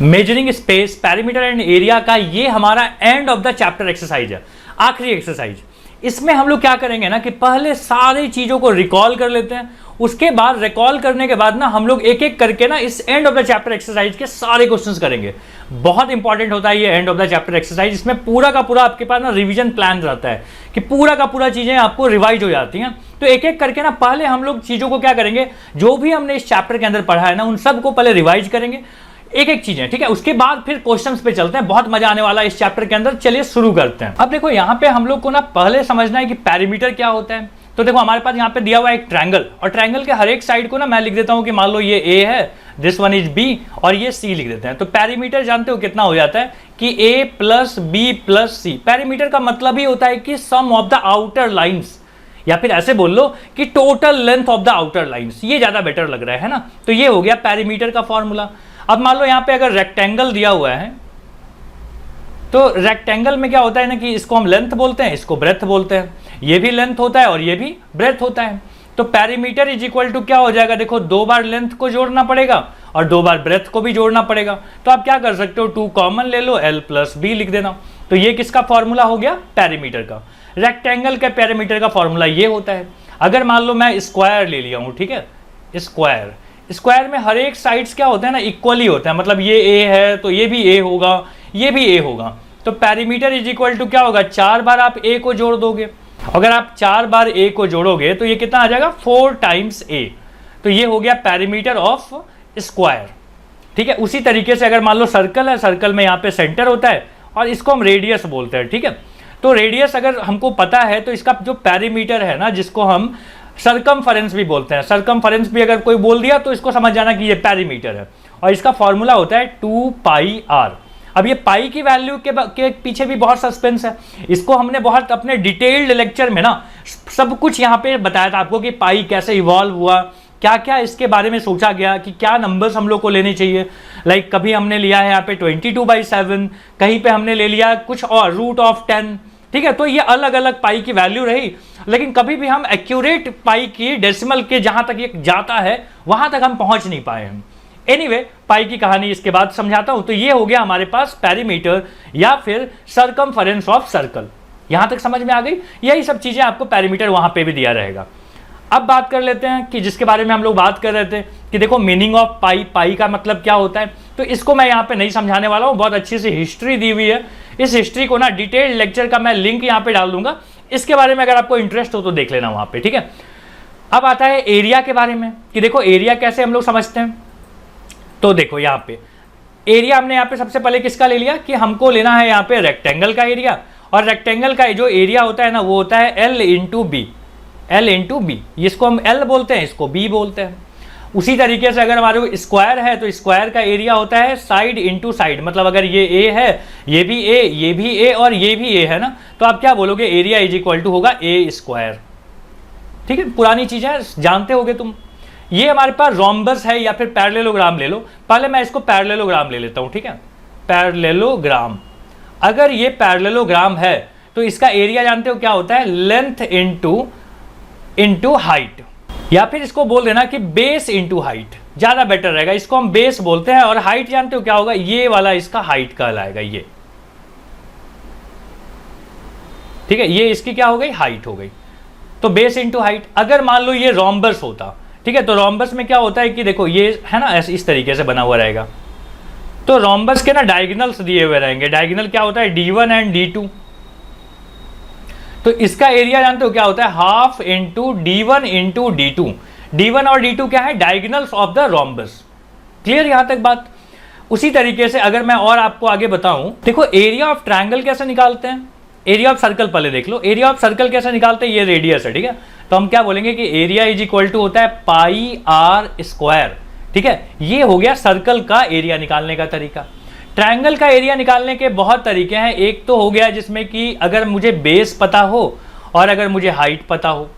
Measuring space, perimeter and area का ये हमारा end of the chapter exercise है, आखिरी एक्सरसाइज। इसमें हम लोग क्या करेंगे ना कि पहले सारी चीजों को रिकॉल कर लेते हैं, उसके बाद रिकॉल करने के बाद ना हम लोग एक एक करके ना इस end of the chapter exercise के सारे क्वेश्चंस करेंगे। बहुत इंपॉर्टेंट होता है ये end of the chapter exercise. इसमें पूरा का पूरा आपके पास ना रिवीजन प्लान रहता है कि पूरा का पूरा चीजें आपको रिवाइज हो जाती हैं। तो एक एक करके ना पहले हम लोग चीजों को क्या करेंगे, जो भी हमने इस चैप्टर के अंदर पढ़ा है ना उन सबको पहले रिवाइज करेंगे, एक एक चीजें, ठीक है। उसके बाद फिर क्वेश्चंस पे चलते हैं, बहुत मजा आने वाला है इस चैप्टर के अंदर। चलिए शुरू करते हैं। अब देखो यहाँ पे हम लोग को ना पहले समझना है कि पेरीमीटर क्या होता है। तो देखो हमारे पास यहाँ पे दिया हुआ है एक ट्रायंगल, और ट्रायंगल के हर एक साइड को ना मैं लिख देता हूँ कि मान लो ये ए है, दिस वन इज बी, और ये सी लिख देते हैं। तो पेरीमीटर जानते हो कितना हो जाता है कि ए प्लस बी प्लस सी। पेरीमीटर का मतलब ही होता है कि सम ऑफ द आउटर लाइन्स, या फिर ऐसे बोल लो कि total length of the outer lines. ये ज्यादा बेटर लग रहा है ना। तो ये हो गया पेरीमीटर का फॉर्मूला। अब मान लो यहाँ पे अगर रेक्टेंगल दिया हुआ है, तो रेक्टेंगल में क्या होता है ना कि इसको हम लेंथ बोलते हैं, इसको ब्रेथ बोलते हैं। ये भी लेंथ होता है और ये भी ब्रेथ होता है। तो पेरीमीटर इज इक्वल टू क्या हो जाएगा, देखो 2 बार लेंथ को जोड़ना पड़ेगा और 2 बार ब्रेथ को भी जोड़ना पड़ेगा। तो आप क्या कर सकते हो, 2 कॉमन ले लो, l प्लस बी लिख देना। तो ये किसका फॉर्मूला हो गया, पेरीमीटर का। रेक्टेंगल के पेरीमीटर का फॉर्मूला ये होता है। अगर मान लो मैं स्क्वायर ले लिया हूँ, ठीक है, स्क्वायर, स्क्वायर में हर एक साइड्स क्या होता है ना, इक्वली होता है। मतलब ये ए है तो ये भी ए होगा, ये भी ए होगा। तो पेरीमीटर इज इक्वल टू क्या होगा, 4 बार आप ए को जोड़ दोगे। अगर आप 4 बार ए को जोड़ोगे तो ये कितना आ जाएगा, 4 टाइम्स ए। तो ये हो गया पेरीमीटर ऑफ स्क्वायर, ठीक है। उसी तरीके से अगर मान लो सर्कल है, सर्कल में यहाँ पे सेंटर होता है और इसको हम रेडियस बोलते हैं, ठीक है। तो रेडियस अगर हमको पता है तो इसका जो पेरीमीटर है ना, जिसको हम सरकमफरेंस भी बोलते हैं, सरकमफरेंस भी अगर कोई बोल दिया तो इसको समझ जाना कि ये पेरीमीटर है। और इसका फॉर्मूला होता है 2 पाई आर। अब ये पाई की वैल्यू के पीछे भी बहुत सस्पेंस है। इसको हमने बहुत अपने डिटेल्ड लेक्चर में ना सब कुछ यहाँ पे बताया था आपको कि पाई कैसे इवॉल्व हुआ, क्या क्या इसके बारे में सोचा गया कि क्या नंबर्स हम लोग को लेने चाहिए। लाइक कभी हमने लिया है यहाँ पे 22/7, कहीं पे हमने ले लिया कुछ और √10, ठीक है। तो ये अलग अलग पाई की वैल्यू रही, लेकिन कभी भी हम एक्यूरेट पाई की डेसिमल के जहां तक ये जाता है वहां तक हम पहुंच नहीं पाए हैं। एनीवे, पाई की कहानी इसके बाद समझाता हूं। तो ये हो गया हमारे पास पेरीमीटर या फिर सरकमफरेंस ऑफ सर्कल। यहां तक समझ में आ गई। यही सब चीजें आपको पेरीमीटर वहां पे भी दिया रहेगा। अब बात कर लेते हैं कि जिसके बारे में हम लोग बात कर रहे थे कि देखो मीनिंग ऑफ पाई, पाई का मतलब क्या होता है। तो इसको मैं यहाँ पे नहीं समझाने वाला हूँ, बहुत अच्छी सी हिस्ट्री दी हुई है। इस हिस्ट्री को ना डिटेल्ड लेक्चर का मैं लिंक यहाँ पे डाल दूंगा, इसके बारे में अगर आपको इंटरेस्ट हो तो देख लेना वहाँ पे, ठीक है। अब आता है एरिया के बारे में कि देखो एरिया कैसे हम लोग समझते हैं। तो देखो यहाँ पे एरिया हमने यहाँ पे सबसे पहले किसका ले लिया कि हमको लेना है यहाँ पे रेक्टेंगल का एरिया, और रेक्टेंगल का जो एरिया होता है ना वो होता है L into B, L into B. इसको हम L बोलते हैं, इसको B बोलते हैं। उसी तरीके से अगर हमारे को स्क्वायर है तो स्क्वायर का एरिया होता है साइड इंटू साइड। मतलब अगर ये A है, ये भी A, ये भी A और ये भी A है ना, तो आप क्या बोलोगे, एरिया इज इक्वल टू होगा A स्क्वायर, ठीक है। पुरानी चीजें जानते होगे तुम। ये हमारे पास रोम्बस है या फिर पैरेललोग्राम ले लो। पहले मैं इसको पैरेललोग्राम ले लेता हूं, ठीक है। पैरेललोग्राम, अगर ये पैरेललोग्राम है तो इसका एरिया जानते हो क्या होता है, लेंथ इंटू हाइट, या फिर इसको बोल देना कि बेस इंटू हाइट, ज्यादा बेटर रहेगा। इसको हम बेस बोलते हैं। और हाइट जानते हो क्या होगा, ये वाला इसका हाइट कहलाएगा, ये, ठीक है। ये इसकी क्या हो गई, हाइट हो गई। तो बेस इंटू हाइट। अगर मान लो ये रोम्बस होता, ठीक है, तो रोम्बस में क्या होता है कि देखो ये है ना इस तरीके से बना हुआ रहेगा। तो रोम्बस के ना डायगोनल्स दिए हुए रहेंगे। डायगोनल क्या होता है, D1 एंड D2। तो इसका एरिया जानते हो क्या होता है, half into D1 into D2। D1 और D2 क्या है, diagonals of the rhombus. Clear यहां तक बात। उसी तरीके से अगर मैं और आपको आगे बताऊं, देखो एरिया ऑफ ट्रायंगल कैसे निकालते हैं, एरिया ऑफ सर्कल पहले देख लो। एरिया ऑफ सर्कल कैसे निकालते हैं, ये रेडियस है, ठीक है। तो हम क्या बोलेंगे कि एरिया इज इक्वल टू होता है पाई आर स्क्वायर, ठीक है। ये हो गया सर्कल का एरिया निकालने का तरीका। ट्रायंगल का एरिया निकालने के बहुत तरीके हैं। एक तो हो गया जिसमें कि अगर मुझे बेस पता हो और अगर मुझे हाइट पता हो,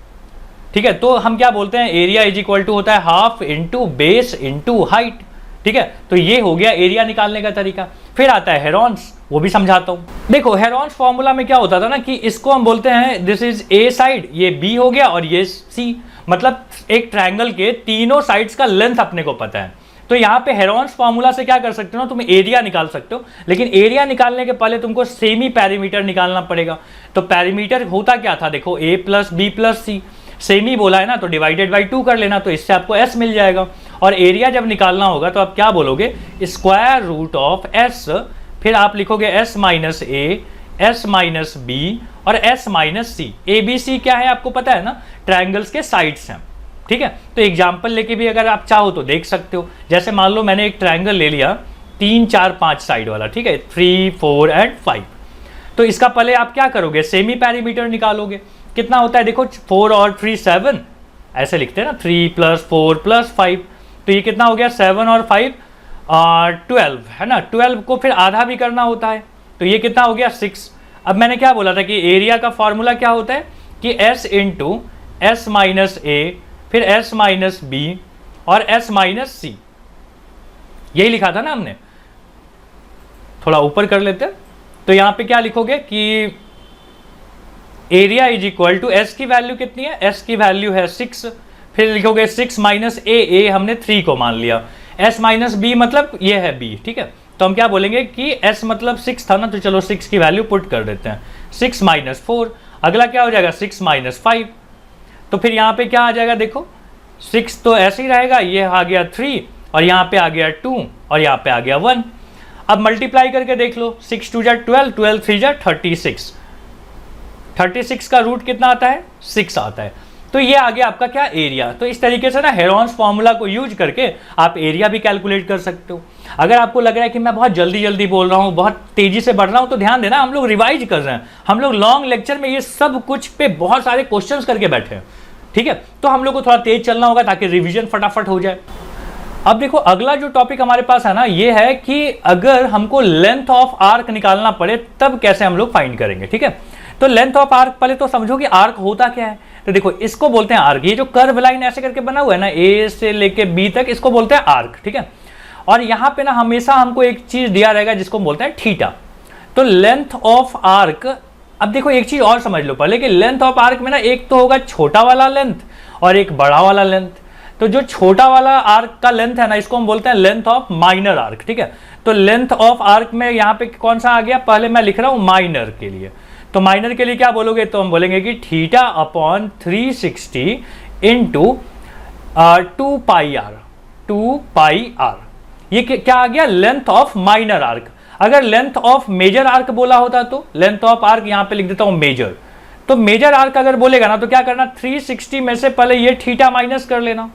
ठीक है, तो हम क्या बोलते हैं, एरिया इज इक्वल टू होता है half into base into height, ठीक है। तो ये हो गया एरिया निकालने का तरीका। फिर आता है हेरॉन्स, वो भी समझाता हूं। देखो हेरॉन्स फॉर्मूला में क्या होता था ना कि इसको हम बोलते हैं दिस इज ए साइड, ये बी हो गया और ये सी। मतलब एक ट्रायंगल के तीनों साइड्स का लेंथ अपने को पता है। तो यहाँ पे हेरोन्स फॉर्मूला से क्या कर सकते हो ना, तुम एरिया निकाल सकते हो, लेकिन एरिया निकालने के पहले तुमको सेमी पैरीमीटर निकालना पड़ेगा। तो पैरीमीटर होता क्या था, देखो a plus B plus C, semi बोला है ना तो डिवाइडेड बाई 2 कर लेना, तो इससे आपको s मिल जाएगा। और एरिया जब निकालना होगा तो आप क्या बोलोगे, स्क्वायर रूट ऑफ s, फिर आप लिखोगे s माइनस ए, s माइनस बी और s minus C. A B C क्या है आपको पता है ना, ट्रायंगल्स के साइड्स हैं, ठीक है। तो एग्जाम्पल लेके भी अगर आप चाहो तो देख सकते हो। जैसे मान लो मैंने एक ट्रायंगल ले लिया 3 4 5 साइड वाला, ठीक है, 3 4 एंड 5। तो इसका पहले आप क्या करोगे, सेमी पैरीमीटर निकालोगे। कितना होता है देखो, 4 और 3 7, ऐसे लिखते हैं ना, 3 प्लस 4 प्लस 5, तो ये कितना हो गया 7 और 5 12 है ना। 12 को फिर आधा भी करना होता है, तो ये कितना हो गया 6। अब मैंने क्या बोला था कि एरिया का फॉर्मूला क्या होता है कि s इंटू एस माइनस ए, फिर s माइनस बी और s माइनस सी, यही लिखा था ना हमने। थोड़ा ऊपर कर लेते हैं, तो यहां पे क्या लिखोगे कि area is equal to s की वैल्यू कितनी है, s की वैल्यू है 6, फिर लिखोगे 6 माइनस ए हमने 3 को मान लिया, s माइनस बी मतलब ये है b, ठीक है। तो हम क्या बोलेंगे कि s मतलब 6 था ना, तो चलो 6 की वैल्यू पुट कर देते हैं, 6 माइनस 4, अगला क्या हो जाएगा 6 माइनस 5। तो फिर यहाँ पे क्या आ जाएगा देखो, 6 तो ऐसे ही रहेगा, ये आ गया 3 और यहाँ पे आ गया 2 और यहाँ पे आ गया 1। अब मल्टीप्लाई करके देख लो, 6 2 जा 12, 12 3 जा 36, 36 का रूट कितना आता है 6 आता है। तो ये आ गया आपका क्या, एरिया। तो इस तरीके से ना हेरोन्स फॉर्मूला को यूज करके आप एरिया भी कैलकुलेट कर सकते हो। अगर आपको लग रहा है कि मैं बहुत जल्दी जल्दी बोल रहा हूँ, बहुत तेजी से बढ़ रहा हूँ, तो ध्यान देना, हम लोग रिवाइज कर रहे हैं, हम लोग लॉन्ग लेक्चर में ये सब कुछ पे बहुत सारे क्वेश्चंस करके बैठे हैं, ठीक है। तो हम लोग को थोड़ा तेज चलना होगा ताकि रिवीजन फटाफट हो जाए। अब देखो अगला जो टॉपिक हमारे पास है ना, ये है कि अगर हमको लेंथ ऑफ आर्क निकालना पड़े तब कैसे हम लोग फाइंड करेंगे, ठीक है। तो लेंथ ऑफ आर्क, पहले तो समझो कि आर्क होता क्या है। तो देखो इसको बोलते हैं आर्क, ये जो कर्व लाइन ऐसे करके बना हुआ है ना, ए से लेके बी तक, इसको बोलते हैं आर्क, ठीक है। और यहाँ पे ना हमेशा हमको एक चीज दिया रहेगा जिसको बोलते हैं थीटा। तो लेंथ ऑफ आर्क, अब देखो एक चीज और समझ लो पहले कि लेंथ ऑफ आर्क में ना एक तो होगा छोटा वाला लेंथ और एक बड़ा वाला लेंथ। तो जो छोटा वाला आर्क का लेंथ है ना, इसको हम बोलते हैं लेंथ ऑफ माइनर आर्क, ठीक है। तो लेंथ ऑफ आर्क में यहाँ पे कौन सा आ गया, पहले मैं लिख रहा हूं माइनर के लिए। तो माइनर के लिए क्या बोलोगे, तो हम बोलेंगे कि theta upon 360 into 2 pi R. ये क्या आ गया, लेंथ ऑफ माइनर आर्क। अगर लेंथ ऑफ मेजर आर्क बोला होता तो लेंथ ऑफ आर्क यहां पे लिख देता हूं मेजर। तो मेजर आर्क अगर बोलेगा ना तो क्या करना, 360 में से पहले ये थीटा माइनस कर लेना।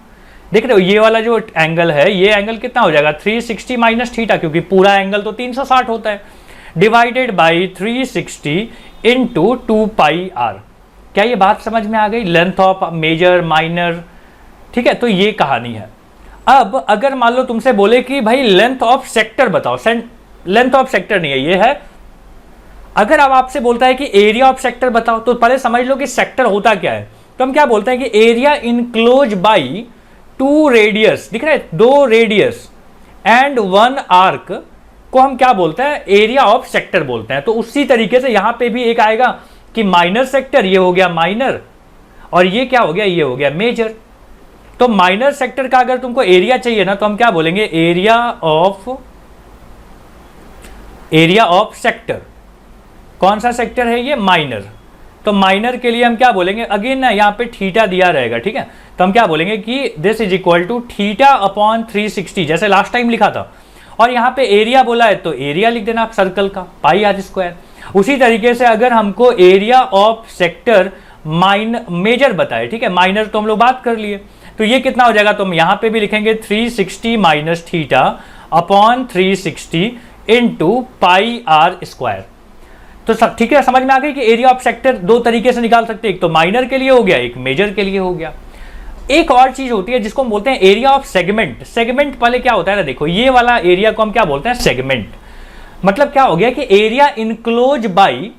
देख रहे हो ये वाला जो एंगल है, ये एंगल कितना हो जाएगा 360 माइनस थीटा, क्योंकि पूरा एंगल तो 360 होता है, divided by 360 into 2 pi R. क्या ये बात समझ में आ गई, लेंथ ऑफ मेजर माइनर, ठीक है। तो ये कहानी है। अब अगर मान लो तुमसे बोले कि भाई लेंथ ऑफ सेक्टर बताओ, लेंथ ऑफ सेक्टर नहीं है, ये है। अगर अब आपसे बोलता है कि एरिया ऑफ सेक्टर बताओ, तो पहले समझ लो कि सेक्टर होता क्या है। तो हम क्या बोलते हैं कि एरिया इनक्लोज बाई 2 रेडियस, दिख रहा है 2 रेडियस एंड 1 आर्क को हम क्या बोलते हैं, एरिया ऑफ सेक्टर बोलते हैं। तो उसी तरीके से यहां पे भी एक आएगा कि माइनर सेक्टर, ये हो गया माइनर, और ये क्या हो गया, ये हो गया मेजर। तो माइनर सेक्टर का अगर तुमको एरिया चाहिए ना, तो हम क्या बोलेंगे, एरिया ऑफ सेक्टर। कौन सा सेक्टर है ये, माइनर। तो माइनर के लिए हम क्या बोलेंगे, अगेन ना यहाँ पे थीटा दिया रहेगा, ठीक है। तो हम क्या बोलेंगे कि this is equal to theta upon 360, जैसे लास्ट टाइम लिखा था। और यहाँ पे एरिया बोला है तो एरिया लिख देना आप सर्कल का, पाई आर स्क्वायर। उसी तरीके से अगर हमको एरिया ऑफ सेक्टर मेजर बताए, ठीक है, माइनर तो हम लोग बात कर लिए, तो ये कितना हो जाएगा, तो हम यहाँ पे भी लिखेंगे 360 minus theta upon 360 into pi are square. तो सब ठीक है, समझ में आ गई कि एरिया ऑफ सेक्टर 2 तरीके से निकाल सकते हैं, एक तो माइनर के लिए हो गया, एक मेजर के लिए हो गया। एक और चीज होती है जिसको हम बोलते हैं एरिया ऑफ सेगमेंट। सेगमेंट पहले क्या होता है ना, देखो ये वाला एरिया को हम क्या बोलते हैं, सेगमेंट। मतलब क्या हो गया कि area enclose by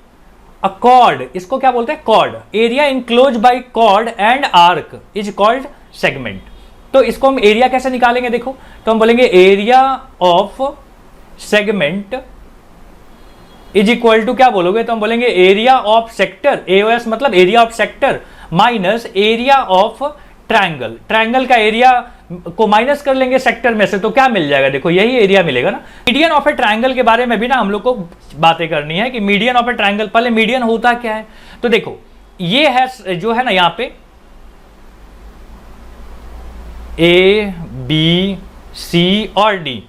a chord, इसको क्या बोलते हैं, chord. Area enclose by chord and arc is called segment. तो इसको हम एरिया कैसे निकालेंगे, देखो, तो हम बोलेंगे area of segment is equal to, क्या बोलोगे, तो हम बोलेंगे एरिया ऑफ सेक्टर, एओएस मतलब area of sector, minus area of triangle. Triangle का एरिया को माइनस कर लेंगे सेक्टर में से तो क्या मिल जाएगा, देखो यही एरिया मिलेगा ना। मीडियन ऑफ ए ट्रायंगल के बारे में भी ना हम लोग को बातें करनी है कि मीडियन ऑफ ए ट्रायंगल, पहले मीडियन होता क्या है। तो देखो ये है जो है ना यहाँ पे ए बी सी और डी,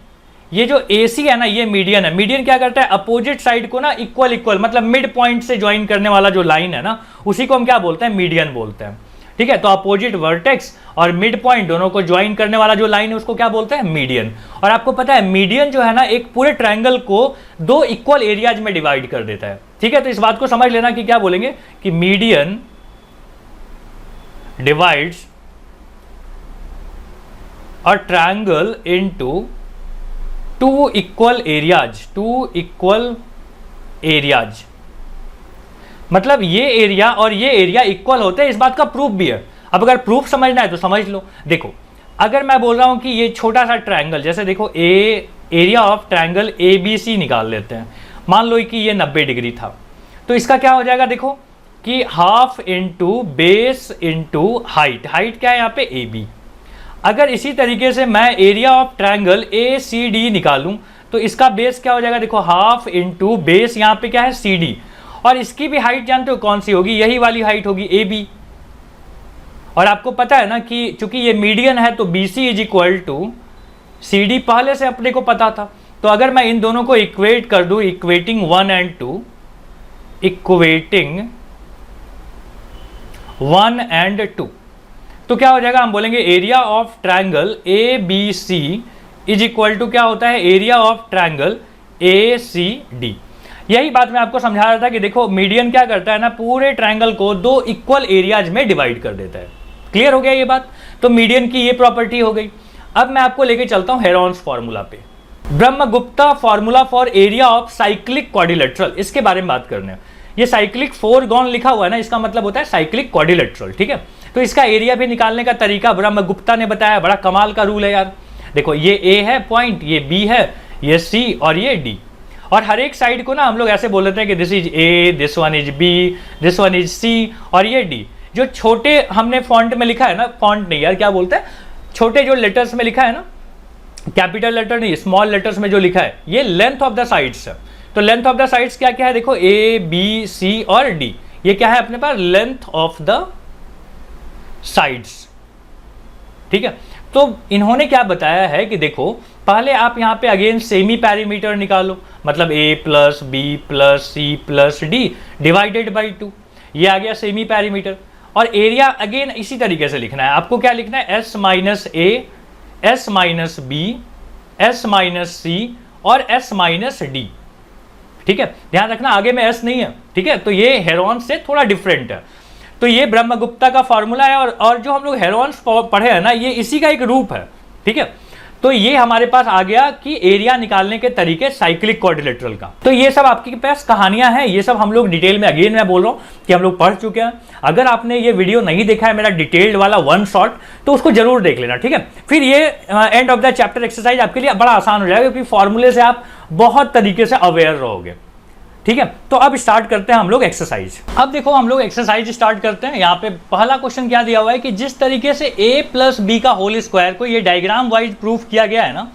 ये जो ए सी है ना ये मीडियन है। मीडियन क्या करता है, अपोजिट साइड को ना इक्वल इक्वल मतलब मिड पॉइंट से ज्वाइन करने वाला जो लाइन है ना उसी को हम क्या बोलते हैं, मीडियन बोलते हैं। ठीक है, तो अपोजिट वर्टेक्स और मिड पॉइंट दोनों को ज्वाइन करने वाला जो लाइन है उसको क्या बोलते हैं, मीडियन। और आपको पता है मीडियन जो है ना एक पूरे ट्रायंगल को दो इक्वल एरियाज में डिवाइड कर देता है। ठीक है, तो इस बात को समझ लेना कि क्या बोलेंगे कि median divides a triangle into two equal areas. मतलब ये एरिया और ये एरिया इक्वल होते हैं, इस बात का प्रूफ भी है। अब अगर प्रूफ समझना है तो समझ लो। देखो अगर मैं बोल रहा हूं कि ये छोटा सा ट्रायंगल, जैसे देखो area of triangle A B C निकाल लेते हैं, मान लो कि ये 90 डिग्री था, तो इसका क्या हो जाएगा, देखो कि half into base into height, height क्या है यहाँ पे ए बी। अगर इसी तरीके से मैं area of triangle A C D निकालूं तो इसका बेस क्या हो जाएगा, देखो हाफ इंटू बेस यहाँ पे क्या है सी डी, और इसकी भी हाइट जानते हो कौन सी होगी, यही वाली हाइट होगी ए बी। और आपको पता है ना कि चूंकि ये मीडियन है तो B C is equal to C D पहले से अपने को पता था। तो अगर मैं इन दोनों को इक्वेट कर दूं, इक्वेटिंग 1 and 2, इक्वेटिंग 1 and 2, तो क्या हो जाएगा, हम बोलेंगे area of triangle A B C is equal to क्या होता है, area of triangle A C D. यही बात मैं आपको समझा रहा था कि देखो मीडियन क्या करता है ना, पूरे ट्रायंगल को दो इक्वल एरियाज में डिवाइड कर देता है। क्लियर हो गया ये बात, तो मीडियन की ये प्रॉपर्टी हो गई। अब मैं आपको लेके चलता हूं हेरॉन्स फॉर्मूला पे, Brahmagupta formula for area of cyclic quadrilateral, इसके बारे में बात करने हैं। ये साइक्लिक फोरगॉन लिखा हुआ है ना, इसका मतलब होता है साइक्लिक क्वाड्रिलेटरल। ठीक है, तो इसका एरिया भी निकालने का तरीका ब्रह्मगुप्ता ने बताया, बड़ा कमाल का रूल है यार। देखो ये ए है पॉइंट, ये बी है, ये सी और ये डी, और हर एक साइड को ना हम लोग ऐसे बोल लेते हैं कि this is A, this one is B, this one is C और ये डी। जो छोटे हमने फॉन्ट में लिखा है ना, फॉन्ट नहीं यार क्या बोलते हैं, छोटे जो लेटर्स में लिखा है ना, कैपिटल लेटर नहीं स्मॉल लेटर्स में जो लिखा है, ये लेंथ ऑफ द साइड्स है। तो लेंथ ऑफ द साइड्स क्या क्या है, देखो ए बी सी और डी, ये क्या है अपने पास, लेंथ ऑफ द साइड्स। ठीक है, तो इन्होंने क्या बताया है कि देखो पहले आप यहां पे अगेन सेमी पैरीमीटर निकालो, मतलब a plus B plus C plus D divided by 2, ये आ गया सेमी पैरीमीटर। और एरिया अगेन इसी तरीके से लिखना है, आपको क्या लिखना है, s माइनस ए, s minus b, s minus c और s माइनस डी। ठीक है, ध्यान रखना आगे में s नहीं है। ठीक है, तो ये हेरॉन्स से थोड़ा डिफरेंट है। तो ये ब्रह्मगुप्ता का फॉर्मूला है, और जो हम लोग हेरॉन्स पढ़े हैं ना, ये इसी का एक रूप है। ठीक है, तो ये हमारे पास आ गया कि एरिया निकालने के तरीके साइक्लिक क्वाड्रिलेटरल का। तो ये सब आपके पास कहानियां हैं, ये सब हम लोग डिटेल में अगेन मैं बोल रहा हूं कि हम लोग पढ़ चुके हैं। अगर आपने ये वीडियो नहीं देखा है मेरा डिटेल्ड वाला वन शॉट, तो उसको जरूर देख लेना। ठीक है, फिर ये end of the chapter exercise आपके लिए बड़ा आसान हो जाएगा, क्योंकि फॉर्मूले से आप बहुत तरीके से अवेयर रहोगे। ठीक है, तो अब स्टार्ट करते हैं हम लोग एक्सरसाइज। अब देखो हम लोग एक्सरसाइज स्टार्ट करते हैं। यहाँ पे पहला क्वेश्चन क्या दिया हुआ है कि जिस तरीके से a प्लस बी का होल स्क्वायर को ये डायग्राम वाइज प्रूफ किया गया है ना,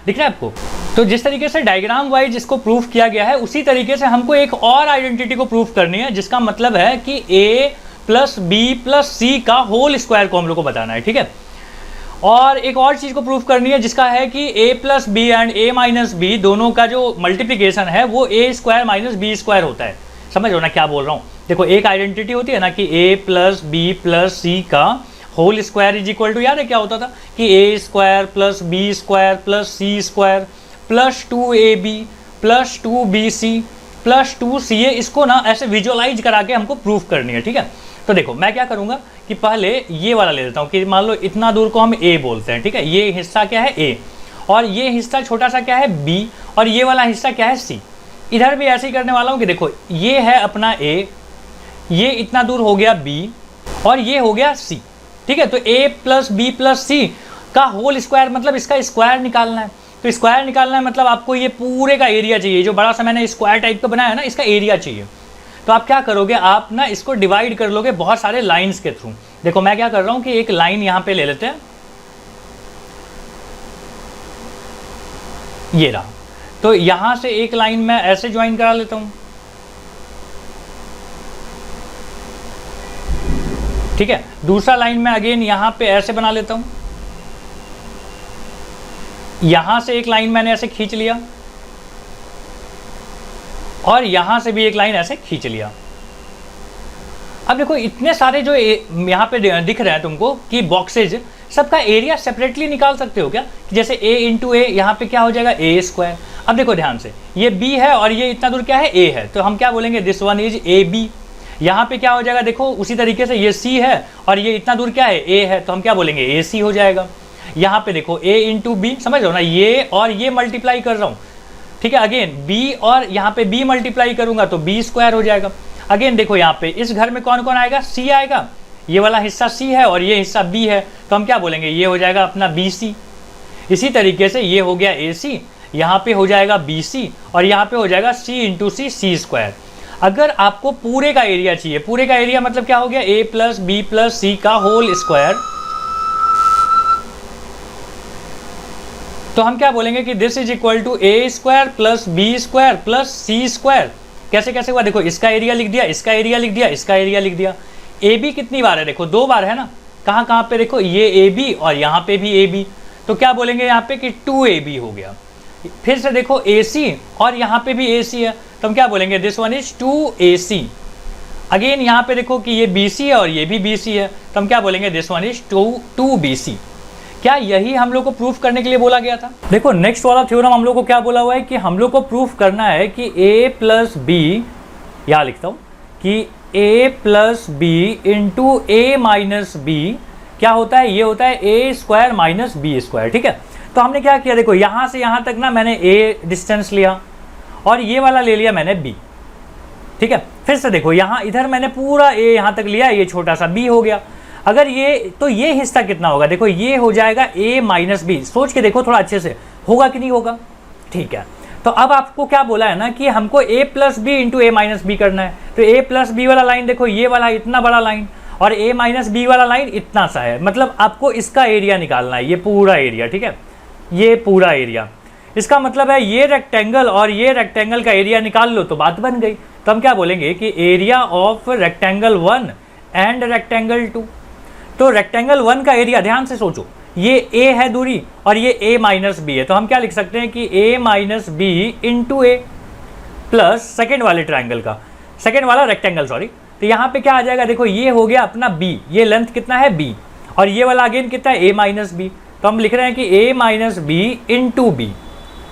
दिख रहा है आपको, तो जिस तरीके से डायग्राम वाइज इसको प्रूफ किया गया है उसी तरीके से हमको एक और आइडेंटिटी को प्रूफ करनी है, जिसका मतलब है कि a plus B plus C का होल स्क्वायर को हम लोग को बताना है। ठीक है, और एक और चीज को प्रूफ करनी है, जिसका है कि a plus B and a minus B दोनों का जो मल्टीप्लिकेशन है वो a square minus B square होता है। समझ लो ना क्या बोल रहा हूँ। देखो एक आइडेंटिटी होती है ना कि a plus B plus C का whole square is equal to, याद है क्या होता था कि a square plus B square plus C square plus 2ab plus 2bc plus 2ca। इसको ना ऐसे विजुअलाइज करा के हमको प्रूफ करनी है। ठीक है, तो देखो मैं क्या करूंगा कि पहले ये वाला ले लेता हूँ कि मान लो इतना दूर को हम a बोलते हैं। ठीक है, ये हिस्सा क्या है a, और ये हिस्सा छोटा सा क्या है b, और ये वाला हिस्सा क्या है c। इधर भी ऐसे ही करने वाला हूँ कि देखो ये है अपना a, ये इतना दूर हो गया b और ये हो गया c। ठीक है, तो a plus B plus C का होल स्क्वायर मतलब इसका स्क्वायर निकालना है। तो स्क्वायर निकालना है मतलब आपको ये पूरे का एरिया चाहिए, जो बड़ा सा मैंने स्क्वायर टाइप का बनाया है ना, इसका एरिया चाहिए। तो आप क्या करोगे, आप ना इसको डिवाइड कर लोगे बहुत सारे लाइंस के थ्रू। देखो मैं क्या कर रहा हूँ कि एक लाइन यहाँ पे ले लेते हैं, ये रहा। तो यहां से एक लाइन मैं ऐसे ज्वाइन करा लेता हूं, ठीक है। दूसरा लाइन मैं अगेन यहां पे ऐसे बना लेता हूं, यहां से एक लाइन मैंने ऐसे खींच लिया और यहां से भी एक लाइन ऐसे खींच लिया। अब देखो इतने सारे जो यहाँ पे दिख रहे हैं तुमको कि बॉक्सेज, सबका एरिया सेपरेटली निकाल सकते हो क्या? जैसे a इंटू ए, यहाँ पे क्या हो जाएगा ए स्क्वायर। अब देखो ध्यान से, ये b है और ये इतना दूर क्या है a है, तो हम क्या बोलेंगे this one is A B. यहाँ पे क्या हो जाएगा देखो उसी तरीके से, ये c है और ये इतना दूर क्या है a है, तो हम क्या बोलेंगे ए सी हो जाएगा। यहाँ पे देखो a इंटू बी, समझ रहे हो ना, ये और ये मल्टीप्लाई कर रहा हूँ, ठीक है। अगेन b और यहाँ पे b मल्टीप्लाई करूंगा तो b स्क्वायर हो जाएगा। अगेन देखो यहाँ पे इस घर में कौन कौन आएगा, c आएगा, ये वाला हिस्सा c है और ये हिस्सा b है, तो हम क्या बोलेंगे ये हो जाएगा अपना bc। इसी तरीके से ये हो गया ac, यहाँ पे हो जाएगा bc और यहाँ पे हो जाएगा c इंटू सी, सी स्क्वायर। अगर आपको पूरे का एरिया चाहिए, पूरे का एरिया मतलब क्या हो गया a plus B plus C का होल स्क्वायर, तो हम क्या बोलेंगे कि this is equal to A square plus B square plus C square. कैसे कैसे हुआ देखो, इसका एरिया लिख दिया, इसका एरिया लिख दिया, इसका एरिया लिख दिया। ए बी कितनी बार है देखो, 2 बार है ना, कहाँ कहाँ पे देखो, ये ए बी और यहाँ पे भी ए बी, तो क्या बोलेंगे यहाँ पे कि 2ab हो गया। फिर से देखो AC और यहाँ पे भी AC है, तो हम क्या बोलेंगे this one is 2AC। Again यहाँ पे देखो कि ये BC है और ये भी BC है, तो हम क्या बोलेंगे दिस वन इज 2BC। क्या यही हम लोग को प्रूफ करने के लिए बोला गया था? देखो नेक्स्ट वाला थ्योरम हम लोग को क्या बोला हुआ है कि हम लोग को प्रूफ करना है कि a प्लस बी, यहाँ लिखता हूँ कि a plus B into A minus B क्या होता है, ये होता है A square minus B square, ठीक है। तो हमने क्या किया देखो, यहाँ से यहाँ तक ना मैंने a डिस्टेंस लिया और ये वाला ले लिया मैंने b, ठीक है। फिर से देखो यहाँ इधर मैंने पूरा a यहाँ तक लिया, ये छोटा सा b हो गया। अगर ये, तो ये हिस्सा कितना होगा देखो, ये हो जाएगा a माइनस बी। सोच के देखो थोड़ा अच्छे से, होगा कि नहीं होगा, ठीक है। तो अब आपको क्या बोला है ना कि हमको a plus B into A minus B करना है, तो a प्लस बी वाला लाइन देखो, ये वाला इतना बड़ा लाइन और a माइनस बी वाला लाइन इतना सा है, मतलब आपको इसका एरिया निकालना है, ये पूरा एरिया, ठीक है, ये पूरा एरिया। इसका मतलब है ये रेक्टेंगल और ये रेक्टेंगल का एरिया निकाल लो तो बात बन गई। तो हम क्या बोलेंगे कि area of rectangle 1 and rectangle 2। तो रेक्टेंगल 1 का एरिया, ध्यान से सोचो, ये a है दूरी और ये a माइनस बी है, तो हम क्या लिख सकते हैं कि a minus B into A plus second वाले ट्राइंगल का, सेकेंड वाला रेक्टेंगल सॉरी, तो यहाँ पे क्या आ जाएगा देखो, ये हो गया अपना b, ये लेंथ कितना है b और ये वाला अगेन कितना है a माइनस बी, तो हम लिख रहे हैं कि a minus B into B,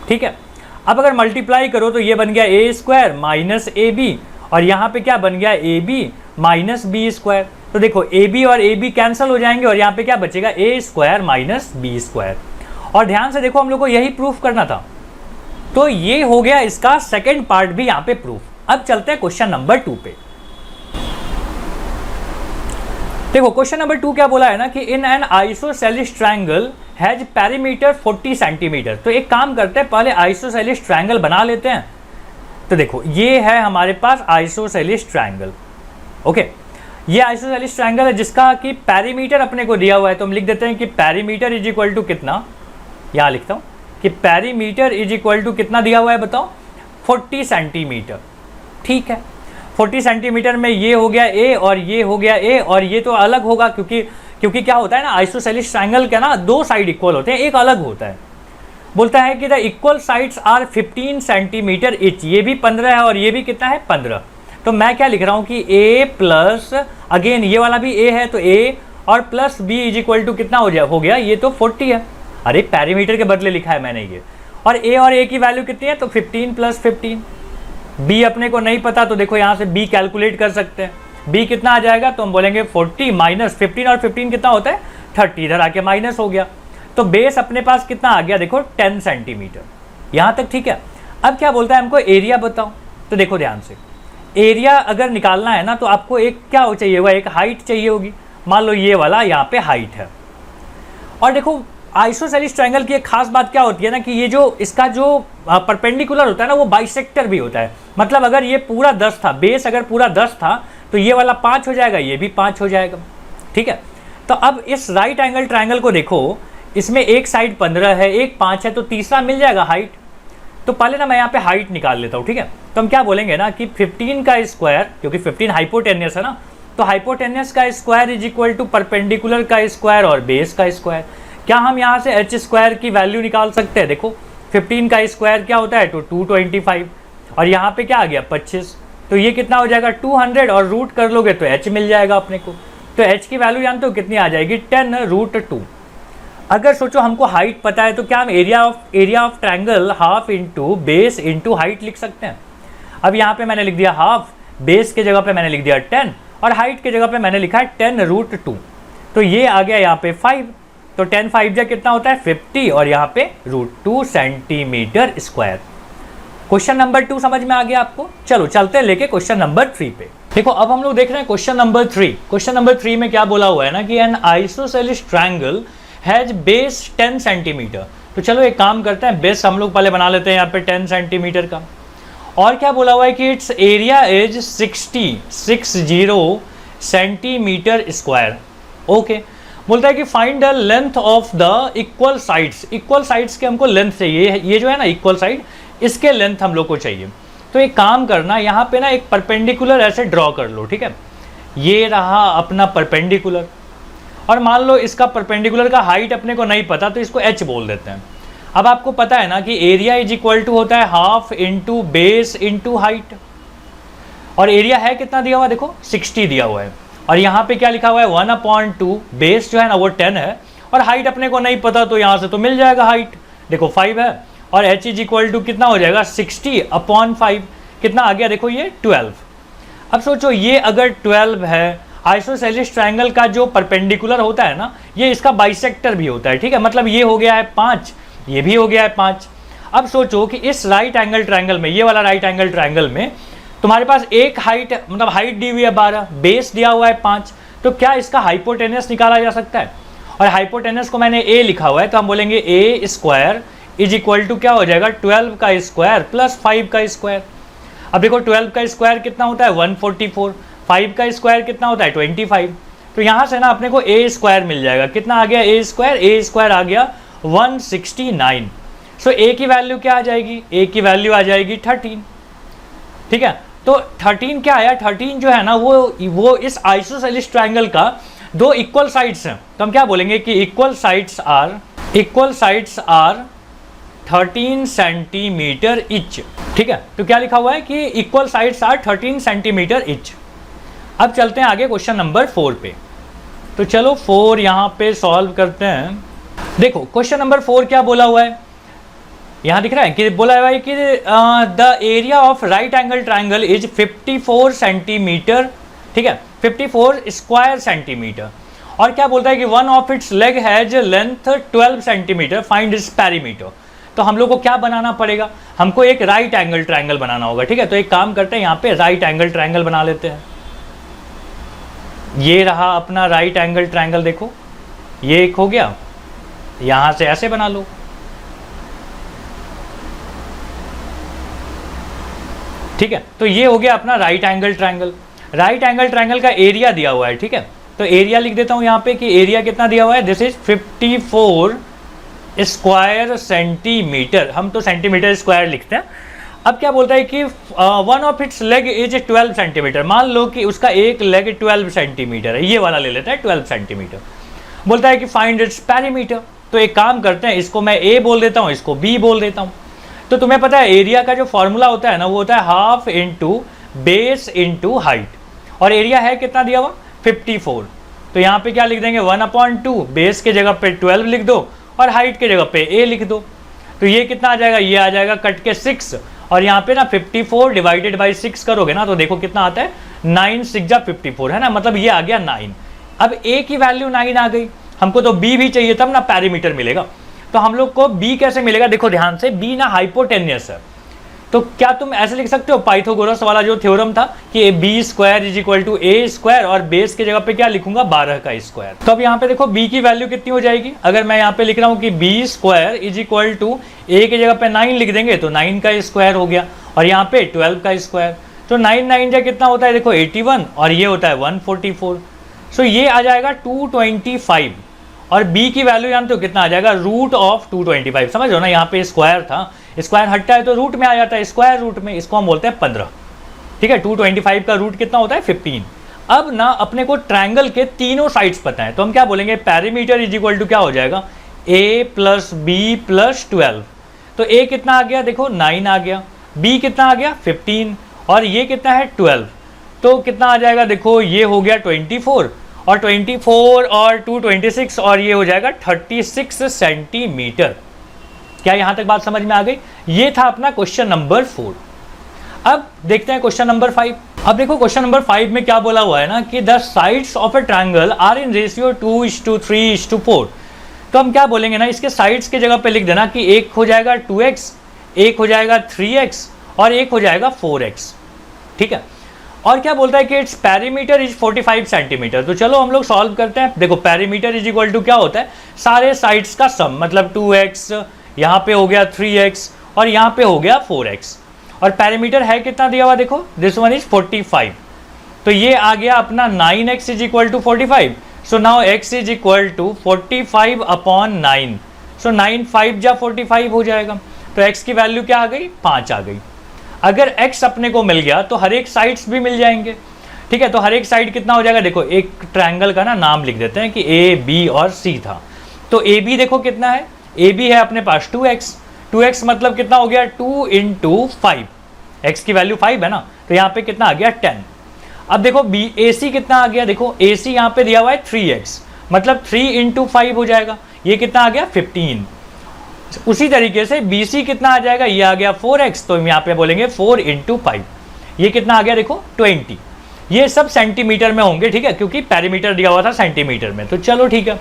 ठीक है। अब अगर मल्टीप्लाई करो तो ये बन गया a square minus A B और यहाँ पे क्या बन गया A B minus B square. तो देखो ए बी और ए बी कैंसिल हो जाएंगे और यहाँ पे क्या बचेगा ए स्क्वायर माइनस बी स्क्वायर। और ध्यान से देखो हम लोग को यही प्रूफ करना था, तो ये हो गया इसका सेकेंड पार्ट भी यहाँ पे प्रूफ। अब चलते हैं क्वेश्चन नंबर 2 पे। देखो क्वेश्चन नंबर 2 क्या बोला है ना कि in an isosceles triangle has perimeter 40 centimetre. तो एक काम करते हैं, पहले आइसोसेलिस ट्रायंगल बना लेते हैं। तो देखो ये है हमारे पास आइसोसेलिस ट्रायंगल, ओके। ये आइसोसेलिस ट्रायंगल है जिसका कि पेरीमीटर अपने को दिया हुआ है, तो हम लिख देते हैं कि पेरीमीटर इज इक्वल टू कितना, यहाँ लिखता हूँ कि पेरीमीटर इज इक्वल टू कितना दिया हुआ है बताओ, 40 सेंटीमीटर, ठीक है। 40 सेंटीमीटर में ये हो गया a और ये हो गया a और ये तो अलग होगा क्योंकि क्या होता है ना, आइसोसेलिस ट्रायंगल का ना 2 साइड इक्वल होते हैं, एक अलग होता है। बोलता है कि the equal sides are 15 centimetre each, ये भी 15 है और ये भी कितना है 15। तो मैं क्या लिख रहा हूँ कि a प्लस, अगेन ये वाला भी a है तो a और plus b is equal to कितना हो गया, ये तो 40 है, अरे पेरीमीटर के बदले लिखा है मैंने ये, और a की वैल्यू कितनी है तो 15 प्लस 15। b अपने को नहीं पता तो देखो यहाँ से b कैलकुलेट कर सकते हैं, b कितना आ जाएगा तो हम बोलेंगे 40 माइनस 15 और 15 कितना होता है 30, इधर आके माइनस हो गया, तो बेस अपने पास कितना आ गया देखो 10 सेंटीमीटर, यहाँ तक ठीक है। अब क्या बोलता है हमको एरिया बताओ, तो देखो ध्यान से, एरिया अगर निकालना है ना तो आपको एक क्या हो चाहिए होगा, एक हाइट चाहिए होगी। मान लो ये वाला यहाँ पे हाइट है, और देखो आइसोसेलिस ट्रायंगल की एक खास बात क्या होती है ना कि ये जो इसका जो परपेंडिकुलर होता है ना वो बाइसेक्टर भी होता है। मतलब अगर ये पूरा 10 था, बेस अगर पूरा 10 था तो ये वाला 5 हो जाएगा, ये भी 5 हो जाएगा, ठीक है। तो अब इस राइट एंगल ट्रायंगल को देखो, इसमें एक साइड 15 है, एक 5 है, तो तीसरा मिल जाएगा हाइट, तो पहले ना मैं यहाँ पे हाइट निकाल लेता हूँ, ठीक है। तो हम क्या बोलेंगे ना कि 15 का स्क्वायर, क्योंकि 15 हाइपोटेनियस है ना, तो हाइपोटेनियस का square is equal to perpendicular का स्क्वायर और बेस का स्क्वायर। क्या हम यहाँ से एच स्क्वायर की वैल्यू निकाल सकते हैं? देखो 15 का स्क्वायर क्या होता है, तो 225, और यहाँ पे क्या आ गया 25, तो ये कितना हो जाएगा 200, और रूट कर लोगे तो एच मिल जाएगा अपने को। तो एच की वैल्यू जानते हो कितनी आ जाएगी, 10√2। अगर सोचो हमको हाइट पता है तो क्या हम area of triangle half into base into height लिख सकते हैं। अब यहाँ पे मैंने लिख दिया हाफ, बेस के जगह पे मैंने लिख दिया 10, और हाइट के जगह पे मैंने लिखा है 10√2। तो ये आ गया यहाँ पे 5, तो 10 5 जा कितना होता है 50, और यहाँ पे √2 सेंटीमीटर स्क्वायर। क्वेश्चन नंबर 2 समझ में आ गया आपको। चलो चलते हैं लेके क्वेश्चन नंबर 3 पे। देखो अब हम लोग देख रहे हैं क्वेश्चन नंबर 3। क्वेश्चन नंबर 3 में क्या बोला हुआ है ना कि N isosceles triangle has base 10 centimetre. तो चलो एक काम करते हैं, बेस हम लोग पहले बना लेते हैं यहाँ पे 10 सेंटीमीटर का। और क्या बोला हुआ है कि it's area is 60 centimetre square. Okay, बोलता है कि find the length of the equal sides. Equal sides के हमको लेंथ चाहिए, ये जो है ना इक्वल साइड, इसके लेंथ हम लोग को चाहिए। तो एक काम करना, यहाँ पे ना एक परपेंडिकुलर ऐसे ड्रॉ कर लो, ठीक है। ये रहा अपना परपेंडिकुलर, और मान लो इसका परपेंडिकुलर का हाइट अपने को नहीं पता तो इसको एच बोल देते हैं। अब आपको पता है ना कि एरिया इज इक्वल टू होता है half into base into height, और एरिया है कितना दिया हुआ है, देखो 60 दिया हुआ है, और यहाँ पे क्या लिखा हुआ है 1/2, बेस जो है ना वो 10 है, और हाइट अपने को नहीं पता तो यहाँ से तो मिल जाएगा हाइट, देखो 5 है, और h इज इक्वल टू कितना हो जाएगा 60/5, कितना आ गया देखो ये 12। अब सोचो ये अगर 12 है, आइसोसेलेस ट्रायंगल का जो परपेंडिकुलर होता है ना, ये इसका बाइसेक्टर भी होता है, ठीक है। मतलब ये हो गया है 5, ये भी हो गया है 5। अब सोचो कि इस राइट एंगल ट्रायंगल में, ये वाला राइट एंगल ट्रायंगल में तुम्हारे पास एक हाइट, मतलब हाइट दी हुई है 12, बेस दिया हुआ है 5, तो क्या इसका हाइपोटेनस निकाला जा सकता है? और हाइपोटेनस को मैंने a लिखा हुआ है, तो हम बोलेंगे a square is equal to क्या हो जाएगा 12 का स्क्वायर प्लस 5 का स्क्वायर। अब देखो 12 का स्क्वायर कितना होता है 144, 5 का स्क्वायर कितना होता है 25, तो यहाँ से ना अपने को a स्क्वायर मिल जाएगा। कितना आ गया a स्क्वायर आ गया 169। सो a की वैल्यू क्या आ जाएगी, a की वैल्यू आ जाएगी 13, ठीक है। तो 13 क्या आया, 13 जो है ना वो इस आइसोसेलेस ट्रायंगल का दो इक्वल साइड्स हैं, तो हम क्या बोलेंगे कि equal sides are 13 centimetre each, ठीक है। तो क्या लिखा हुआ है कि equal sides are 13 centimetre each. अब चलते हैं आगे क्वेश्चन नंबर 4 पे। तो चलो 4 यहाँ पे सॉल्व करते हैं। देखो क्वेश्चन नंबर 4 क्या बोला हुआ है, यहाँ दिख रहा है कि बोला हुआ है कि the area of right angle triangle is 54 centimetre, ठीक है, 54 स्क्वायर सेंटीमीटर। और क्या बोलता है कि one of its leg has length 12 centimetre, find its perimeter. तो हम लोग को क्या बनाना पड़ेगा, हमको एक राइट एंगल ट्रायंगल बनाना होगा, ठीक है। तो एक काम करते हैं, यहाँ पे राइट एंगल ट्रायंगल बना लेते हैं। ये रहा अपना राइट एंगल ट्रायंगल, देखो ये एक हो गया, यहां से ऐसे बना लो, ठीक है। तो ये हो गया अपना right angle triangle. Right angle triangle का एरिया दिया हुआ है, ठीक है। तो एरिया लिख देता हूं यहाँ पे कि एरिया कितना दिया हुआ है, दिस इज 54 स्क्वायर सेंटीमीटर, हम तो सेंटीमीटर स्क्वायर लिखते हैं। अब क्या बोलता है कि one of its leg is 12 centimetre, मान लो कि उसका एक लेग 12 सेंटीमीटर है, ये वाला ले लेता है 12 सेंटीमीटर। बोलता है कि फाइंड इट्स पेरीमीटर। तो एक काम करते हैं, इसको मैं a बोल देता हूँ, इसको b बोल देता हूँ। तो तुम्हें पता है एरिया का जो फॉर्मूला होता है ना, वो होता है half into base into height, और एरिया है कितना दिया हुआ 54। तो यहाँ पे क्या लिख देंगे 1/2, बेस के जगह पे 12 लिख दो, और हाइट के जगह पे a लिख दो। तो ये कितना आ जाएगा, ये आ जाएगा कट के 6, और यहाँ पे ना 54 डिवाइडेड बाई 6 करोगे ना तो देखो कितना आता है 9 6 जा 54, है ना, मतलब ये आ गया 9। अब a की वैल्यू 9 आ गई, हमको तो b भी चाहिए तब ना पेरीमीटर मिलेगा। तो हम लोग को b कैसे मिलेगा, देखो ध्यान से, b ना हाइपोटेनियस है। तो क्या तुम ऐसे लिख सकते हो पाइथागोरस वाला जो थ्योरम था कि b square is equal to a square, और बेस के जगह पे क्या लिखूंगा 12 का स्क्वायर। तो अब यहाँ पे देखो b की वैल्यू कितनी हो जाएगी, अगर मैं यहाँ पे लिख रहा हूँ कि b square is equal to a की जगह पे 9 लिख देंगे तो 9 का स्क्वायर हो गया, और यहाँ पे 12 का स्क्वायर। तो 9 9 जा कितना होता है देखो 81, और ये होता है 144। सो ये आ जाएगा 225, और b की वैल्यू जानते हो कितना आ जाएगा √225। समझ लो ना, यहाँ पे स्क्वायर था, स्क्वायर हटता है तो रूट में आ जाता है, स्क्वायर रूट में, इसको हम बोलते हैं 15। ठीक है, 225 का रूट कितना होता है 15। अब ना अपने को ट्रायंगल के तीनों साइड्स पता है, तो हम क्या बोलेंगे, पेरीमीटर इज इक्वल टू क्या हो जाएगा, a प्लस बी प्लस 12। तो a कितना आ गया, देखो 9 आ गया, b कितना आ गया 15, और ये कितना है 12। तो कितना आ जाएगा, देखो ये हो गया 24, और 24 और 2 26, और ये हो जाएगा 36 सेंटीमीटर। क्या यहाँ तक बात समझ में आ गई? ये था अपना क्वेश्चन नंबर 4। अब देखते हैं क्वेश्चन नंबर 5। अब देखो क्वेश्चन नंबर 5 में क्या बोला हुआ है ना कि the sides of a triangle are in ratio 2:3:4। तो हम क्या बोलेंगे ना, इसके साइड्स की जगह पे लिख देना कि एक हो जाएगा 2x, एक हो जाएगा 3x, और एक हो जाएगा 4x। ठीक है, और क्या बोलता है कि इट्स पेरीमीटर इज 45 सेंटीमीटर। तो चलो हम लोग सॉल्व करते हैं। देखो पेरीमीटर इज इक्वल टू क्या होता है, सारे साइड्स का सम, मतलब 2x, यहाँ पे हो गया 3x, और यहाँ पे हो गया 4x। और पेरीमीटर है कितना दिया हुआ, देखो दिस वन इज 45। तो ये आ गया अपना 9x is equal to 45। So now x is equal to 45 upon 9। सो 9 5 जा 45 हो जाएगा। तो x की वैल्यू क्या आ गई, 5 आ गई। अगर x अपने को मिल गया तो हर एक साइड्स भी मिल जाएंगे। ठीक है, तो हर एक साइड कितना हो जाएगा, देखो एक ट्रायंगल का ना नाम लिख देते हैं कि a b और c था। तो a b देखो कितना है, a b है अपने पास 2x। 2x मतलब कितना हो गया, 2 × 5, x की वैल्यू 5 है ना, तो यहाँ पे कितना आ गया 10। अब देखो AC कितना आ गया, देखो AC यहाँ पे दिया हुआ है 3x, मतलब 3 × 5 हो जाएगा, ये कितना आ गया 15। उसी तरीके से BC कितना आ जाएगा, ये आ गया 4x, तो यहाँ पे बोलेंगे 4 × 5, ये कितना आ गया देखो 20। ये सब सेंटीमीटर में होंगे, ठीक है, क्योंकि पेरीमीटर दिया हुआ था सेंटीमीटर में। तो चलो ठीक है,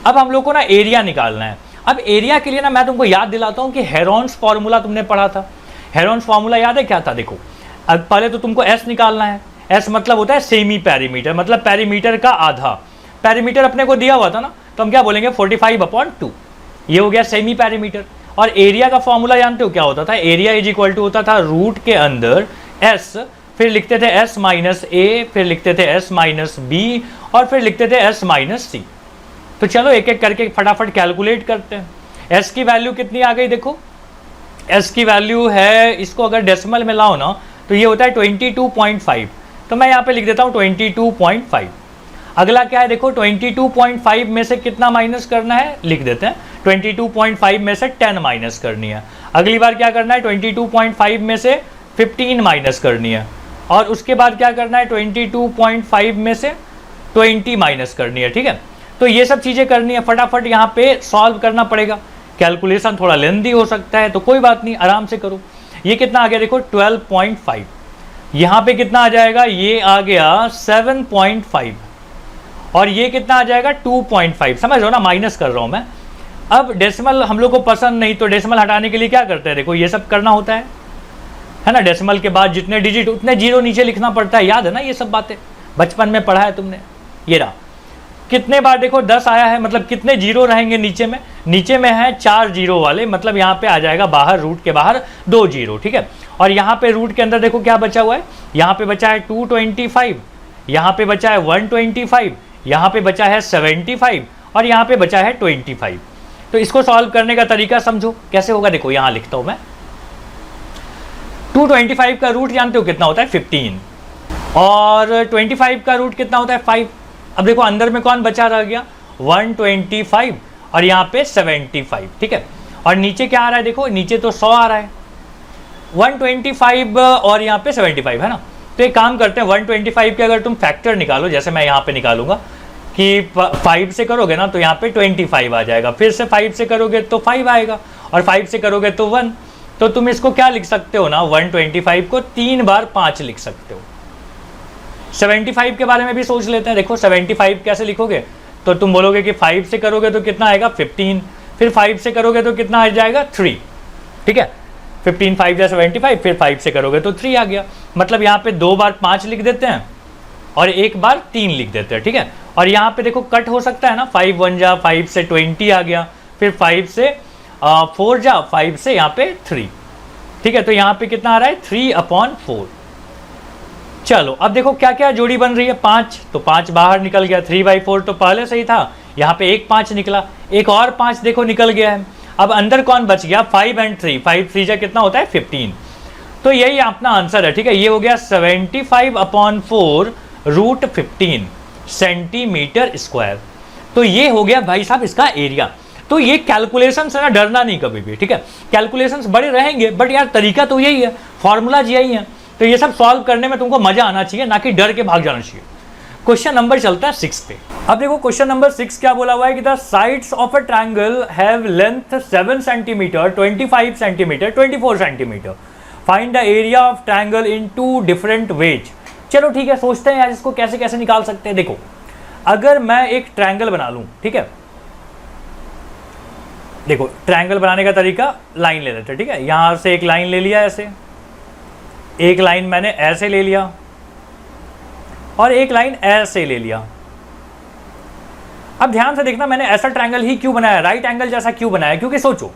अब हम लोग को ना एरिया निकालना है। अब एरिया के लिए ना मैं तुमको याद दिलाता हूँ कि हेरोन्स फॉर्मूला तुमने पढ़ा था। हेरोन्स फॉर्मूला याद है क्या था, देखो अब पहले तो तुमको S निकालना है। S मतलब होता है सेमी पेरीमीटर, मतलब पेरीमीटर का आधा। पेरीमीटर अपने को दिया हुआ था ना, तो हम क्या बोलेंगे 45/2, ये हो गया सेमी पेरीमीटर। और एरिया का फॉर्मूला जानते हो क्या होता था, एरिया इज इक्वल टू होता था रूट के अंदर S, फिर लिखते थे S माइनस A, फिर लिखते थे S माइनस B, और फिर लिखते थे S माइनस C। तो चलो एक एक करके फटाफट कैलकुलेट करते हैं। S की वैल्यू कितनी आ गई, देखो S की वैल्यू है, इसको अगर डेसिमल में लाओ ना तो ये होता है 22.5। तो मैं यहाँ पे लिख देता हूँ 22.5। अगला क्या है, देखो 22.5 में से कितना माइनस करना है, लिख देते हैं 22.5 में से 10 माइनस करनी है। अगली बार क्या करना है, 22.5 में से 15 माइनस करनी है, और उसके बाद क्या करना है 22.5 में से 20 माइनस करनी है। ठीक है, तो ये सब चीज़ें करनी है, फटाफट यहाँ पे सॉल्व करना पड़ेगा। कैलकुलेशन थोड़ा लेंदी हो सकता है, तो कोई बात नहीं, आराम से करो। ये कितना आ गया देखो 12.5, यहाँ पे कितना आ जाएगा, ये आ गया 7.5, और ये कितना आ जाएगा 2.5। समझ रहे हो ना, माइनस कर रहा हूँ मैं। अब डेसिमल हम लोग को पसंद नहीं, तो डेसिमल हटाने के लिए क्या करते हैं, देखो ये सब करना होता है ना। डेसिमल के बाद जितने डिजिट उतने जीरो नीचे लिखना पड़ता है, याद है ना ये सब बातें, बचपन में पढ़ा है तुमने। ये रहा, कितने बार देखो 10 आया है, मतलब कितने जीरो रहेंगे नीचे में, नीचे में है 4 जीरो वाले, मतलब यहाँ पे आ जाएगा बाहर, रूट के बाहर 2 जीरो। ठीक है, और यहाँ पे रूट के अंदर देखो क्या बचा हुआ है, यहाँ पे बचा है 225, यहाँ पे बचा है 125, यहाँ पे बचा है 75, और यहाँ पे बचा है 25। तो इसको सॉल्व करने का तरीका समझो कैसे होगा। देखो यहाँ लिखता हूँ मैं, 225 का रूट जानते हो कितना होता है 15, और 25 का रूट कितना होता है 5। अब देखो अंदर में कौन बचा रह गया 125, और यहाँ पे 75। ठीक है, और नीचे क्या आ रहा है, देखो नीचे तो 100 आ रहा है, 125 और यहाँ पे 75 है ना। तो एक काम करते हैं, 125 के अगर तुम फैक्टर निकालो, जैसे मैं यहाँ पे निकालूंगा कि 5 से करोगे ना तो यहाँ पे 25 आ जाएगा, फिर से 5 से करोगे तो 5 आएगा, और 5 से करोगे तो 1। तो तुम इसको क्या लिख सकते हो ना, 125 को 3 बार 5 लिख सकते हो। 75 के बारे में भी सोच लेते हैं। देखो 75 कैसे लिखोगे, तो तुम बोलोगे कि 5 से करोगे तो कितना आएगा 15, फिर 5 से करोगे तो कितना आ जाएगा 3। ठीक है, 15 5 या 75, फिर 5 से करोगे तो 3 आ गया। मतलब यहाँ पे 2 बार 5 लिख देते हैं और 1 बार 3 लिख देते हैं। ठीक है, और यहाँ पे देखो कट हो सकता है ना, 5 1 जा 5 से 20 आ गया, फिर 5 से 4 जा 5 से यहाँ पे 3। ठीक है, तो यहाँ पे कितना आ रहा है 3/4। चलो अब देखो क्या क्या जोड़ी बन रही है, 5, तो 5 बाहर निकल गया, 3/4 तो पहले से ही था, यहाँ पे एक 5 निकला, एक और 5 देखो निकल गया है। अब अंदर कौन बच गया, 5 और 3, 5 3 जा कितना होता है 15। तो यही अपना आंसर है, ठीक है। ये हो गया 75/4 √15 सेंटीमीटर स्क्वायर। तो ये हो गया भाई साहब इसका एरिया। तो ये कैलकुलेशन से ना डरना नहीं कभी भी, ठीक है। कैलकुलेशंस बड़े रहेंगे बट यार तरीका तो यही है, फॉर्मूलाज यही है। तो ये सब सॉल्व करने में तुमको मजा आना चाहिए, ना कि डर के भाग जाना चाहिए। क्वेश्चन नंबर चलता है 6 पे। अब देखो क्वेश्चन नंबर 6 क्या बोला हुआ है कि the sides of a triangle have length 7 centimetre, 25 centimetre, 24 centimetre. Find the area of triangle in 2 different ways. चलो ठीक है, सोचते हैं यार इसको कैसे कैसे निकाल सकते हैं। देखो अगर मैं एक ट्रायंगल बना लूं, ठीक है, देखो ट्रायंगल बनाने का तरीका लाइन ले लेते हैं, ठीक है। यहां से एक लाइन ले लिया, ऐसे एक लाइन मैंने ऐसे ले लिया और एक लाइन ऐसे ले लिया। अब ध्यान से देखना, मैंने ऐसा ट्रायंगल ही क्यों बनाया, राइट एंगल जैसा क्यों बनाया, क्योंकि सोचो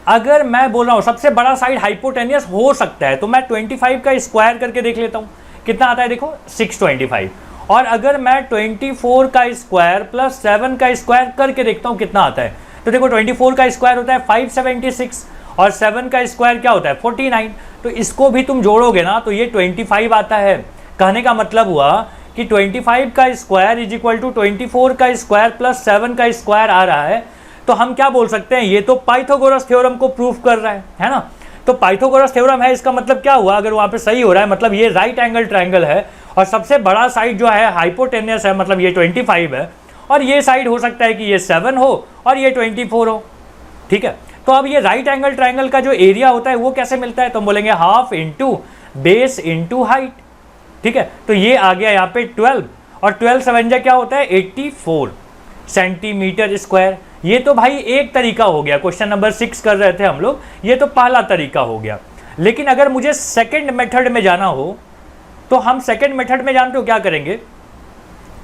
अगर मैं बोल रहा हूं सबसे बड़ा साइड हाइपोटेनियस हो सकता है, तो मैं 25 का स्क्वायर करके देख लेता हूं कितना आता है। देखो 625। और अगर मैं 24 का स्क्वायर प्लस 7 का स्क्वायर करके देखता हूं कितना आता है, तो देखो 24 का स्क्वायर होता है 576 और 7 का स्क्वायर क्या होता है 49। तो इसको भी तुम जोड़ोगे ना तो ये 25 आता है। कहने का मतलब हुआ कि 25 का स्क्वायर इज इक्वल टू 24 का स्क्वायर प्लस 7 का स्क्वायर आ रहा है। तो हम क्या बोल सकते हैं, ये तो पाइथागोरस थ्योरम को प्रूफ कर रहा है ना। तो पाइथागोरस थ्योरम है, इसका मतलब क्या हुआ, अगर वहां पे सही हो रहा है मतलब ये राइट एंगल ट्रायंगल है और सबसे बड़ा साइड जो है हाइपोटेनियस है, मतलब ये 25 है और ये साइड हो सकता है कि ये 7 हो और ये 24 हो, ठीक है। तो अब ये राइट एंगल ट्रायंगल का जो एरिया होता है वो कैसे मिलता है, तो हम बोलेंगे half into base into height, ठीक है। तो ये आ गया यहाँ पे 12 और 12 7 क्या होता है 84 सेंटीमीटर स्क्वायर। ये तो भाई एक तरीका हो गया, क्वेश्चन नंबर 6 कर रहे थे हम लोग, ये तो पहला तरीका हो गया। लेकिन अगर मुझे सेकंड मेथड में जाना हो तो हम सेकंड मेथड में जानते हो क्या करेंगे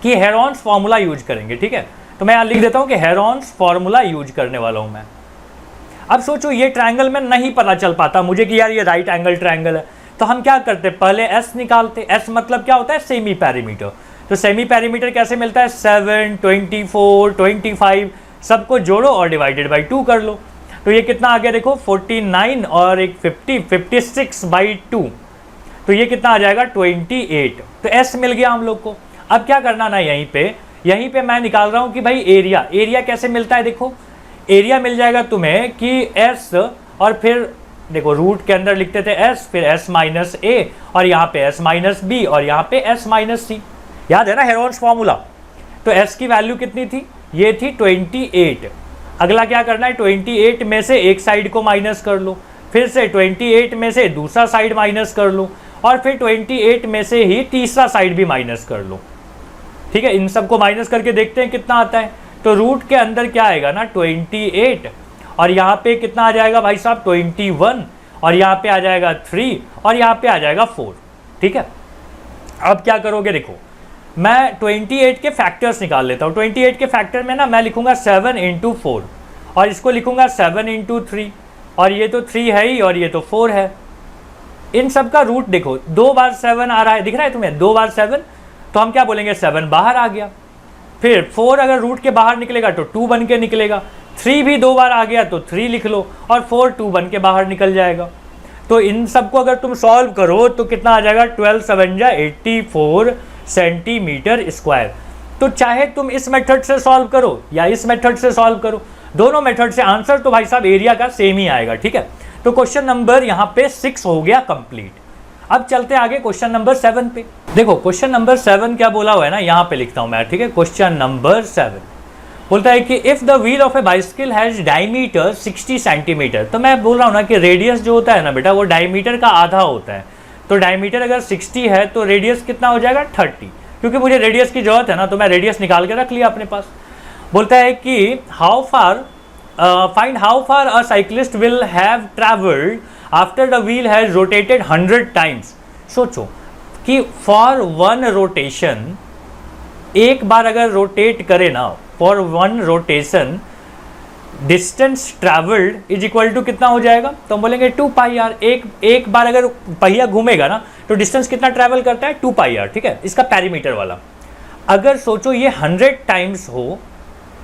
कि हेरॉन्स फॉर्मूला यूज करेंगे, ठीक है। तो मैं यहाँ लिख देता हूँ कि हेरॉन्स फॉर्मूला यूज करने वाला हूँ मैं। अब सोचो ये ट्रायंगल में नहीं पता चल पाता मुझे कि यार ये राइट एंगल ट्रायंगल है, तो हम क्या करते, पहले एस निकालते। एस मतलब क्या होता है सेमी पैरीमीटर। तो सेमी पैरीमीटर कैसे मिलता है 7 24 25 सबको जोड़ो और डिवाइडेड बाई 2 कर लो। तो ये कितना आ गया देखो 49 और एक 56/2, तो ये कितना आ जाएगा 28। तो एस मिल गया हम लोग को। अब क्या करना ना, यहीं पे मैं निकाल रहा हूं कि भाई एरिया कैसे मिलता है। देखो एरिया मिल जाएगा तुम्हें कि एस और फिर देखो रूट के अंदर लिखते थे एस, फिर एस माइनस ए और यहाँ पे एस माइनस बी और यहाँ पे एस माइनस सी। याद है ना हेरॉन्स फॉर्मूला। तो एस की वैल्यू कितनी थी, ये थी 28। अगला क्या करना है 28 में से एक साइड को माइनस कर लो, फिर से 28 में से दूसरा साइड माइनस कर लो और फिर 28 में से ही तीसरा साइड भी माइनस कर लो, ठीक है। इन सबको माइनस करके देखते हैं कितना आता है। तो रूट के अंदर क्या आएगा ना 28 और यहाँ पे कितना आ जाएगा भाई साहब 21 और यहाँ पे आ जाएगा 3 और यहाँ पे आ जाएगा 4, ठीक है। अब क्या करोगे, देखो मैं 28 के फैक्टर्स निकाल लेता हूँ। 28 के फैक्टर में ना मैं लिखूंगा 7 × 4 और इसको लिखूंगा 7 × 3 और ये तो 3 है ही और ये तो 4 है। इन सब का रूट देखो 2 बार 7 आ रहा है, दिख रहा है तुम्हें 2 बार 7, तो हम क्या बोलेंगे 7 बाहर आ गया। फिर 4 अगर रूट के बाहर निकलेगा तो 2 बन के निकलेगा, 3 भी 2 बार आ गया तो 3 लिख लो और 4 2 बन के बाहर निकल जाएगा। तो इन सबको अगर तुम सॉल्व करो तो कितना आ जाएगा 12 7 84 सेंटीमीटर स्क्वायर। तो चाहे तुम इस मेथड से सॉल्व करो या इस मेथड से सॉल्व करो, दोनों मेथड से आंसर तो भाई साहब एरिया का सेम ही आएगा, ठीक है। तो क्वेश्चन नंबर यहाँ पे 6 हो गया कंप्लीट। अब चलते आगे क्वेश्चन नंबर 7 पे। देखो क्वेश्चन नंबर 7 क्या बोला हुआ है ना, यहाँ पे लिखता हूँ मैं, ठीक है। क्वेश्चन नंबर 7 बोलता है कि if the wheel of A bicycle has diameter 60 centimetre. तो मैं बोल रहा हूँ ना कि रेडियस जो होता है ना बेटा वो डायमीटर का आधा होता है। तो डायमीटर अगर 60 है तो रेडियस कितना हो जाएगा 30, क्योंकि मुझे रेडियस की जरूरत है ना, तो मैं रेडियस निकाल के रख लिया अपने पास। बोलता है कि find how far a cyclist will have travelled after the wheel has rotated 100 times. सोचो कि फॉर वन रोटेशन, एक बार अगर रोटेट करे ना, for one rotation distance travelled is equal to कितना हो जाएगा, तो हम बोलेंगे 2πr। एक बार अगर पहिया घूमेगा ना तो डिस्टेंस कितना ट्रैवल करता है 2πr, ठीक है, इसका पैरीमीटर वाला। अगर सोचो ये 100 टाइम्स हो,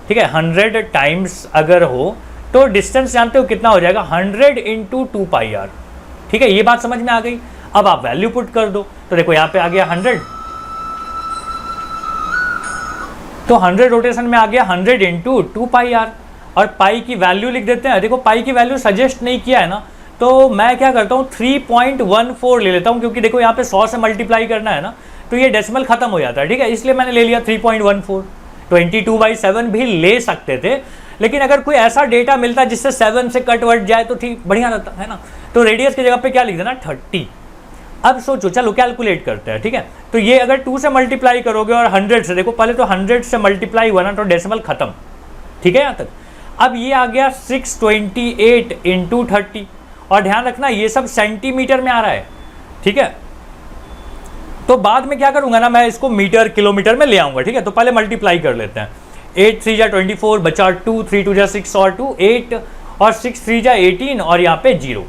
ठीक है, 100 टाइम्स अगर हो तो डिस्टेंस जानते हो कितना हो जाएगा 100 इंटू 2 पाई आर। ठीक है, ये बात समझ में आ गई। अब आप वैल्यू पुट कर दो, तो देखो यहाँ पे आ गया 100, तो 100 रोटेशन में आ गया 100 इंटू 2 पाई आर, और पाई की वैल्यू लिख देते हैं। देखो पाई की वैल्यू सजेस्ट नहीं किया है ना, तो मैं क्या करता हूँ 3.14 ले लेता हूँ, क्योंकि देखो यहाँ पे 100 से मल्टीप्लाई करना है ना, तो ये डेसिमल खत्म हो जाता है। ठीक है, इसलिए मैंने ले लिया 3.14। 22/7 भी ले सकते थे, लेकिन अगर कोई ऐसा डेटा मिलता जिससे 7 से कट वट जाए तो ठीक बढ़िया रहता है ना। तो रेडियस की जगह पे क्या लिख देना 30। अब सोचो, चलो कैलकुलेट करते हैं। ठीक है, तो ये अगर 2 से मल्टीप्लाई करोगे और 100 से, देखो पहले तो 100 से मल्टीप्लाई हुआ ना तो डेसिमल खत्म। ठीक है यहाँ तक। अब ये आ गया 628 इंटू 30, और ध्यान रखना ये सब सेंटीमीटर में आ रहा है। ठीक है, तो बाद में क्या करूंगा ना, मैं इसको मीटर किलोमीटर में ले आऊंगा। ठीक है, तो पहले मल्टीप्लाई कर लेते हैं। 8 3 जा 24 बचा 2, 3 2 जा 6 और 2 8, और 6 3 जा 18 और यहाँ पे 0।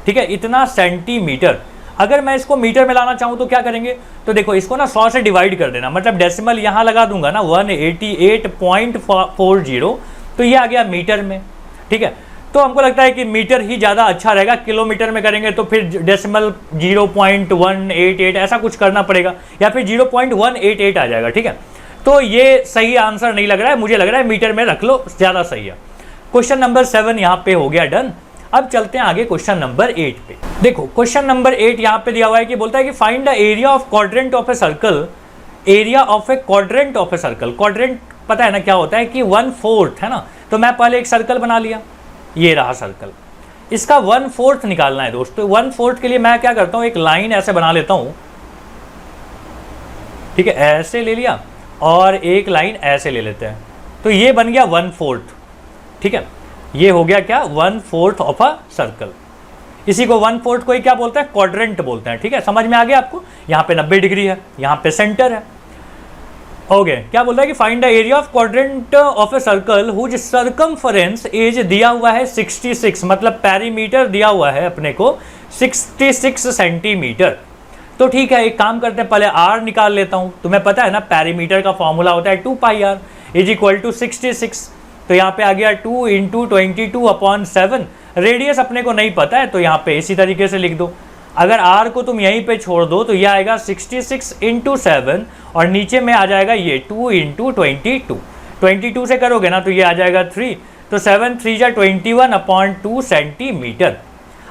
ठीक है, इतना सेंटीमीटर। अगर मैं इसको मीटर में लाना चाहूँ तो क्या करेंगे, तो देखो इसको ना 100 से डिवाइड कर देना, मतलब डेसिमल यहाँ लगा दूंगा ना 188.40, तो ये आ गया मीटर में। ठीक है, तो हमको लगता है कि मीटर ही ज़्यादा अच्छा रहेगा। किलोमीटर में करेंगे तो फिर डेसिमल 0.188 ऐसा कुछ करना पड़ेगा, या फिर 0.188 आ जाएगा। ठीक है, तो ये सही आंसर नहीं लग रहा है, मुझे लग रहा है मीटर में रख लो, ज़्यादा सही है। क्वेश्चन नंबर 7 यहाँ पे हो गया डन। अब चलते हैं आगे क्वेश्चन नंबर 8 पे। देखो क्वेश्चन नंबर 8 यहाँ पे दिया हुआ है कि बोलता है कि find the area of quadrant of a circle, area of A quadrant of a circle. Quadrant पता है ना क्या होता है कि 1/4 है ना, तो मैं पहले एक सर्कल बना लिया, ये रहा सर्कल, इसका 1/4 निकालना है दोस्तों। 1/4 के लिए मैं क्या करता हूँ, एक लाइन ऐसे बना लेता हूँ। ठीक है, ऐसे ले लिया और एक लाइन ऐसे ले लेते हैं, तो ये बन गया 1/4। ठीक है, ये हो गया क्या 1/4 ऑफ अ सर्कल। इसी को 1/4 को ही क्या बोलते हैं, क्वाड्रेंट बोलते हैं। ठीक है, समझ में आ गया आपको। यहाँ पे 90 डिग्री है, यहाँ पे सेंटर है। ओके, क्या बोलता है कि find the area of quadrant of a circle whose circumference as दिया हुआ है 66, मतलब पेरीमीटर दिया हुआ है अपने को 66 सेंटीमीटर। तो ठीक है, एक काम करते हैं, पहले आर निकाल लेता हूँ। तुम्हें पता है ना पेरीमीटर का फॉर्मूला होता है 2 pi are is equal to 66। तो यहाँ पे आ गया 2 इंटू 22/7। रेडियस अपने को नहीं पता है, तो यहाँ पे इसी तरीके से लिख दो। अगर r को तुम यहीं पे छोड़ दो तो ये आएगा 66 इंटू 7, और नीचे में आ जाएगा ये 2 इंटू 22 से करोगे ना तो ये आ जाएगा 3, तो 7 3 जा 21/2 सेंटीमीटर।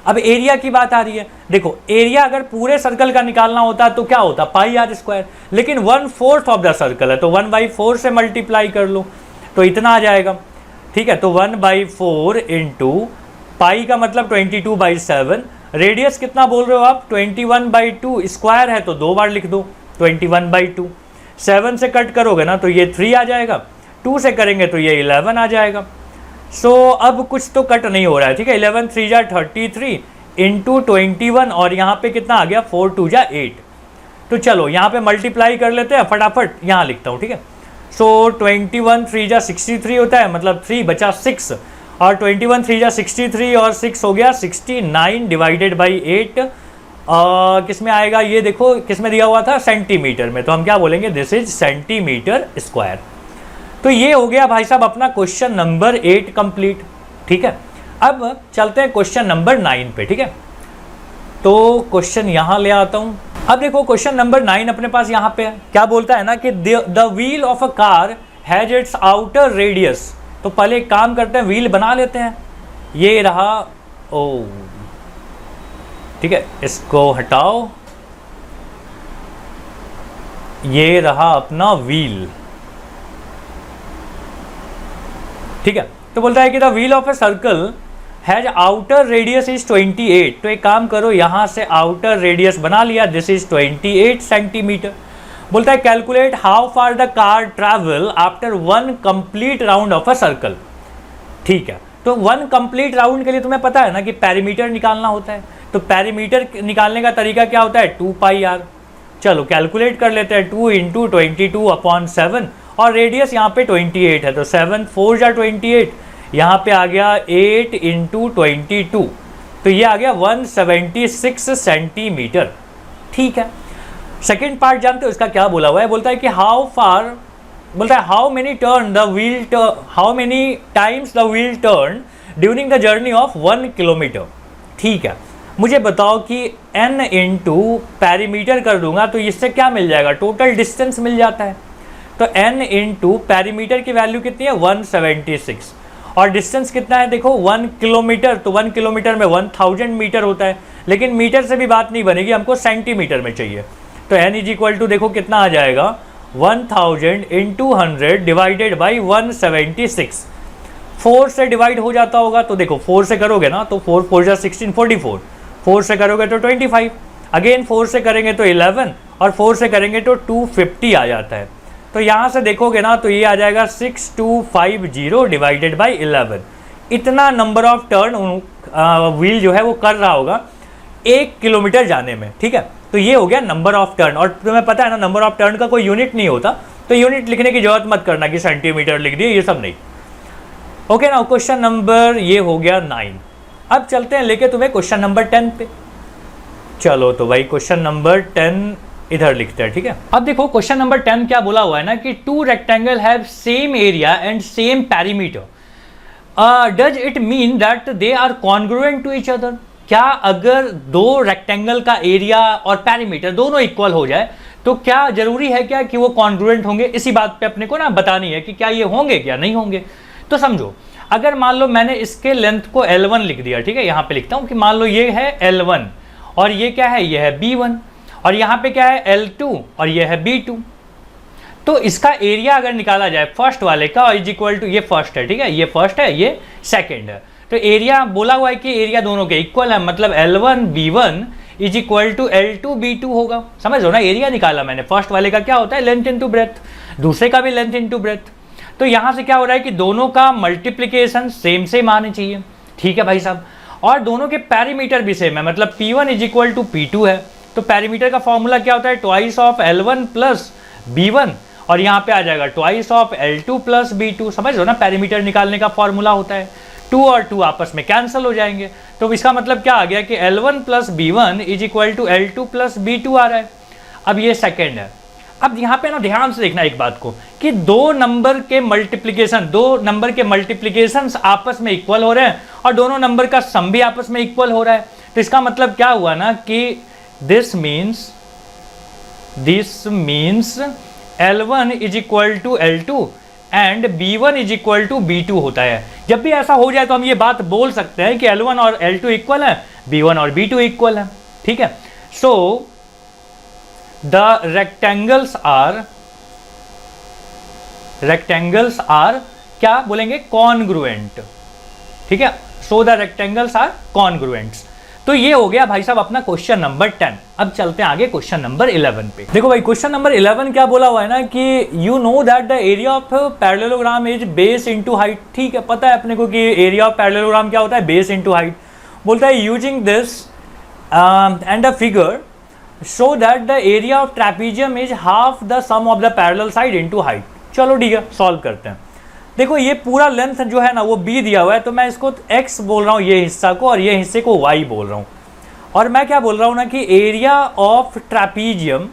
अब एरिया की बात आ रही है। देखो एरिया अगर पूरे सर्कल का निकालना होता तो क्या होता पाई आर स्क्वायर, लेकिन 1/4 ऑफ द सर्कल है तो 1/4 से मल्टीप्लाई कर लो तो इतना आ जाएगा। ठीक है, तो 1/4 इंटू पाई का मतलब 22/7, रेडियस कितना बोल रहे हो आप 21/2, स्क्वायर है तो 2 बार लिख दो 21/2। 7 से कट करोगे ना तो ये 3 आ जाएगा, 2 से करेंगे तो ये 11 आ जाएगा। सो अब कुछ तो कट नहीं हो रहा है। ठीक है, 11 3 जा 33 इंटू 21, और यहाँ पे कितना आ गया 4 2 जा 8। तो चलो यहाँ पे मल्टीप्लाई कर लेते हैं फटाफट, यहाँ लिखता हूँ। ठीक है, सो 21 3 जा 63 होता है, मतलब 3 बचा 6, और 21 3 जा 63 और 6 हो गया 69 डिवाइडेड बाई 8। किस में आएगा ये देखो, किस में दिया हुआ था सेंटीमीटर में, तो हम क्या बोलेंगे दिस इज सेंटीमीटर स्क्वायर। तो ये हो गया भाई साहब अपना क्वेश्चन नंबर 8 कंप्लीट। ठीक है, अब चलते हैं क्वेश्चन नंबर 9 पे। ठीक है, तो क्वेश्चन यहाँ ले आता हूँ। अब देखो क्वेश्चन नंबर 9 अपने पास यहाँ पे है। क्या बोलता है ना कि the wheel of a car has its outer radius. तो पहले एक काम करते हैं, व्हील बना लेते हैं। ये रहा, ओ ठीक है, इसको हटाओ, ये रहा अपना व्हील। ठीक है, तो बोलता है कि the wheel of a circle has outer radius is 28। तो एक काम करो, यहां से आउटर रेडियस बना लिया, दिस इज 28 सेंटीमीटर। बोलता है calculate how far the car travel after 1 complete round of a circle. ठीक है, तो 1 कंप्लीट राउंड के लिए तुम्हें पता है ना कि पेरीमीटर निकालना होता है, तो पेरीमीटर निकालने का तरीका क्या होता है 2 पाई आर। चलो कैलकुलेट कर लेते हैं, 2 इंटू 22/7, और रेडियस यहाँ पे 28 है, तो 7 4 जा 28, यहाँ पे आ गया 8 इंटू 22, तो ये आ गया 176 सेंटीमीटर। ठीक है, सेकेंड पार्ट जानते हो इसका क्या बोला हुआ है, बोलता है कि हाउ फार, बोलता है how many turn the wheel, how many times the wheel turn during the journey of 1 kilometre. ठीक है, मुझे बताओ कि n इंटू पैरीमीटर कर दूंगा तो इससे क्या मिल जाएगा, टोटल डिस्टेंस मिल जाता है। तो n इंटू पैरीमीटर की वैल्यू कितनी है 176 और डिस्टेंस कितना है देखो 1 किलोमीटर, तो 1 किलोमीटर में 1000 मीटर होता है, लेकिन मीटर से भी बात नहीं बनेगी, हमको सेंटीमीटर में चाहिए। तो n इज इक्वल टू देखो कितना आ जाएगा 1000 इंटू 100 डिवाइडेड बाई 176। 4 से डिवाइड हो जाता होगा, तो देखो 4 से करोगे ना तो 4 4 जा 16 44, 4 से करोगे तो 25, अगेन 4 से करेंगे तो 11 और 4 से करेंगे तो 250 आ जाता है। तो यहाँ से देखोगे ना तो ये आ जाएगा 6250 डिवाइडेड बाई 11। इतना नंबर ऑफ टर्न व्हील जो है वो कर रहा होगा 1 किलोमीटर जाने में। ठीक है, तो ये हो गया नंबर ऑफ टर्न। और तुम्हें पता है ना नंबर ऑफ टर्न का कोई यूनिट नहीं होता, तो यूनिट लिखने की जरूरत मत करना कि सेंटीमीटर लिख दिए, ये सब नहीं। ओके ना, क्वेश्चन नंबर ये हो गया 9। अब चलते हैं लेके तुम्हें क्वेश्चन नंबर 10 पे। चलो तो भाई क्वेश्चन नंबर 10 इधर लिखते हैं। ठीक है, अब देखो क्वेश्चन नंबर 10 क्या बोला हुआ है ना कि 2 rectangle have same area and same perimeter, does it mean that they are congruent to each other. क्या अगर 2 रेक्टेंगल का एरिया और पैरीमीटर दोनों इक्वल हो जाए तो क्या जरूरी है क्या कि वो कॉन्ग्रुएंट होंगे? इसी बात पे अपने को ना बतानी है कि क्या ये होंगे क्या नहीं होंगे। तो समझो, अगर मान लो मैंने इसके लेंथ को L1 लिख दिया, ठीक है, यहाँ पे लिखता हूँ कि मान लो ये है L1 और ये क्या है, ये है B1 और यहाँ पे क्या है L2 और ये है B2। तो इसका एरिया अगर निकाला जाए फर्स्ट वाले का इज इक्वल टू, ये फर्स्ट है, ठीक है, ये फर्स्ट है, ये सेकेंड है, तो एरिया बोला हुआ है कि एरिया दोनों के इक्वल है, मतलब L1 B1 is equal to L2 B2 होगा। समझ लो ना, एरिया निकाला मैंने, फर्स्ट वाले का क्या होता है लेंथ इंटू ब्रेथ, दूसरे का भी लेंथ इंटू ब्रेथ। तो यहाँ से क्या हो रहा है कि दोनों का मल्टीप्लीकेशन सेम सेम आने चाहिए। ठीक है भाई साहब, और दोनों के पैरीमीटर भी सेम है, मतलब P1 is equal to P2 है। तो पैरीमीटर का फॉर्मूला क्या होता है, twice of L1 plus B1 और यहाँ पे आ जाएगा twice of L2 plus B2। समझ लो ना, पैरीमीटर निकालने का फॉर्मूला होता है, 2 और 2 आपस में कैंसिल हो जाएंगे। तो इसका मतलब क्या आ गया कि L1 plus B1 is equal to L2 plus B2 आ रहा है। अब ये सेकेंड है। अब यहाँ पे ना ध्यान से देखना एक बात को कि 2 नंबर के मल्टीप्लीकेशन आपस में इक्वल हो रहे हैं और दोनों नंबर का सम भी आपस में इक्वल हो रहा है। तो इसका मतलब क्या हुआ ना कि this means L1 is equal to L2 and B1 is equal to B2 होता है। जब भी ऐसा हो जाए तो हम ये बात बोल सकते हैं कि L1 और L2 इक्वल है, B1 और B2 इक्वल है। ठीक है, सो the rectangles are क्या बोलेंगे, congruent। ठीक है, so the rectangles are congruents। तो ये हो गया भाई साहब अपना क्वेश्चन नंबर 10। अब चलते हैं आगे क्वेश्चन नंबर 11 पे। देखो भाई क्वेश्चन नंबर 11 क्या बोला हुआ है ना कि you know that the area of parallelogram is base into height. ठीक है, पता है अपने को कि एरिया ऑफ पैरेललोग्राम क्या होता है, बेस इनटू हाइट। बोलता है using this and a figure so that the area of trapezium is half the sum of the parallel side into height। चलो ठीक है, सॉल्व करते हैं। देखो ये पूरा लेंथ जो है ना वो b दिया हुआ है, तो मैं इसको x बोल रहा हूँ ये हिस्सा को, और ये हिस्से को y बोल रहा हूँ। और मैं क्या बोल रहा हूँ ना कि area of trapezium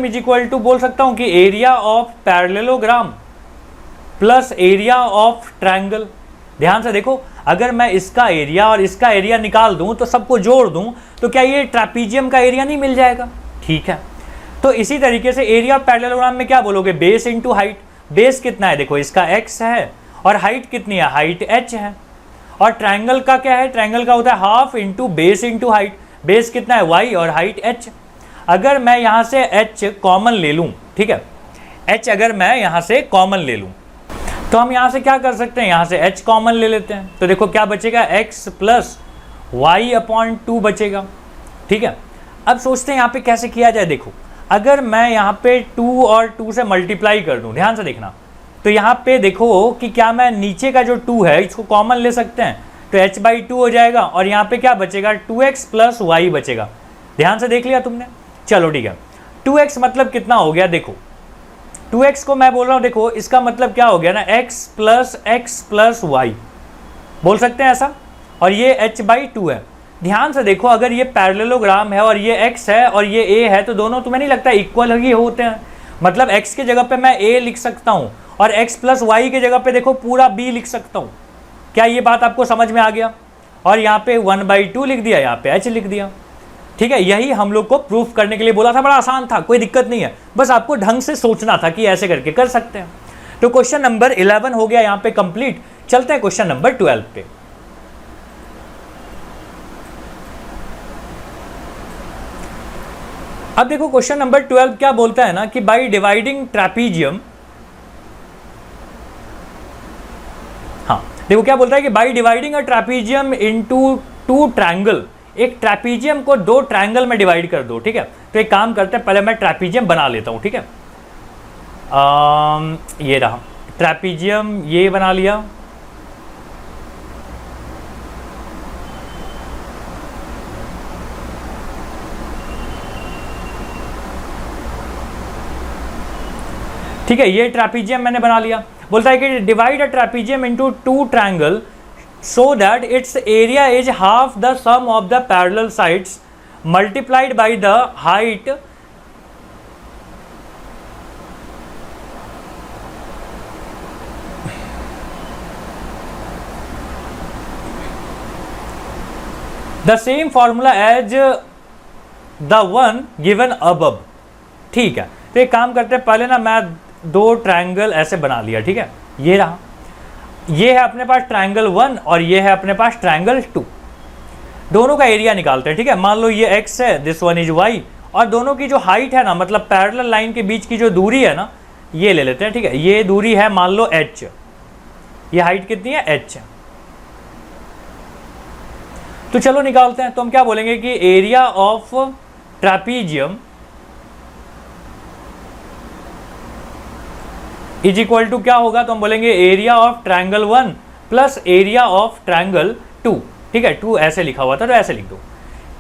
is equal to, बोल सकता हूँ कि area of parallelogram plus area of triangle. ध्यान से देखो, अगर मैं इसका एरिया और इसका एरिया निकाल दूं तो सबको जोड़ दूं तो क्या ये ट्रैपीजियम का एरिया नहीं मिल जाएगा। ठीक है, तो इसी तरीके से एरिया ऑफ पैरेललोग्राम में क्या बोलोगे, बेस इनटू हाइट। बेस कितना है देखो, इसका x है, और हाइट कितनी है, हाइट h है। और ट्रायंगल का क्या है, ट्रायंगल का होता है half into base into height. Base कितना है y और हाइट h। अगर मैं यहाँ से h कॉमन ले लूँ, ठीक है, h अगर मैं यहाँ से कॉमन ले लूँ तो हम यहाँ से क्या कर सकते हैं, यहाँ से h कॉमन ले लेते हैं। तो देखो क्या बचेगा, x प्लस वाई अपॉन 2 बचेगा। ठीक है, अब सोचते हैं यहाँ पे कैसे किया जाए। देखो अगर मैं यहाँ पे 2 और 2 से मल्टीप्लाई कर दूँ, ध्यान से देखना, तो यहाँ पे देखो कि क्या मैं नीचे का जो 2 है इसको कॉमन ले सकते हैं, तो h/2 हो जाएगा और यहाँ पे क्या बचेगा, 2x प्लस वाई बचेगा। ध्यान से देख लिया तुमने। चलो ठीक है, 2x मतलब कितना हो गया, देखो 2x को मैं बोल रहा हूँ, देखो इसका मतलब क्या हो गया ना, x प्लस वाई बोल सकते हैं ऐसा, और ये h/2 है। ध्यान से देखो, अगर ये पैरेललोग्राम है और ये x है और ये a है तो दोनों तुम्हें नहीं लगता इक्वल ही होते हैं। मतलब x के जगह पे मैं a लिख सकता हूँ और x प्लस वाई की जगह पे देखो पूरा b लिख सकता हूँ। क्या ये बात आपको समझ में आ गया? और यहाँ पे 1/2 लिख दिया, यहाँ पे h लिख दिया। ठीक है, यही हम लोग को प्रूफ करने के लिए बोला था, बड़ा आसान था, कोई दिक्कत नहीं है, बस आपको ढंग से सोचना था कि ऐसे करके कर सकते हैं। तो क्वेश्चन नंबर 11 हो गया यहाँ पे कंप्लीट। चलते हैं क्वेश्चन नंबर 12 पे। अब देखो क्वेश्चन नंबर 12 क्या बोलता है ना कि बाय डिवाइडिंग ट्रैपीजियम, हाँ देखो क्या बोलता है कि by dividing a trapezium into 2 triangle, एक ट्रैपीजियम को 2 ट्रायंगल में डिवाइड कर दो। ठीक है, तो एक काम करते हैं, पहले मैं ट्रैपीजियम बना लेता हूं। ठीक है, ये रहा ट्रैपीजियम, ये बना लिया। ठीक है, ये ट्रैपीजियम मैंने बना लिया। बोलता है कि divide a trapezium into 2 triangle so that its area is half the sum of the parallel sides multiplied by the height the same formula as the one given above। ठीक है, तो एक काम करते हैं, पहले ना मैं 2 ट्रायंगल ऐसे बना लिया। ठीक है, ये रहा, ये है अपने पास ट्रायंगल 1 और ये है अपने पास ट्रायंगल 2। दोनों का एरिया निकालते हैं। ठीक है, मान लो ये x है, दिस वन इज y, और दोनों की जो हाइट है ना, मतलब पैरेलल लाइन के बीच की जो दूरी है ना, ये ले लेते हैं। ठीक है, ये दूरी है मान लो h, ये हाइट कितनी है h। तो चलो निकालते हैं। तो हम क्या बोलेंगे कि area of trapezium is equal to क्या होगा, तो हम बोलेंगे area of triangle 1 plus area of triangle 2। ठीक है, 2 ऐसे लिखा हुआ था तो ऐसे लिख दो।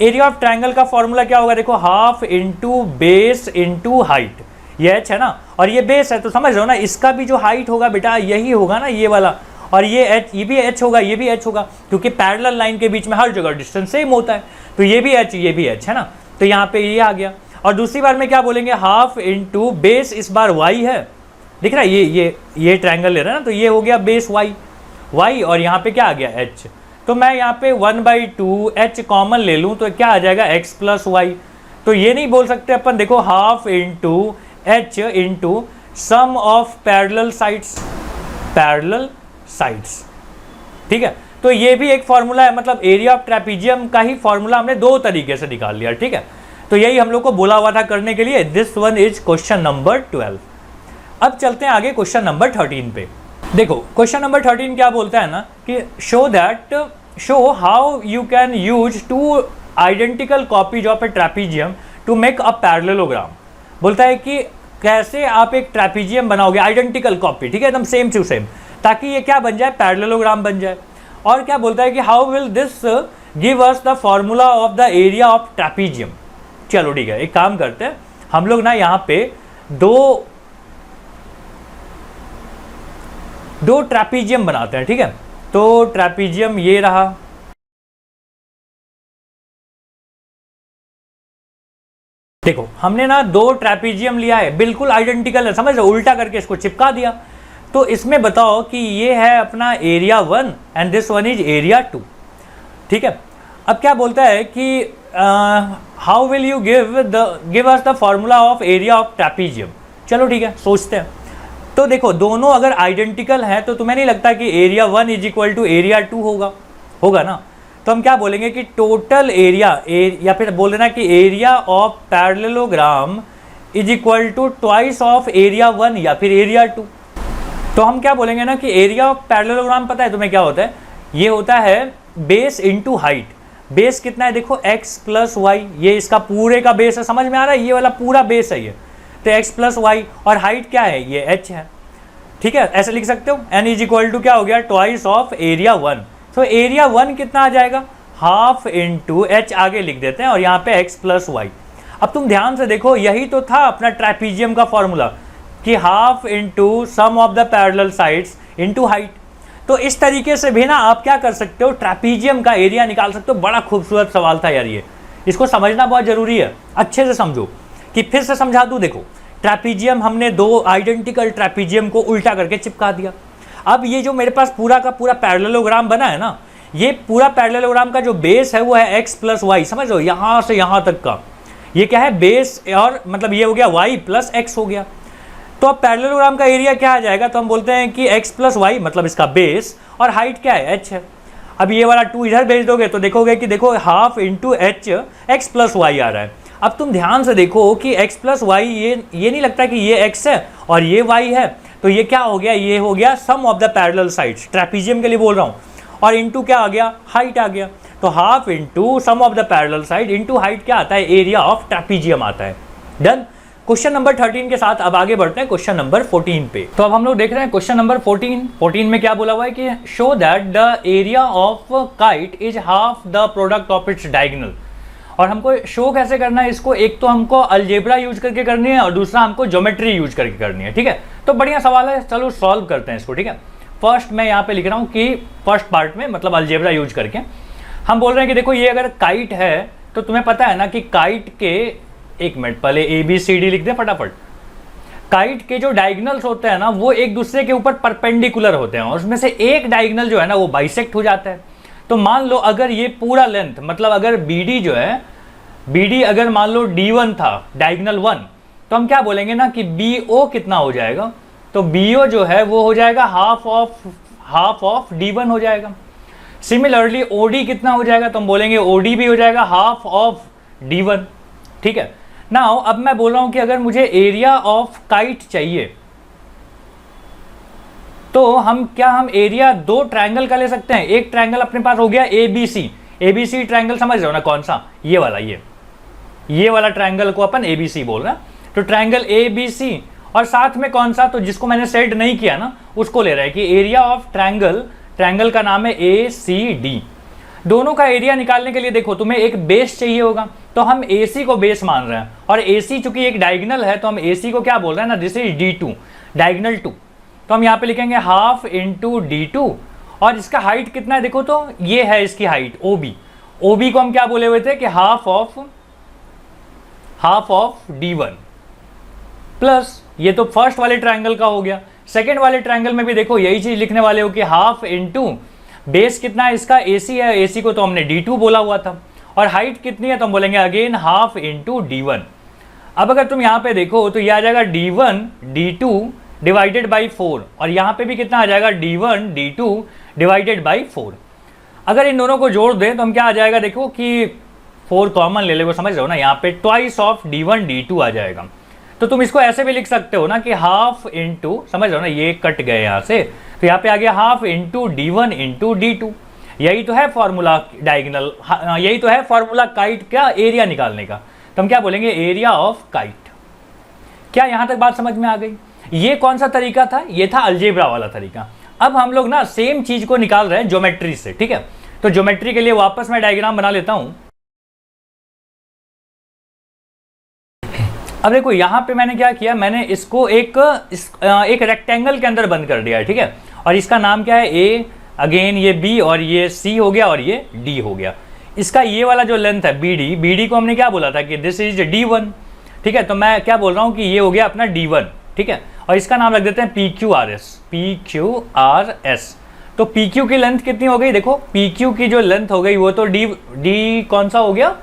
एरिया ऑफ ट्रायंगल का फॉर्मूला क्या होगा, देखो half into base into height, ये h है ना, और ये बेस है, तो समझ रहे हो ना, इसका भी जो हाइट होगा बेटा यही होगा ना, ये वाला, और ये h, ये भी h होगा, ये भी h होगा, क्योंकि पैरेलल लाइन के बीच में हर जगह डिस्टेंस सेम होता है, तो ये भी h, ये भी h है ना, तो यहाँ पे ये आ गया। और दूसरी बार में क्या बोलेंगे, हाफ इंटू बेस, इस बार y है, दिख रहा है, ये ट्रायंगल ले रहा है ना, तो ये हो गया बेस y, और यहाँ पे क्या आ गया h। तो मैं यहाँ पे 1/2 h कॉमन ले लूँ तो क्या आ जाएगा, x प्लस वाई। तो ये नहीं बोल सकते अपन, देखो half into h into sum of parallel sides. ठीक है, तो ये भी एक फॉर्मूला है, मतलब एरिया ऑफ ट्रैपीजियम का ही फॉर्मूला हमने 2 तरीके से निकाल लिया। ठीक है, तो यही हम लोग को बोला हुआ था करने के लिए। This one is question number 12। अब चलते हैं आगे क्वेश्चन नंबर 13 पे। देखो क्वेश्चन नंबर 13 क्या बोलता है ना कि show how you can use 2 identical copies of a trapezium to make a parallelogram. बोलता है कि कैसे आप एक ट्रैपीजियम बनाओगे, आइडेंटिकल कॉपी, ठीक है, एकदम सेम टू सेम, ताकि ये क्या बन जाए, पैरेललोग्राम बन जाए। और क्या बोलता है कि how will this give us the formula of the area of trapezium. चलो ठीक है, एक काम करते हैं हम लोग ना, यहाँ पे दो ट्रैपीजियम बनाते हैं। ठीक है, तो ट्रैपीजियम ये रहा, देखो हमने ना 2 ट्रैपीजियम लिया है, बिल्कुल आइडेंटिकल है, समझ रहे, उल्टा करके इसको चिपका दिया। तो इसमें बताओ कि ये है अपना area 1 and this one is area 2। ठीक है, अब क्या बोलता है कि how will you give us the formula of area of trapezium. चलो ठीक है, सोचते हैं। तो देखो दोनों अगर आइडेंटिकल हैं तो तुम्हें नहीं लगता कि area 1 is equal to area 2 होगा ना। तो हम क्या बोलेंगे कि टोटल एरिया या फिर बोल देना कि area of parallelogram is equal to twice of area 1 या फिर एरिया 2। तो हम क्या बोलेंगे ना कि एरिया ऑफ पैरेललोग्राम पता है तुम्हें क्या होता है, ये होता है बेस इंटू हाइट। बेस कितना है, देखो x प्लस वाई, ये इसका पूरे का बेस है, समझ में आ रहा है, ये वाला पूरा बेस है ये, तो x प्लस वाई, और हाइट क्या है, ये h है। ठीक है, ऐसे लिख सकते हो, n इज इक्वल टू क्या हो गया, ट्वाइस ऑफ एरिया 1। तो एरिया 1 कितना आ जाएगा, हाफ इंटू h आगे लिख देते हैं, और यहाँ पे x प्लस वाई। अब तुम ध्यान से देखो, यही तो था अपना ट्रैपीजियम का फॉर्मूला कि half into sum of the parallel sides into height. तो इस तरीके से भी ना आप क्या कर सकते हो, ट्रैपीजियम का एरिया निकाल सकते हो। बड़ा खूबसूरत सवाल था यार ये, इसको समझना बहुत जरूरी है, अच्छे से समझो। कि फिर से समझा दूं, देखो ट्रैपीजियम हमने दो आइडेंटिकल ट्रैपीजियम को उल्टा करके चिपका दिया। अब ये जो मेरे पास पूरा का पूरा पैरेललोग्राम बना है ना, ये पूरा पैरेललोग्राम का जो बेस है वो है x प्लस वाई, समझ लो यहाँ से यहाँ तक का ये क्या है बेस, और मतलब ये हो गया y प्लस एक्स हो गया। तो अब पैरेललोग्राम का एरिया क्या आ जाएगा, तो हम बोलते हैं कि x प्लस वाई मतलब इसका बेस, और हाइट क्या है h है। अब ये वाला 2 इधर भेज दोगे तो देखोगे कि देखो half into h x plus y आ रहा है। अब तुम ध्यान से देखो कि x प्लस वाई ये नहीं लगता कि ये x है और ये y है, तो ये क्या हो गया, ये हो गया sum of the parallel sides, trapezium के लिए बोल रहा हूँ, और इंटू क्या आ गया, हाइट आ गया। तो half into sum of the parallel side into height क्या आता है, एरिया ऑफ ट्रैपीजियम आता है। डन। क्वेश्चन नंबर 13 के साथ अब आगे बढ़ते हैं क्वेश्चन नंबर 14 पे। तो अब हम लोग देख रहे हैं क्वेश्चन नंबर 14 में क्या बोला हुआ है कि show that the area of kite is half the product of its diagonal. और हमको शो कैसे करना है इसको, एक तो हमको अलजेब्रा यूज करके करनी है और दूसरा हमको ज्योमेट्री यूज करके करनी है। ठीक है, तो बढ़िया सवाल है, चलो सॉल्व करते हैं इसको। ठीक है, फर्स्ट मैं यहाँ पे लिख रहा हूँ कि फर्स्ट पार्ट में मतलब अलजेब्रा यूज करके हम बोल रहे हैं कि देखो ये अगर काइट है तो तुम्हें पता है ना कि काइट के, एक मिनट पहले ABCD लिख दे फटाफट। काइट के जो डायगोनल्स होते हैं ना वो एक दूसरे के ऊपर परपेंडिकुलर होते हैं और उसमें से एक डायगोनल जो है ना वो बाइसेक्ट हो जाता है। तो मान लो अगर ये पूरा लेंथ मतलब अगर BD जो है, BD अगर मान लो D1 था डायगोनल 1, तो हम क्या बोलेंगे ना कि BO कितना हो जाएगा, तो BO जो है वो हो जाएगा हाफ ऑफ D1 हो जाएगा। सिमिलरली OD कितना हो जाएगा, तो हम बोलेंगे OD भी हो जाएगा हाफ ऑफ D1। ठीक है, नाउ अब मैं बोल रहा हूं कि अगर मुझे एरिया ऑफ काइट चाहिए तो हम एरिया दो ट्रायंगल का ले सकते हैं। एक ट्रायंगल अपने पास हो गया ABC ट्रायंगल, समझ रहे हो ना कौन सा, ये वाला, ये वाला ट्रायंगल को अपन ABC बोल रहे हैं। तो ट्रायंगल ABC और साथ में कौन सा, तो जिसको मैंने सेट नहीं किया ना उसको ले रहा है कि एरिया ऑफ ट्रायंगल का नाम है ACD। दोनों का एरिया निकालने के लिए देखो तुम्हें एक बेस चाहिए होगा, तो हम AC को बेस मान रहे हैं और AC चूंकि एक डायगोनल है तो हम AC को क्या बोल रहे हैं ना, दिस इज D2 डायगोनल 2। तो हम यहाँ पे लिखेंगे हाफ इंटू D2 और इसका हाइट कितना है देखो, तो ये है इसकी हाइट OB को हम क्या बोले हुए थे कि हाफ ऑफ D1 प्लस, ये तो फर्स्ट वाले ट्रायंगल का हो गया। सेकेंड वाले ट्रायंगल में भी देखो यही चीज लिखने वाले हो कि हाफ इंटू बेस कितना है इसका AC है, AC को तो हमने D2 बोला हुआ था, और हाइट कितनी है तो हम बोलेंगे अगेन हाफ इंटू D1। अब अगर तुम यहाँ पे देखो तो ये आ जाएगा D1 D2 डिवाइडेड बाई 4, और यहाँ पे भी कितना आ जाएगा D1 D2 डिवाइडेड बाई 4। अगर इन दोनों को जोड़ दें तो हम क्या आ जाएगा देखो कि 4 कॉमन ले ले, वो समझ रहे हो ना, यहाँ पे ट्वाइस ऑफ D1 D2 आ जाएगा। तो तुम इसको ऐसे भी लिख सकते हो ना कि हाफ इंटू, समझ रहे हो ना, ये कट गए यहाँ से, तो यहाँ पे आ गया half into D1 into D2। यही तो है फॉर्मूला डायगोनल, यही तो है फॉर्मूला काइट का एरिया निकालने का। तो हम क्या बोलेंगे, एरिया ऑफ काइट। क्या यहाँ तक बात समझ में आ गई? ये कौन सा तरीका था, ये था अलजेब्रा वाला तरीका। अब हम लोग ना सेम चीज को निकाल रहे हैं ज्योमेट्री से। ठीक है, तो ज्योमेट्री के लिए वापस मैं डायग्राम बना लेता हूं। अब देखो यहाँ पे मैंने क्या किया, मैंने इसको एक रेक्टेंगल के अंदर बंद कर दिया है। ठीक है, और इसका नाम क्या है A, अगेन ये B और ये C हो गया और ये D हो गया। इसका ये वाला जो लेंथ है BD को हमने क्या बोला था कि दिस इज D1। ठीक है, तो मैं क्या बोल रहा हूँ कि ये हो गया अपना D1। ठीक है, और इसका नाम रख देते हैं PQRS। तो PQ की लेंथ कितनी हो गई, देखो PQ की जो लेंथ हो गई वो तो D कौन सा हो गया,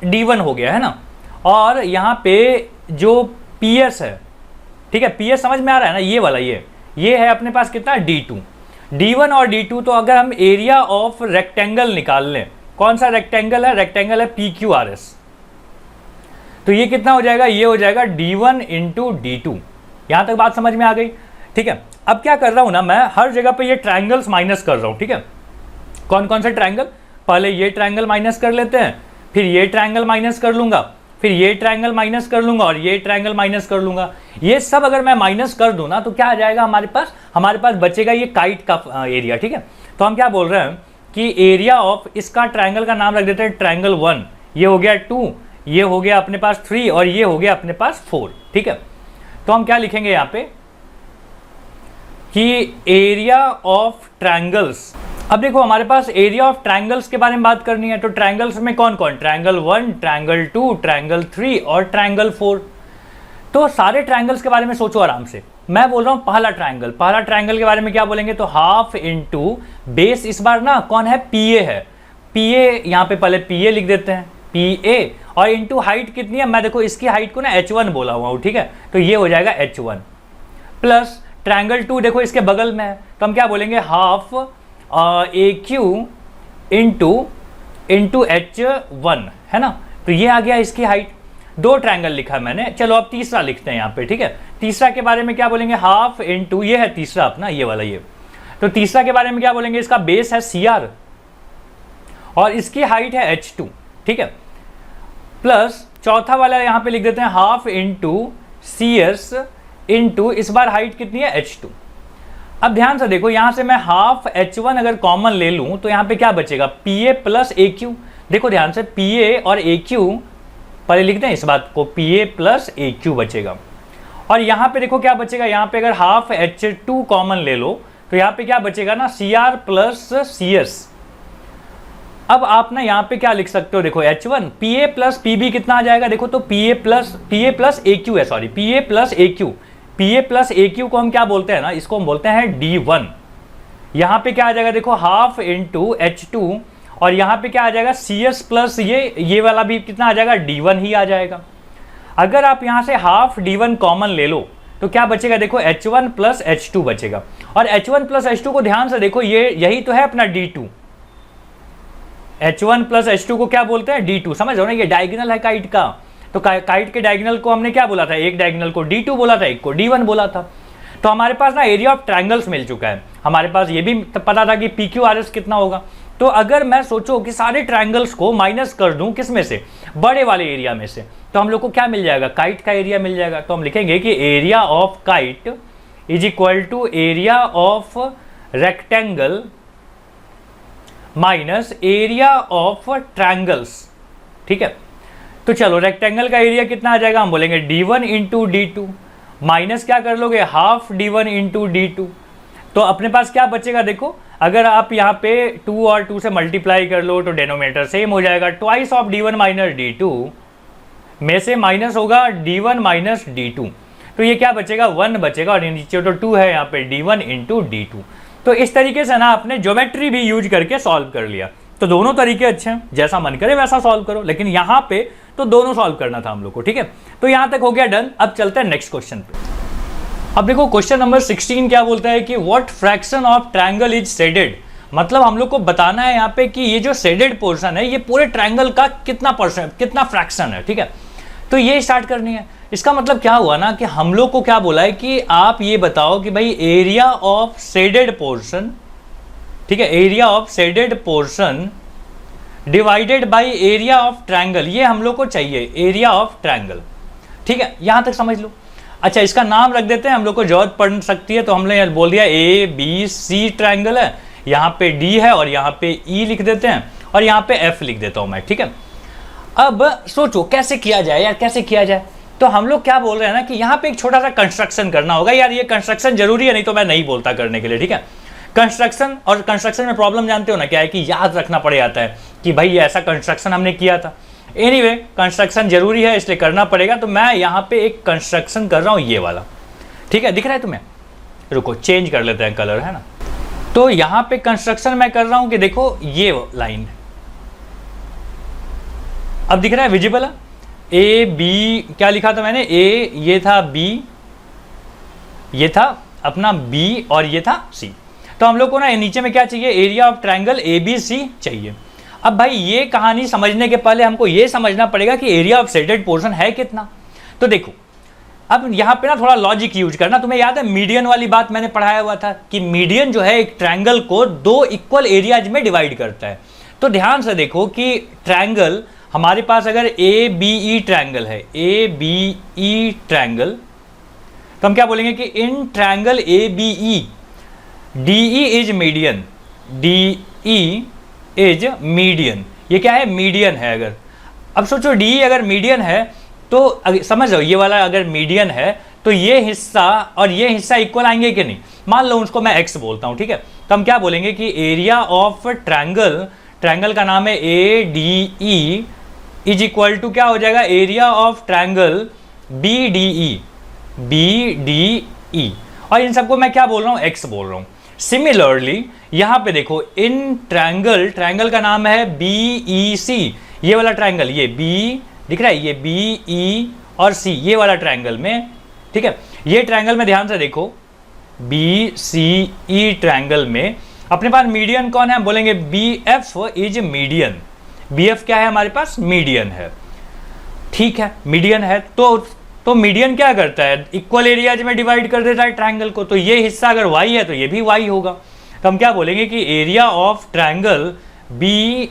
D1 हो गया है ना। और यहाँ पे जो PS है, ठीक है, PS समझ में आ रहा है ना, ये वाला ये है अपने पास कितना D2। D1 और D2, तो अगर हम एरिया ऑफ रेक्टेंगल निकाल लें, कौन सा रेक्टेंगल है PQRS, तो ये कितना हो जाएगा, ये हो जाएगा D1 इंटू D2। यहां तक बात समझ में आ गई? ठीक है, अब क्या कर रहा हूं ना, मैं हर जगह पे ये ट्रायंगल्स माइनस कर रहा हूं। ठीक है, कौन कौन से ट्रायंगल, पहले ये ट्रायंगल माइनस कर लेते हैं, फिर ये ट्रायंगल माइनस कर लूंगा, फिर ये ट्रायंगल माइनस कर लूंगा और ये ट्रायंगल माइनस कर लूंगा। ये सब अगर मैं माइनस कर दूं ना तो क्या आ जाएगा हमारे पास बचेगा ये काइट का एरिया। ठीक है, तो हम क्या बोल रहे हैं कि एरिया ऑफ इसका ट्रायंगल का नाम रख देते हैं ट्रायंगल 1, ये हो गया 2, ये हो गया अपने पास 3 और ये हो गया अपने पास 4। ठीक है, तो हम क्या लिखेंगे यहाँ पे कि एरिया ऑफ ट्रायंगल्स अब देखो हमारे पास एरिया ऑफ ट्रायंगल्स के बारे में बात करनी है, तो ट्रायंगल्स में कौन कौन, ट्रायंगल 1, ट्रायंगल 2, ट्रायंगल 3 और ट्रायंगल 4। तो सारे ट्रायंगल्स के बारे में सोचो आराम से। मैं बोल रहा हूं पहला ट्रायंगल के बारे में क्या बोलेंगे, तो हाफ इंटू बेस, इस बार ना कौन है, पीए है। पीए यहां पे पहले पीए लिख देते हैं, पीए, और इंटू हाइट कितनी है, मैं देखो इसकी हाइट को ना h1 बोला हुआ हूं, ठीक है, तो ये हो जाएगा h1 प्लस ट्रायंगल 2 देखो इसके बगल में है, तो हम क्या बोलेंगे, हाफ ए क्यू इंटू h1 है ना, तो ये आ गया इसकी हाइट। 2 ट्रायंगल लिखा मैंने, चलो अब तीसरा लिखते हैं यहाँ पे, ठीक है। तीसरा के बारे में क्या बोलेंगे, हाफ इंटू, ये है तीसरा अपना, ये वाला ये, तो तीसरा के बारे में क्या बोलेंगे, इसका बेस है CR और इसकी हाइट है h2, ठीक है, प्लस चौथा वाला यहाँ पे लिख देते हैं हाफ इंटू CS इंटू, इस बार हाइट कितनी है, h2। अब ध्यान से देखो, यहां से मैं हाफ h1 अगर कॉमन ले लूं तो यहां पे क्या बचेगा, PA प्लस AQ। देखो ध्यान से, PA और AQ पहले लिखते हैं इस बात को, PA प्लस AQ बचेगा। और यहां पे देखो क्या बचेगा, यहां पे अगर हाफ h2 कॉमन ले लो तो यहां पे क्या बचेगा ना, CR प्लस CS। अब आप ना यहां पे क्या लिख सकते हो, देखो h1 PA प्लस PB कितना आ जाएगा, देखो तो PA प्लस AQ है, sorry PA plus AQ। PA plus AQ को हम क्या बोलते हैं ना, इसको हम बोलते हैं D1। यहां पे क्या आ जाएगा, देखो हाफ इंटू h2 और यहां पे क्या आ जाएगा, CS प्लस ये वाला भी कितना आ जाएगा, D1 ही आ जाएगा। अगर आप यहां से हाफ D1 कॉमन ले लो तो क्या बचेगा, देखो h1 प्लस h2 बचेगा। और h1 प्लस h2 को ध्यान से देखो, ये यही तो है अपना D2। h1 प्लस h2 को क्या बोलते हैं, D2। समझ रहे हो ना, ये डायगोनल है काइट का, तो काइट के डायगोनल को हमने क्या बोला था, एक डायगोनल को D2 बोला था, एक को D1 बोला था। तो हमारे पास ना एरिया ऑफ ट्रायंगल्स मिल चुका है। हमारे पास ये भी पता था कि PQRS कितना होगा। तो अगर मैं सोचो कि सारे ट्रायंगल्स को माइनस कर दूं किस में से, बड़े वाले एरिया में से, तो हम लोग को क्या मिल जाएगा, काइट का एरिया मिल जाएगा। तो हम लिखेंगे कि area of kite is equal to area of rectangle minus area of triangles, ठीक है। तो चलो रेक्टेंगल का एरिया कितना आ जाएगा, हम बोलेंगे D1 इंटू D2 माइनस क्या कर लोगे, हाफ D1 इंटू D2। तो अपने पास क्या बचेगा, देखो अगर आप यहाँ पे 2 और 2 से मल्टीप्लाई कर लो तो डिनोमिनेटर सेम हो जाएगा, twice of D1 minus D2 में से माइनस होगा D1 माइनस D2, तो ये क्या बचेगा, 1 बचेगा, और नीचे तो 2 है, यहाँ पे D1 इंटू D2। तो इस तरीके से ना आपने ज्योमेट्री भी यूज करके सॉल्व कर लिया। तो दोनों तरीके अच्छे हैं, जैसा मन करे वैसा सॉल्व करो, लेकिन यहाँ पे तो दोनों सॉल्व करना था हम लोग को, ठीक है। तो यहाँ तक हो गया डन। अब चलते हैं नेक्स्ट क्वेश्चन पे। अब देखो क्वेश्चन नंबर 16 क्या बोलता है कि what fraction of triangle is shaded. मतलब हम लोग को बताना है यहाँ पे कि ये जो शेडेड पोर्शन है ये पूरे ट्रायंगल का कितना फ्रैक्शन है, ठीक है। तो ये स्टार्ट करनी है। इसका मतलब क्या हुआ ना कि हम लोग को क्या बोला है कि आप ये बताओ कि भाई एरिया ऑफ शेडेड पोर्शन, ठीक है, area of shaded portion divided by area of triangle, ये हम लोग को चाहिए, एरिया ऑफ ट्रायंगल, ठीक है। यहां तक समझ लो। अच्छा इसका नाम रख देते हैं, हम लोग को जरूरत पड़ सकती है, तो हमने बोल दिया ABC ट्रायंगल है, यहाँ पे D है और यहाँ पे E लिख देते हैं और यहाँ पे F लिख देता हूं मैं, ठीक है। अब सोचो कैसे किया जाए यार, कैसे किया जाए। तो हम लोग क्या बोल रहे हैं ना कि यहाँ पे एक छोटा सा कंस्ट्रक्शन करना होगा। यार ये कंस्ट्रक्शन जरूरी है, नहीं तो मैं नहीं बोलता करने के लिए, ठीक है। कंस्ट्रक्शन, और कंस्ट्रक्शन में प्रॉब्लम जानते हो ना क्या है कि याद रखना पड़ जाता है कि भाई ये ऐसा कंस्ट्रक्शन हमने किया था। एनीवे कंस्ट्रक्शन जरूरी है इसलिए करना पड़ेगा। तो मैं यहाँ पे एक कंस्ट्रक्शन कर रहा हूँ, ये वाला, ठीक है, दिख रहा है तुम्हें। रुको चेंज कर लेते हैं कलर, है ना। तो यहाँ पे कंस्ट्रक्शन मैं कर रहा हूँ कि देखो ये लाइन, अब दिख रहा है, विजिबल है। A B क्या लिखा था मैंने, A ये था, B ये था अपना B और ये था C। तो हम लोग को ना नीचे में क्या चाहिए, एरिया ऑफ ट्रायंगल ABC चाहिए। अब भाई ये कहानी समझने के पहले हमको ये समझना पड़ेगा कि एरिया ऑफ शेडेड पोर्शन है कितना। तो देखो अब यहाँ पे ना थोड़ा लॉजिक यूज करना। तुम्हें याद है मीडियन वाली बात मैंने पढ़ाया हुआ था कि मीडियन जो है एक ट्रायंगल को 2 इक्वल एरियाज में डिवाइड करता है। तो ध्यान से देखो कि ट्रायंगल हमारे पास अगर ABE ट्रायंगल है, ABE ट्रायंगल, तो हम क्या बोलेंगे कि in triangle ABE DE is median, DE is median. ये क्या है, मीडियन है। अगर अब सोचो DE अगर मीडियन है तो समझ लो, ये वाला अगर मीडियन है तो ये हिस्सा और ये हिस्सा इक्वल आएंगे कि नहीं। मान लो उसको मैं X बोलता हूँ, ठीक है। तो हम क्या बोलेंगे कि एरिया ऑफ ट्रायंगल का नाम है ADE इज इक्वल टू क्या हो जाएगा, एरिया ऑफ ट्रायंगल BDE और इन सबको मैं क्या बोल रहा हूँ, x बोल रहा हूँ। सिमिलरली यहाँ पे देखो इन ट्रायंगल का नाम है BEC, ये वाला ट्रायंगल, ये B दिख रहा है, ये BE और C, ये वाला ट्रायंगल में, ठीक है। ये ट्रायंगल में ध्यान से देखो BCE ट्रायंगल में अपने पास मीडियन कौन है, हम बोलेंगे BF इज मीडियन। BF क्या है हमारे पास, मीडियन है, ठीक है, मीडियन है। तो मीडियन क्या करता है, इक्वल एरियाज में डिवाइड कर देता है ट्रायंगल को। तो ये हिस्सा अगर y है तो ये भी y होगा। तो हम क्या बोलेंगे कि एरिया ऑफ ट्रायंगल BE,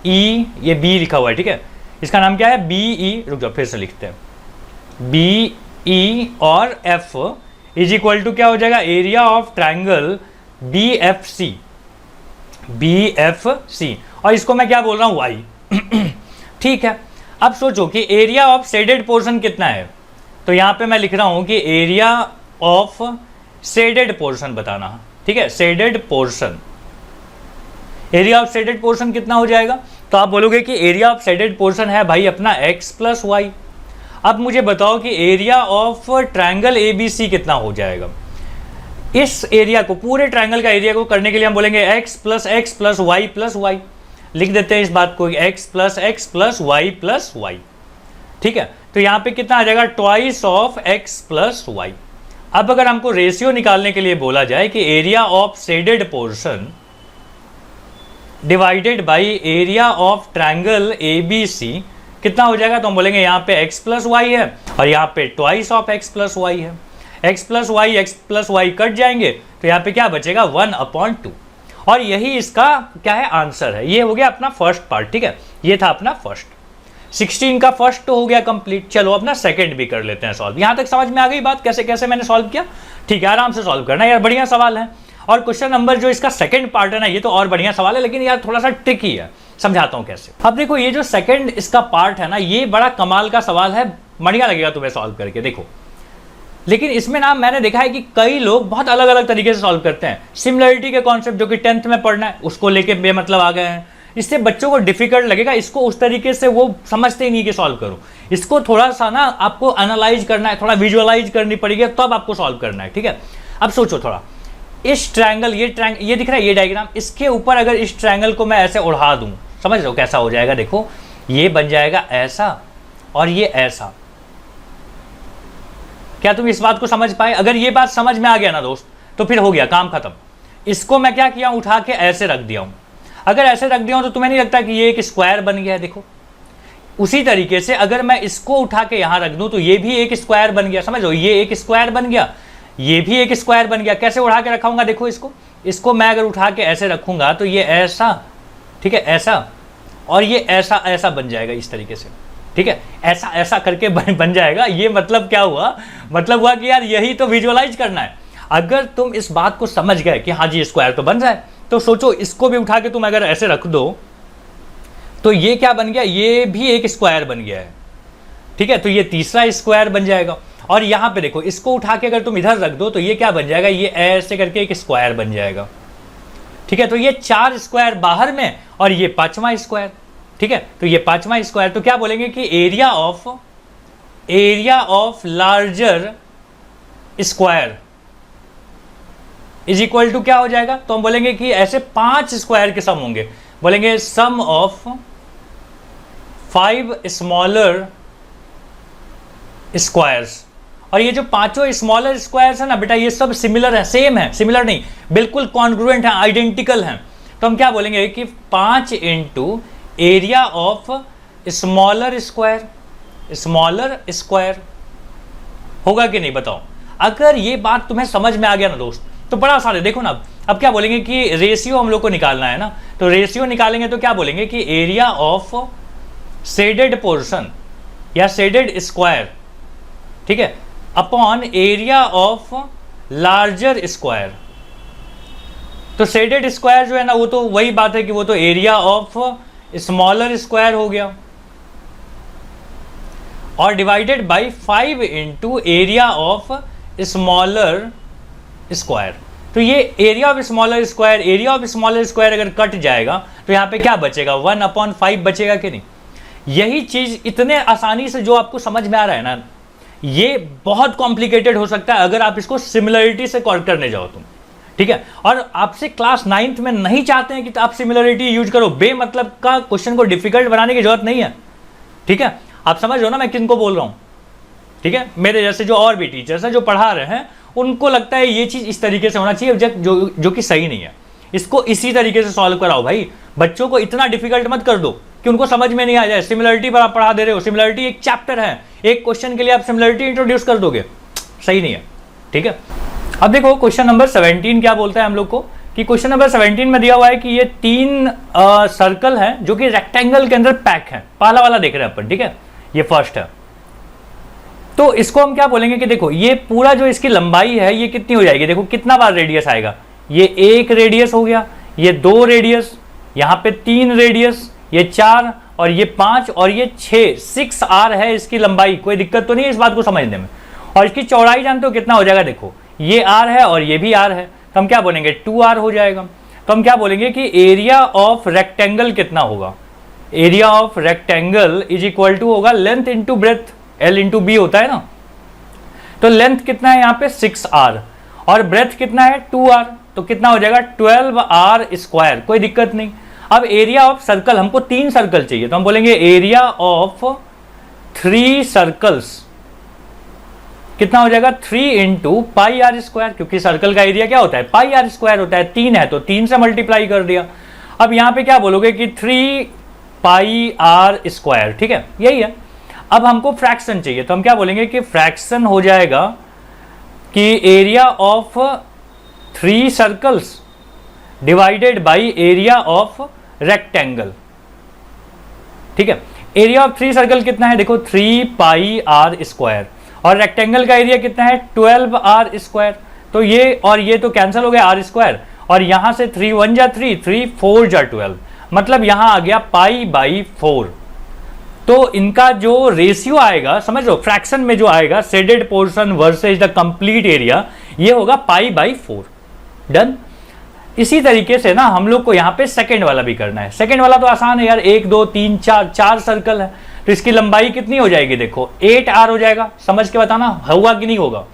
ये B लिखा हुआ है, ठीक है, इसका नाम क्या है BE, रुक जाओ फिर से लिखते हैं, BE और F इज इक्वल टू क्या हो जाएगा, एरिया ऑफ ट्रायंगल BFC और इसको मैं क्या बोल रहा हूँ, y। ठीक है, अब सोचो कि एरिया ऑफ शेडेड पोर्शन कितना है। तो यहां पे मैं लिख रहा हूं कि एरिया ऑफ शेडेड पोर्शन बताना, ठीक है, shaded portion, area of shaded portion कितना हो जाएगा। तो आप बोलोगे कि एरिया ऑफ शेडेड पोर्शन है भाई अपना x प्लस वाई। अब मुझे बताओ कि एरिया ऑफ ट्रायंगल ABC कितना हो जाएगा। इस एरिया को, पूरे ट्रायंगल का एरिया को करने के लिए हम बोलेंगे x plus y plus y, लिख देते हैं इस बात को, x प्लस y, ठीक है। तो यहाँ पे कितना आ जाएगा, twice of x plus y। अब अगर हमको रेशियो निकालने के लिए बोला जाए कि area of shaded portion divided by area of triangle ABC कितना हो जाएगा, तो हम बोलेंगे यहाँ पे x प्लस y है और यहाँ पे twice of x plus y है। x प्लस y कट जाएंगे तो यहाँ पे क्या बचेगा, 1/2 और यही इसका क्या है, आंसर है। ये हो गया अपना फर्स्ट पार्ट, ठीक है, ये था अपना फर्स्ट। 16 का फर्स्ट तो हो गया कंप्लीट। चलो अपना सेकंड भी कर लेते हैं सॉल्व। यहां तक समझ में आ गई बात, कैसे कैसे मैंने सॉल्व किया, ठीक है, आराम से सॉल्व करना यार, बढ़िया सवाल है। और क्वेश्चन नंबर जो इसका सेकंड पार्ट है ना, ये तो और बढ़िया सवाल है, लेकिन यार थोड़ा सा ट्रिकी है, समझाता हूं कैसे। अब देखो ये जो सेकंड इसका पार्ट है ना, ये बड़ा कमाल का सवाल है, बढ़िया लगेगा तुम्हें सॉल्व करके, देखो। लेकिन इसमें ना मैंने देखा है कि कई लोग बहुत अलग अलग तरीके से सॉल्व करते हैं। सिमिलरिटी के कॉन्सेप्ट जो कि 10th में पढ़ना है, उसको लेके बेमतलब आ गए हैं। इससे बच्चों को डिफिकल्ट लगेगा, इसको उस तरीके से वो समझते ही नहीं कि सॉल्व करो। इसको थोड़ा सा ना आपको एनालाइज करना है, थोड़ा विजुअलाइज करनी पड़ेगी, तब आपको सॉल्व करना है, ठीक है। अब सोचो थोड़ा, इस ट्रायंगल, ये दिख रहा है ये डायग्राम, इसके ऊपर अगर इस ट्रायंगल को मैं ऐसे उड़ा दूं, समझ रहे हो कैसा हो जाएगा। देखो ये बन जाएगा ऐसा और ये ऐसा। क्या तुम इस बात को समझ पाए? अगर ये बात समझ में आ गया ना दोस्त, तो फिर हो गया काम खत्म। इसको मैं क्या किया, उठा के ऐसे रख दिया हूं। अगर ऐसे रख दिया हूं तो तुम्हें नहीं लगता कि ये एक स्क्वायर बन गया है? देखो उसी तरीके से अगर मैं इसको उठा के यहां रख दूं तो ये भी एक स्क्वायर बन गया, समझ लो, ये एक स्क्वायर बन गया, ये भी एक स्क्वायर बन गया। कैसे उठा के रखाऊंगा, देखो इसको मैं अगर उठा के ऐसे रखूंगा तो ये ऐसा, ठीक है, ऐसा, और ये ऐसा ऐसा बन जाएगा इस तरीके से, ठीक है, ऐसा ऐसा करके बन जाएगा। ये मतलब क्या हुआ, मतलब हुआ कि यार यही तो विजुअलाइज करना है। अगर तुम इस बात को समझ गए कि हाँ जी स्क्वायर तो बन रहा है, तो सोचो इसको भी उठा के तुम अगर ऐसे रख दो तो ये क्या बन गया, ये भी एक स्क्वायर बन गया है, ठीक है। तो ये तीसरा स्क्वायर बन जाएगा। और यहां पे देखो इसको उठा के अगर तुम इधर रख दो तो ये क्या बन जाएगा, ये ऐसे करके एक स्क्वायर बन जाएगा, ठीक है। तो ये 4 स्क्वायर बाहर में और ये 5वां स्क्वायर, ठीक है। तो ये 5वां स्क्वायर, तो क्या बोलेंगे कि area of larger square is equal to क्या हो जाएगा। तो हम बोलेंगे कि ऐसे 5 स्क्वायर के सम होंगे, बोलेंगे सम ऑफ 5 स्मॉलर स्क्वायर्स। और ये जो 5 स्मॉलर स्क्वायर्स है ना बेटा, ये सब सिमिलर है, सेम है, सिमिलर नहीं, बिल्कुल कॉन्ग्रुएंट है, आइडेंटिकल हैं। तो हम क्या बोलेंगे कि 5 into area of smaller square होगा कि नहीं, बताओ। अगर ये बात तुम्हें समझ में आ गया ना दोस्त, तो बड़ा आसान है। देखो ना, अब क्या बोलेंगे कि रेशियो हम लोग को निकालना है ना, तो रेशियो निकालेंगे तो क्या बोलेंगे कि एरिया ऑफ शेडेड पोर्शन या शेडेड स्क्वायर, ठीक है, upon area of larger square. तो शेडेड स्क्वायर जो है ना, वो तो वही बात है कि वो तो एरिया ऑफ स्मॉलर स्क्वायर हो गया, और divided by 5 into area of smaller square. तो ये एरिया ऑफ स्मॉलर स्क्वायर अगर कट जाएगा तो यहाँ पे क्या बचेगा, 1/5 बचेगा कि नहीं। यही चीज इतने आसानी से जो आपको समझ में आ रहा है ना, ये बहुत कॉम्प्लिकेटेड हो सकता है अगर आप इसको सिमिलरिटी से कॉल करने जाओ तुम, ठीक है। और आपसे क्लास 9th में नहीं चाहते हैं कि आप सिमिलरिटी यूज करो, बेमतलब का क्वेश्चन को डिफिकल्ट बनाने की जरूरत नहीं है, ठीक है। आप समझ रहे हो ना मैं किनको बोल रहा हूं, ठीक है। मेरे जैसे जो और भी टीचर्स हैं जो पढ़ा रहे हैं, उनको लगता है ये चीज इस तरीके से होना चाहिए, जो कि सही नहीं है। इसको इसी तरीके से सॉल्व कराओ भाई, बच्चों को इतना डिफिकल्ट मत कर दो कि उनको समझ में नहीं आ जाए। सिमिलरिटी पर आप पढ़ा दे रहे हो, सिमिलरिटी एक चैप्टर है, एक क्वेश्चन के लिए आप सिमिलरिटी इंट्रोड्यूस कर दोगे, सही नहीं है, ठीक है। अब देखो क्वेश्चन नंबर 17 क्या बोलता है हम लोग को, कि क्वेश्चन नंबर 17 में दिया हुआ है कि ये 3 सर्कल है जो कि रेक्टेंगल के अंदर पैक है। पहला वाला देख रहे हैं अपन, ठीक है, ये फर्स्ट है। तो इसको हम क्या बोलेंगे कि देखो ये पूरा जो इसकी लंबाई है ये कितनी हो जाएगी, देखो कितना बार रेडियस आएगा, ये 1 रेडियस हो गया, ये 2 रेडियस, यहाँ पे 3 रेडियस, ये 4 और ये 5 और ये 6 आर है इसकी लंबाई। कोई दिक्कत तो नहीं है इस बात को समझने में। और इसकी चौड़ाई जानते हो कितना हो जाएगा, देखो ये आर है और ये भी आर है, तो हम क्या बोलेंगे 2r हो जाएगा। तो हम क्या बोलेंगे कि एरिया ऑफ रेक्टेंगल कितना होगा, area of rectangle is equal to होगा length into breadth, L into b होता है ना। तो लेंथ कितना है यहाँ पे 6r और ब्रेथ कितना है 2r, तो कितना हो जाएगा 12r स्क्वायर। कोई दिक्कत नहीं। अब एरिया ऑफ सर्कल, हमको 3 सर्कल चाहिए, तो हम बोलेंगे एरिया ऑफ 3 सर्कल्स कितना हो जाएगा 3 इंटू पाई आर स्क्वायर, क्योंकि सर्कल का एरिया क्या होता है पाई आर स्क्वायर होता है, 3 है तो 3 से मल्टीप्लाई कर दिया। अब यहां पे क्या बोलोगे कि 3 पाई आर स्क्वायर, ठीक है, यही है। अब हमको फ्रैक्शन चाहिए, तो हम क्या बोलेंगे कि फ्रैक्शन हो जाएगा कि area of 3 circles divided by area of rectangle, ठीक है। एरिया ऑफ 3 सर्कल कितना है, देखो 3 पाई आर स्क्वायर और रेक्टेंगल का एरिया कितना है 12r स्क्वायर। तो ये और ये तो कैंसिल हो गया आर स्क्वायर, और यहां से 3 1 जा 3, 3 4 जा 12, मतलब यहां आ गया पाई बाई 4। तो इनका जो रेशियो आएगा, समझ लो फ्रैक्शन में जो आएगा shaded portion versus the complete area, ये होगा पाई बाई 4। डन। इसी तरीके से ना हम लोग को यहाँ पे सेकेंड वाला भी करना है। सेकेंड वाला तो आसान है यार, 1 2 3 4 सर्कल है, तो इसकी लंबाई कितनी हो जाएगी, देखो 8r हो जाएगा। समझ के बताना होगा कि नहीं होगा।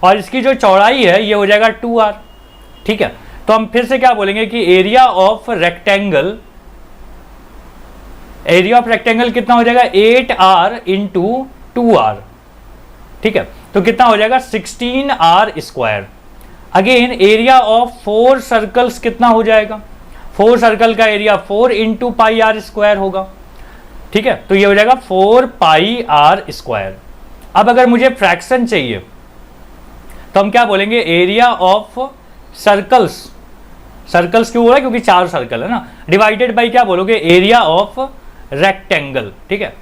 और इसकी जो चौड़ाई है ये हो जाएगा 2r, ठीक है। तो हम फिर से क्या बोलेंगे कि area of rectangle, area of rectangle कितना हो जाएगा 8r इंटू 2r, ठीक है। तो कितना हो जाएगा 16r square. Again area of 4 circles कितना हो जाएगा, 4 सर्कल का area 4 into pi are square होगा, ठीक है। तो ये हो जाएगा 4 पाई आर स्क्वायर। अब अगर मुझे फ्रैक्शन चाहिए तो हम क्या बोलेंगे एरिया ऑफ सर्कल्स, सर्कल्स क्यों हो रहा है क्योंकि 4 सर्कल है ना, डिवाइडेड बाई क्या बोलोगे एरिया ऑफ रेक्टेंगल, ठीक है,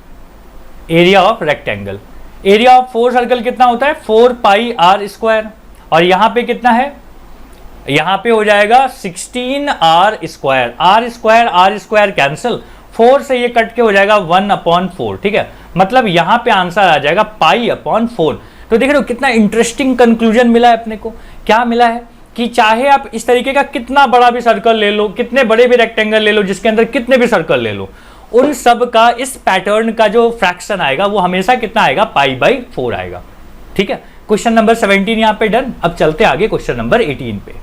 area of rectangle. Area of 4 circle कितना होता है 4 पाई आर स्क्वायर, और यहां पे कितना है, यहां पे हो जाएगा 16r square. Are square cancel, 4 से ये कट के हो जाएगा 1/4, ठीक है। मतलब यहां पे आंसर आ जाएगा पाई अपॉन 4। तो देख रहे हो कितना इंटरेस्टिंग कंक्लूजन मिला है अपने को। क्या मिला है कि चाहे आप इस तरीके का कितना बड़ा भी सर्कल ले लो, कितने बड़े भी रेक्टेंगल ले लो, जिसके अंदर कितने भी सर्कल ले लो, उन सब का इस पैटर्न का जो फ्रैक्शन आएगा वो हमेशा कितना आएगा पाई बाई 4 आएगा, ठीक है। क्वेश्चन नंबर 17 यहां पे डन। अब चलते आगे क्वेश्चन नंबर 18 पे।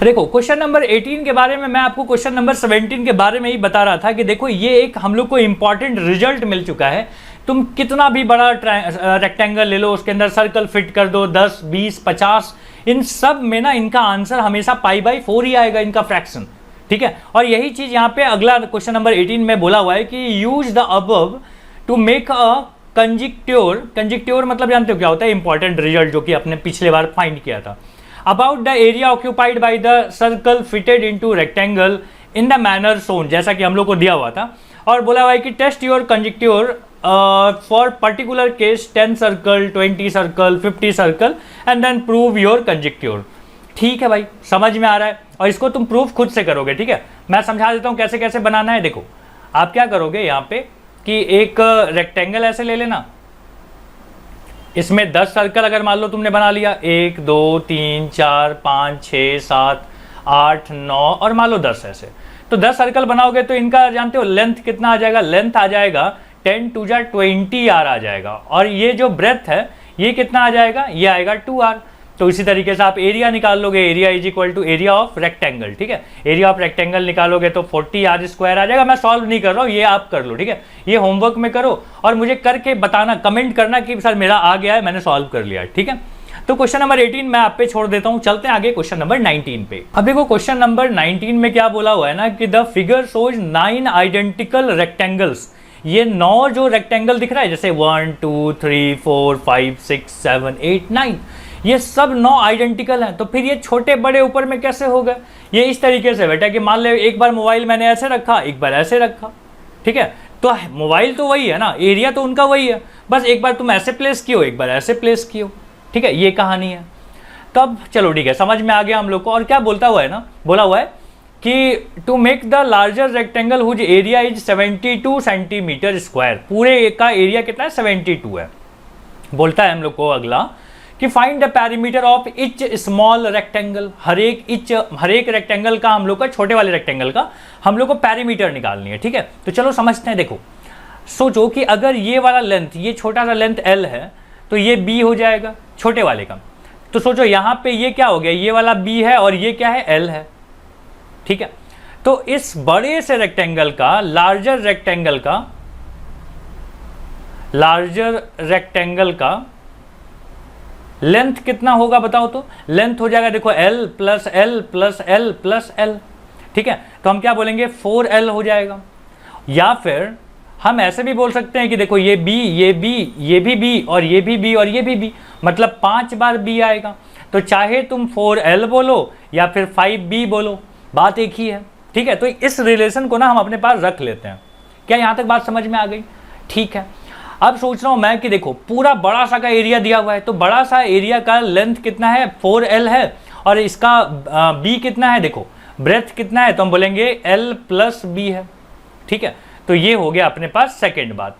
देखो क्वेश्चन नंबर 18 के बारे में मैं आपको क्वेश्चन नंबर 17 के बारे में ही बता रहा था कि देखो ये एक हम लोग को इंपॉर्टेंट रिजल्ट मिल चुका है। तुम कितना भी बड़ा रेक्टेंगल ले लो, उसके अंदर सर्कल फिट कर दो 10 20 50, इन सब में ना इनका आंसर हमेशा पाई बाई 4 ही आएगा, इनका फ्रैक्शन, ठीक है। और यही चीज यहाँ पे अगला क्वेश्चन नंबर 18 में बोला हुआ है कि use the above to make a conjecture. Conjecture मतलब जानते हो क्या होता है, इंपॉर्टेंट रिजल्ट जो कि अपने पिछले बार फाइंड किया था। About the area occupied by the circle fitted into rectangle in the manner shown, जैसा कि हम लोग को दिया हुआ था। और बोला हुआ है कि test your conjecture for particular case 10 circle 20 circle 50 circle and then prove your conjecture. ठीक है भाई, समझ में आ रहा है। और इसको तुम प्रूफ खुद से करोगे, ठीक है। मैं समझा देता हूँ कैसे कैसे बनाना है। देखो आप क्या करोगे यहाँ पे कि एक रेक्टेंगल ऐसे ले लेना, इसमें 10 सर्कल अगर मान लो तुमने बना लिया, 1 2 3 4 5 6 7 8 9 और मान लो 10 ऐसे, तो 10 सर्कल बनाओगे तो इनका जानते हो लेंथ कितना आ जाएगा, लेंथ आ जाएगा 10 टू जा 20 आर आ जाएगा, और ये जो ब्रेथ है ये कितना आ जाएगा, ये आएगा 2 आर। तो इसी तरीके से आप एरिया निकाल लोगे, area is equal to area of rectangle, ठीक है, एरिया ऑफ रेक्टेंगल निकालोगे तो 40 आर स्क्वायर आ जाएगा। मैं सॉल्व नहीं कर रहा हूँ, ये आप कर लो, ठीक है, ये होमवर्क में करो और मुझे करके बताना, कमेंट करना कि सर मेरा आ गया है, मैंने सॉल्व कर लिया, ठीक है। तो क्वेश्चन नंबर 18 मैं आप पे छोड़ देता हूं, चलते हैं आगे क्वेश्चन नंबर 19 पे। अब देखो क्वेश्चन नंबर 19 में क्या बोला हुआ है ना कि the figure shows 9 identical rectangles. ये 9 जो रेक्टेंगल दिख रहा है जैसे 1 2 3 4 5 6 7 8 9, ये सब 9 आइडेंटिकल हैं। तो फिर ये छोटे बड़े ऊपर में कैसे होगा, ये इस तरीके से बेटा कि मान ले एक बार मोबाइल मैंने ऐसे रखा, एक बार ऐसे रखा, ठीक है, तो मोबाइल तो वही है ना, एरिया तो उनका वही है, बस एक बार तुम ऐसे प्लेस किए हो, एक बार ऐसे प्लेस किए हो, ठीक है, ये कहानी है। तब चलो ठीक है, समझ में आ गया हम लोग को। और क्या बोलता हुआ है ना, बोला हुआ है कि to make the larger rectangle whose area is 72 centimetre square, पूरे का एरिया कितना है 72 है। बोलता है हम लोग को अगला कि find the perimeter of each small rectangle, हर एक रेक्टेंगल का हम लोग का, छोटे वाले रेक्टेंगल का हम लोग को पैरीमीटर निकालनी है, ठीक है। तो चलो समझते हैं। देखो सोचो कि अगर ये वाला लेंथ, ये छोटा सा लेंथ L है तो ये B हो जाएगा छोटे वाले का। तो सोचो यहाँ पे ये क्या हो गया, ये वाला B है और ये क्या है, L है, ठीक है। तो इस बड़े से रेक्टेंगल का, लार्जर रेक्टेंगल का लेंथ कितना होगा बताओ तो। लेंथ हो जाएगा देखो L plus L plus L plus L, ठीक है। तो हम क्या बोलेंगे 4L हो जाएगा। या फिर हम ऐसे भी बोल सकते हैं कि देखो ये B, ये B, ये भी B और ये भी B और ये भी B, मतलब 5 बार B आएगा। तो चाहे तुम 4L बोलो या फिर 5B बोलो, बात एक ही है, ठीक है। तो इस रिलेशन को ना हम अपने पास रख लेते हैं। क्या यहाँ तक बात समझ में आ गई? ठीक है। अब सोच रहा हूँ मैं कि देखो पूरा बड़ा सा का एरिया दिया हुआ है, तो बड़ा सा एरिया का लेंथ कितना है 4L है, और इसका B कितना है, देखो ब्रेथ कितना है, तो हम बोलेंगे L प्लस B है, ठीक है। तो ये हो गया अपने पास सेकेंड बात,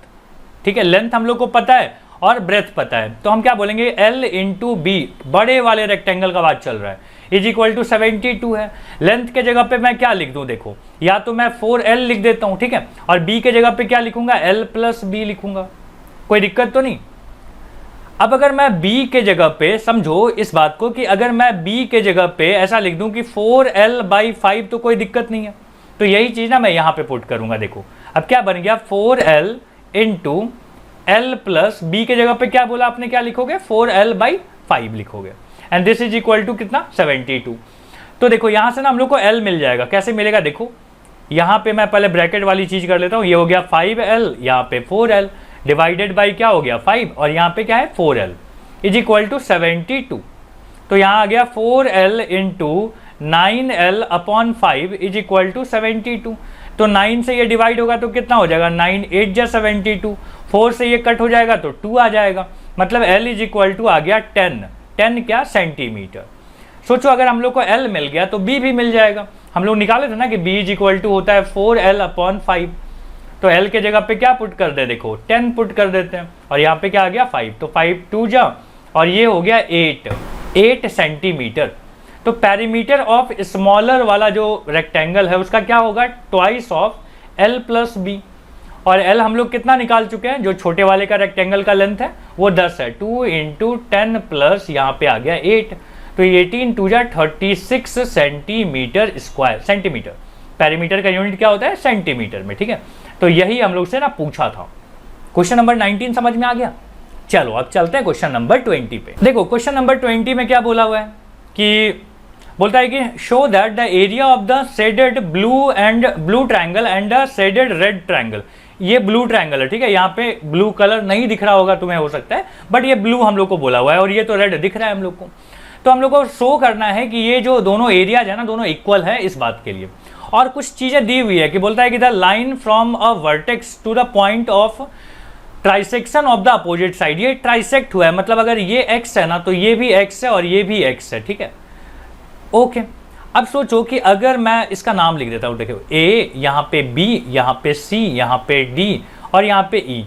ठीक है। लेंथ हम लोग को पता है और ब्रेथ पता है, तो हम क्या बोलेंगे L इंटू B, बड़े वाले रेक्टेंगल का बात चल रहा है, इज इक्वल टू 72 है। लेंथ के जगह पे मैं क्या लिख दूं, देखो या तो मैं 4L लिख देता हूं, ठीक है, और B के जगह पे क्या लिखूंगा, L प्लस B लिखूंगा, कोई दिक्कत तो नहीं। अब अगर मैं B के जगह पे, समझो इस बात को कि अगर मैं B के जगह पे ऐसा लिख दूं कि 4L/5, तो कोई दिक्कत नहीं है। तो यही चीज ना मैं यहां पे पुट करूंगा। देखो अब क्या बन गया 4L into L plus B के जगह पे क्या बोला आपने, क्या लिखोगे 4L/5 लिखोगे, and this is equal to कितना 72। तो देखो यहां से ना हम लोग को L मिल जाएगा। कैसे मिलेगा, देखो यहां पे मैं पहले ब्रैकेट वाली चीज कर लेता हूं, ये हो गया 5L, यहाँ पे 4L डिवाइडेड बाई क्या हो गया 5, और यहाँ पे क्या है 4L इज इक्वल टू 72। तो यहाँ आ गया 4L into 9L upon 5 is equal to 72। तो 9 से ये डिवाइड होगा तो कितना हो जाएगा, 9 8 जा 72, 4 से ये कट हो जाएगा तो 2 आ जाएगा, मतलब L इज इक्वल टू आ गया 10 क्या सेंटीमीटर। सोचो अगर हम लोग को L मिल गया तो B भी मिल जाएगा। हम लोग निकाले थे ना कि B इज इक्वल टू होता है 4L अपॉन 5, तो L के जगह पे क्या पुट कर दे, देखो 10 पुट कर देते हैं, और यहाँ पे क्या आ गया 5, तो 5 2 जा, और ये हो गया 8 सेंटीमीटर। तो पैरीमीटर ऑफ स्मॉलर वाला जो रेक्टेंगल है उसका क्या होगा, twice of L plus B, और L हम लोग कितना निकाल चुके हैं, जो छोटे वाले का रेक्टेंगल का लेंथ है वो 10 है, 2 इंटू 10 प्लस यहाँ पे आ गया 8, तो 18 2 जा 36 सेंटीमीटर स्क्वायर। सेंटीमीटर, पैरीमीटर का यूनिट क्या होता है सेंटीमीटर में, ठीक है। तो यही हम लोग से ना पूछा था। क्वेश्चन नंबर 19 समझ में आ गया। चलो अब चलते हैं क्वेश्चन नंबर 20 पे। देखो क्वेश्चन नंबर 20 में क्या बोला हुआ है कि बोलता है कि show that the area of the shaded blue triangle and the shaded red triangle. ये ब्लू ट्रायंगल है, ठीक है, यहाँ पे ब्लू कलर नहीं दिख रहा होगा तुम्हें, हो सकता है, बट ये ब्लू हम लोग को बोला हुआ है, और ये तो रेड दिख रहा है हम लोग को। तो हम लोग को शो करना है कि ये जो दोनों एरियाज है ना, दोनों इक्वल है इस बात के लिए। और कुछ चीजें दी हुई है कि बोलता है कि the line from a vertex to the point of trisection of the opposite side, ये ट्राइसेक्ट हुआ है, मतलब अगर ये x है ना तो ये भी x है और ये भी x है, ठीक है, ओके। अब सोचो कि अगर मैं इसका नाम लिख देता हूं, देखो A, यहाँ पे B, यहाँ पे C, यहाँ पे D और यहाँ पे E,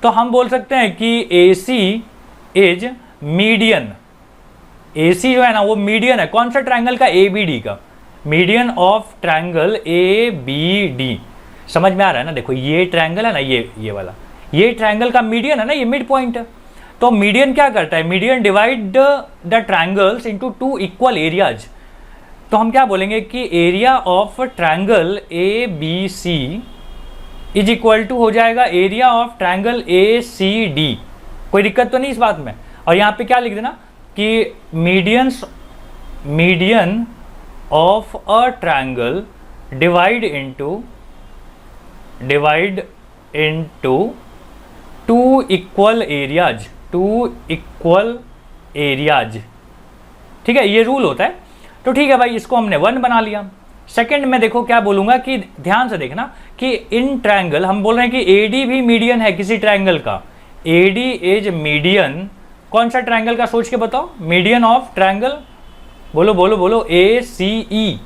तो हम बोल सकते हैं कि AC इज मीडियन, AC जो है ना वो मीडियन है कौन सा ट्रायंगल का, ABD का, मीडियन ऑफ ट्रायंगल ABD। समझ में आ रहा है ना, देखो ये ट्रायंगल है ना, ये वाला, ये ट्रायंगल का मीडियन है ना, ये मिड पॉइंट है। तो मीडियन क्या करता है, median divide the triangles into 2 equal areas. तो हम क्या बोलेंगे कि area of triangle ABC is equal to हो जाएगा एरिया ऑफ ट्रायंगल ACD। कोई दिक्कत तो नहीं इस बात में। और यहाँ पे क्या लिख देना कि median of a triangle divide into 2 equal areas, ठीक है, ये रूल होता है। तो ठीक है भाई, इसको हमने 1 बना लिया। सेकंड में देखो क्या बोलूंगा कि ध्यान से देखना कि इन ट्रायंगल हम बोल रहे हैं कि AD भी मीडियन है किसी ट्रायंगल का, AD इज मीडियन कौन सा ट्रायंगल का, सोच के बताओ, मीडियन ऑफ ट्रायंगल, बोलो ACE,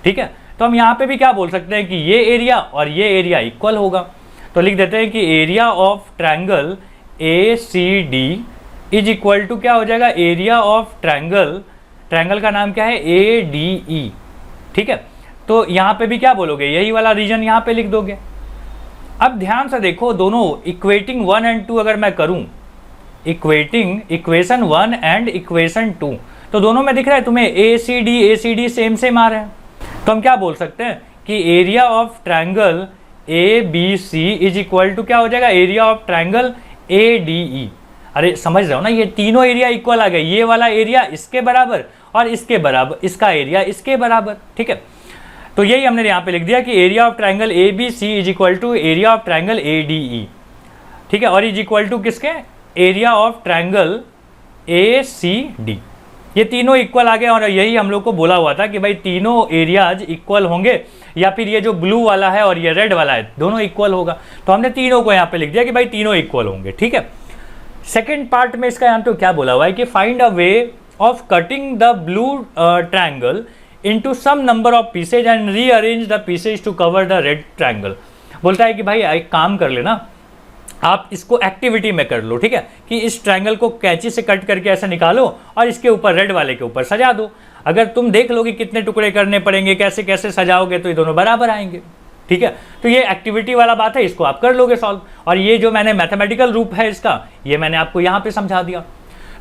ठीक है। तो हम यहाँ पे भी क्या बोल सकते हैं कि ये एरिया और ये एरिया इक्वल होगा, तो लिख देते हैं कि area of triangle ACD is equal to क्या हो जाएगा, एरिया ऑफ ट्रायंगल का नाम क्या है, ADE, ठीक है। तो यहाँ पे भी क्या बोलोगे, यही वाला रीजन यहाँ पे लिख दोगे। अब ध्यान से देखो, दोनों इक्वेटिंग 1 एंड 2 अगर मैं करूँ, इक्वेशन 1 एंड इक्वेशन 2, तो दोनों में दिख रहा है तुम्हें ACD सेम आ रहे हैं। तो हम क्या बोल सकते हैं कि area of triangle ABC is equal to क्या हो जाएगा, एरिया ऑफ ट्रायंगल ADE। अरे समझ रहे हो ना, ये तीनों एरिया इक्वल आ गए, ये वाला एरिया इसके बराबर और इसके बराबर, इसका एरिया इसके बराबर, ठीक है। तो यही हमने यहाँ पे लिख दिया कि area of triangle ABC is equal to area of triangle ADE, ठीक है, और इज इक्वल टू किसके, एरिया ऑफ ट्रायंगल ACD। ये तीनों इक्वल आ गए और यही हम लोग को बोला हुआ था कि भाई तीनों एरियाज इक्वल होंगे, या फिर ये जो ब्लू वाला है और ये रेड वाला है दोनों इक्वल होगा। तो हमने तीनों को यहाँ पे लिख दिया कि भाई तीनों इक्वल होंगे, ठीक है। सेकेंड पार्ट में इसका यहाँ पे क्या बोला हुआ है कि find a way of cutting the blue triangle into some number of pieces and rearrange the pieces to cover the red triangle. बोलता है कि भाई एक काम कर लेना, आप इसको एक्टिविटी में कर लो, ठीक है, कि इस ट्रायंगल को कैंची से कट करके ऐसे निकालो और इसके ऊपर रेड वाले के ऊपर सजा दो। अगर तुम देख लो कि कितने टुकड़े करने पड़ेंगे, कैसे कैसे सजाओगे, तो ये दोनों बराबर आएंगे, ठीक है। तो ये एक्टिविटी वाला बात है, इसको आप कर लोगे सॉल्व। और ये जो मैंने मैथमेटिकल रूप है इसका, ये मैंने आपको यहाँ पे समझा दिया।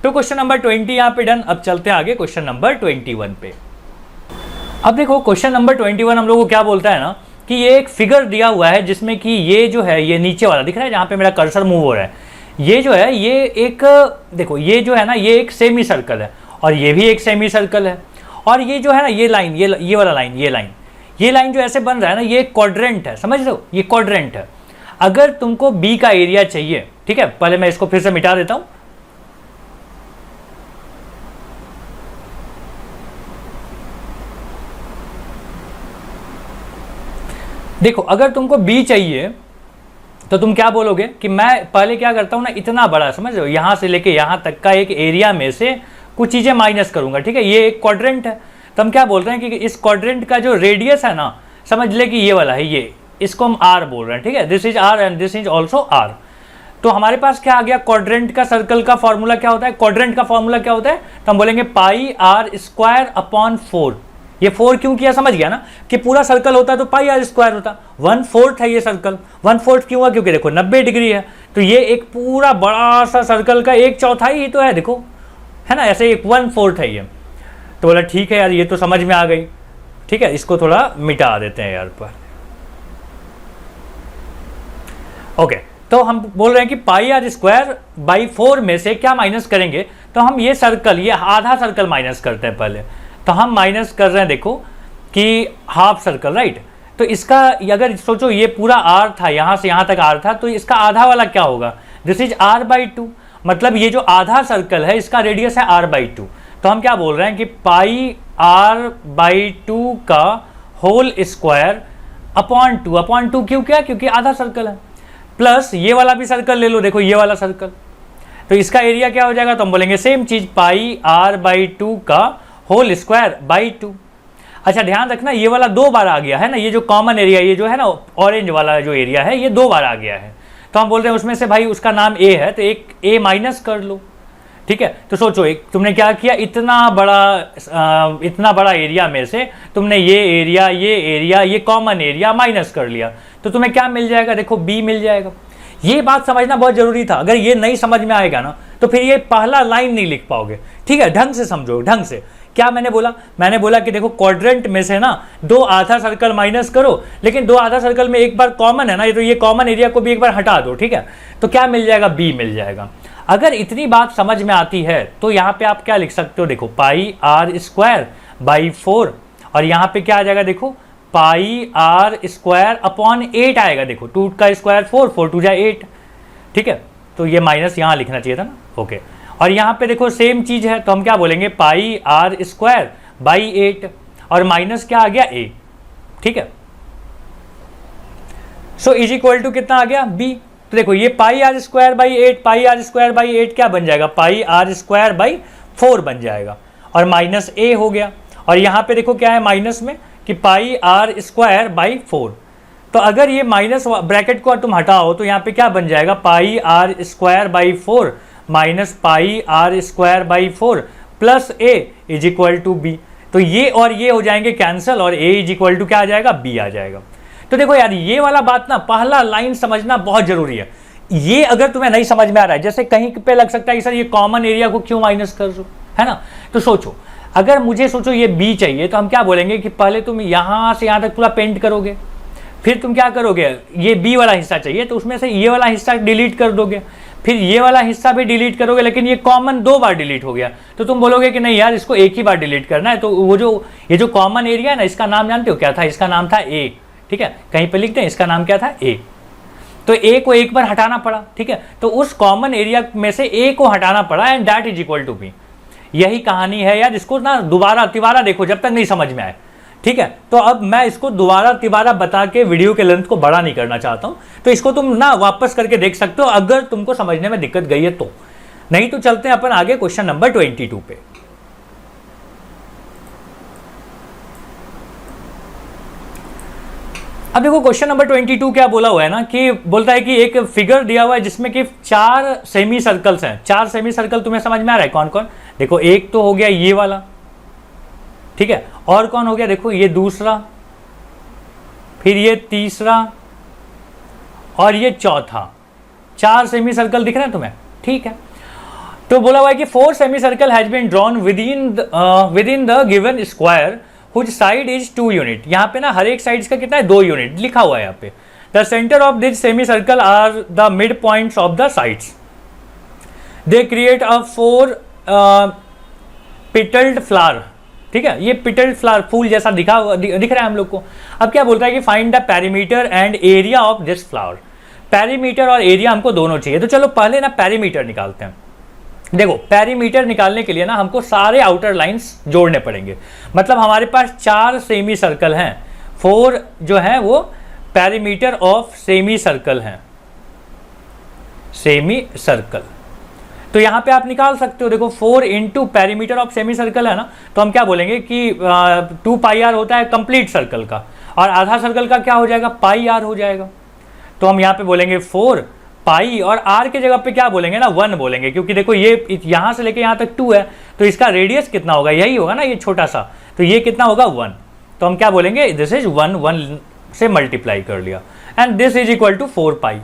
तो क्वेश्चन नंबर 20 यहाँ पे डन। अब चलते हैं आगे क्वेश्चन नंबर 21 पे। अब देखो क्वेश्चन नंबर 21 हम लोग को क्या बोलता है ना कि ये एक फिगर दिया हुआ है जिसमें कि ये जो है, ये नीचे वाला दिख रहा है जहाँ पे मेरा कर्सर मूव हो रहा है, ये जो है ये एक, देखो ये जो है ना ये एक सेमी सर्कल है और ये भी एक सेमी सर्कल है, और ये जो है ना ये लाइन, ये वाला लाइन, ये लाइन जो ऐसे बन रहा है ना, ये क्वाड्रेंट है, समझ रहे हो, ये क्वाड्रेंट है। अगर तुमको B का एरिया चाहिए, ठीक है, पहले मैं इसको फिर से मिटा देता हूं। देखो अगर तुमको B चाहिए तो तुम क्या बोलोगे कि मैं पहले क्या करता हूं ना, इतना बड़ा, समझ रहे हो, यहां से लेके यहां तक का एक एरिया में से कुछ चीजें माइनस करूंगा, ठीक है। ये एक क्वाड्रेंट है, तो हम क्या बोल रहे हैं कि इस क्वाड्रेंट का जो रेडियस है ना, समझ ले कि ये वाला है, ये इसको हम R बोल रहे हैं, ठीक है, this is R and this is also R। तो हमारे पास क्या आ गया, क्वाड्रेंट का सर्कल का फॉर्मूला क्या होता है, क्वाड्रेंट का फॉर्मूला क्या होता है, तो हम बोलेंगे पाई R स्क्वायर अपॉन 4। ये 4 क्यों किया, समझ गया ना, कि पूरा सर्कल होता तो पाई R स्क्वायर होता, 1/4 है ये सर्कल, 1/4 क्यों हुआ, क्योंकि देखो 90 डिग्री है, तो ये एक पूरा बड़ा सा सर्कल का 1/4 ही तो है, देखो है ना, ऐसे एक 1/4 है ये। तो बोला ठीक है यार, ये तो समझ में आ गई, ठीक है, इसको थोड़ा मिटा देते हैं यार पर। ओके, तो हम बोल रहे हैं कि पाई R स्क्वायर बाई 4 में से क्या माइनस करेंगे, तो हम ये सर्कल, ये आधा सर्कल माइनस करते हैं पहले। तो हम माइनस कर रहे हैं, देखो कि हाफ सर्कल, राइट। तो इसका अगर सोचो ये पूरा R था, यहाँ से यहाँ तक R था, तो इसका आधा वाला क्या होगा, दिस इज R/2, मतलब ये जो आधा सर्कल है इसका रेडियस है R/2। तो हम क्या बोल रहे हैं कि पाई R/2 का होल स्क्वायर अपॉन 2 क्यों, क्या, क्योंकि आधा सर्कल है, प्लस ये वाला भी सर्कल ले लो, देखो ये वाला सर्कल, तो इसका एरिया क्या हो जाएगा, तो हम बोलेंगे सेम चीज, पाई R/2 का होल स्क्वायर बाई 2। अच्छा ध्यान रखना, ये वाला 2 बार आ गया है ना, ये जो कॉमन एरिया, ये जो है ना ऑरेंज वाला जो एरिया है, ये 2 बार आ गया है। तो हम बोल रहे हैं उसमें से भाई उसका नाम A है, तो एक A माइनस कर लो, ठीक है। तो सोचो, एक तुमने क्या किया, इतना बड़ा एरिया में से तुमने ये एरिया ये कॉमन एरिया माइनस कर लिया, तो तुम्हें क्या मिल जाएगा, देखो बी मिल जाएगा। ये बात समझना बहुत जरूरी था, अगर ये नहीं समझ में आएगा ना तो फिर ये पहला लाइन नहीं लिख पाओगे, ठीक है। ढंग से समझो, ढंग से। क्या मैंने बोला कि देखो क्वाड्रेंट में से ना 2 आधा सर्कल माइनस करो, लेकिन 2 आधा सर्कल में एक बार कॉमन है ना, तो ये कॉमन एरिया को भी एक बार हटा दो, ठीक है। तो क्या मिल जाएगा, बी मिल जाएगा। अगर इतनी बात समझ में आती है तो यहाँ पे आप क्या लिख सकते हो, देखो पाई आर स्क्वायर बाई 4, और यहाँ पे क्या आ जाएगा, देखो पाई आर स्क्वायर अपॉन 8 आएगा। देखो 2 का स्क्वायर 4, 4 2 जा 8, ठीक है। तो ये माइनस यहाँ लिखना चाहिए था ना, ओके। और यहाँ पे देखो सेम चीज है, तो हम क्या बोलेंगे, पाई आर स्क्वायर बाई 8, और माइनस क्या आ गया, ए, ठीक है। सो इज इक्वल टू कितना आ गया, बी। तो देखो ये pi are square by 8, pi are square by 8 क्या बन जाएगा, पाई आर स्क्वायर बाई 4 बन जाएगा, और माइनस ए हो गया। और यहाँ पे देखो क्या है माइनस में, कि पाई आर स्क्वायर बाई 4। तो अगर ये माइनस ब्रैकेट को तुम हटाओ तो यहाँ पे क्या बन जाएगा, pi are square by 4 minus pi are square by 4 plus a is equal to b. तो ये और ये हो जाएंगे कैंसिल, और ए इज इक्वल टू क्या आ जाएगा, बी आ जाएगा। तो देखो यार, ये वाला बात ना, पहला लाइन समझना बहुत जरूरी है। ये अगर तुम्हें नहीं समझ में आ रहा है, जैसे कहीं पे लग सकता है कि सर ये कॉमन एरिया को क्यों माइनस कर दो, है ना। तो सोचो, अगर मुझे सोचो ये बी चाहिए, तो हम क्या बोलेंगे कि पहले तुम यहां से यहां तक पूरा पेंट करोगे, फिर तुम क्या करोगे, ये बी वाला हिस्सा चाहिए तो उसमें से ये वाला हिस्सा डिलीट कर दोगे, फिर ये वाला हिस्सा भी डिलीट करोगे, लेकिन ये कॉमन 2 बार डिलीट हो गया, तो तुम बोलोगे कि नहीं यार इसको एक ही बार डिलीट करना है। तो वो ये जो कॉमन एरिया है ना, इसका नाम जानते हो क्या था, इसका नाम था ए, ठीक है। कहीं पे लिखते हैं, इसका नाम क्या था, ए। तो ए को एक बार हटाना पड़ा, ठीक है। तो उस कॉमन एरिया में से ए को हटाना पड़ा, and that is equal to B. यही कहानी है यार, इसको ना दोबारा तिबारा देखो जब तक नहीं समझ में आए, ठीक है। तो अब मैं इसको दोबारा तिबारा बता के वीडियो के लेंथ को बड़ा नहीं करना चाहता हूं, तो इसको तुम ना वापस करके देख सकते हो अगर तुमको समझने में दिक्कत गई है तो। नहीं तो चलते हैं अपन आगे क्वेश्चन नंबर 22 पे। अब देखो क्वेश्चन नंबर 22 क्या बोला हुआ है ना, कि बोलता है कि एक फिगर दिया हुआ है जिसमें कि 4 सेमी सर्कल्स हैं। 4 सेमी सर्कल तुम्हें समझ में आ रहा है कौन कौन, देखो एक तो हो गया ये वाला, ठीक है। और कौन हो गया, देखो ये दूसरा, फिर ये तीसरा, और ये चौथा। 4 सेमी सर्कल दिख रहे हैं तुम्हें, ठीक है। तो बोला हुआ है कि 4 semicircle has been drawn within the given square which side is 2 unit. यहाँ पे ना हर एक साइड का कितना है, 2 यूनिट लिखा हुआ है यहाँ पे। The centre of this semi circle are the mid points of the sides, they create a 4 petalled flower, ठीक है। ये पिटल्ड फ्लावर फूल जैसा दिख रहा है हम लोग को। अब क्या बोलता है कि find the perimeter and area of this flower. Perimeter और एरिया हमको दोनों चाहिए, तो चलो पहले ना पेरीमीटर निकालते हैं। देखो पेरीमीटर निकालने के लिए ना हमको सारे आउटर लाइंस जोड़ने पड़ेंगे। मतलब हमारे पास 4 सेमी सर्कल हैं, 4 जो है वो पेरीमीटर ऑफ सेमी सर्कल हैं, सेमी सर्कल। तो यहां पे आप निकाल सकते हो, देखो 4 into perimeter of semi circle है ना, तो हम क्या बोलेंगे कि 2 पाई आर होता है कंप्लीट सर्कल का, और आधा सर्कल का क्या हो जाएगा, पाई आर हो जाएगा। तो हम यहाँ पे बोलेंगे 4 पाई, और आर के जगह पे क्या बोलेंगे ना, 1 बोलेंगे, क्योंकि देखो ये यहां से लेके यहां तक 2 है, तो इसका रेडियस कितना होगा, यही होगा ना, ये छोटा सा, तो ये कितना होगा 1। तो हम क्या बोलेंगे, दिस इज 1 से मल्टीप्लाई कर लिया, and this is equal to 4 pi.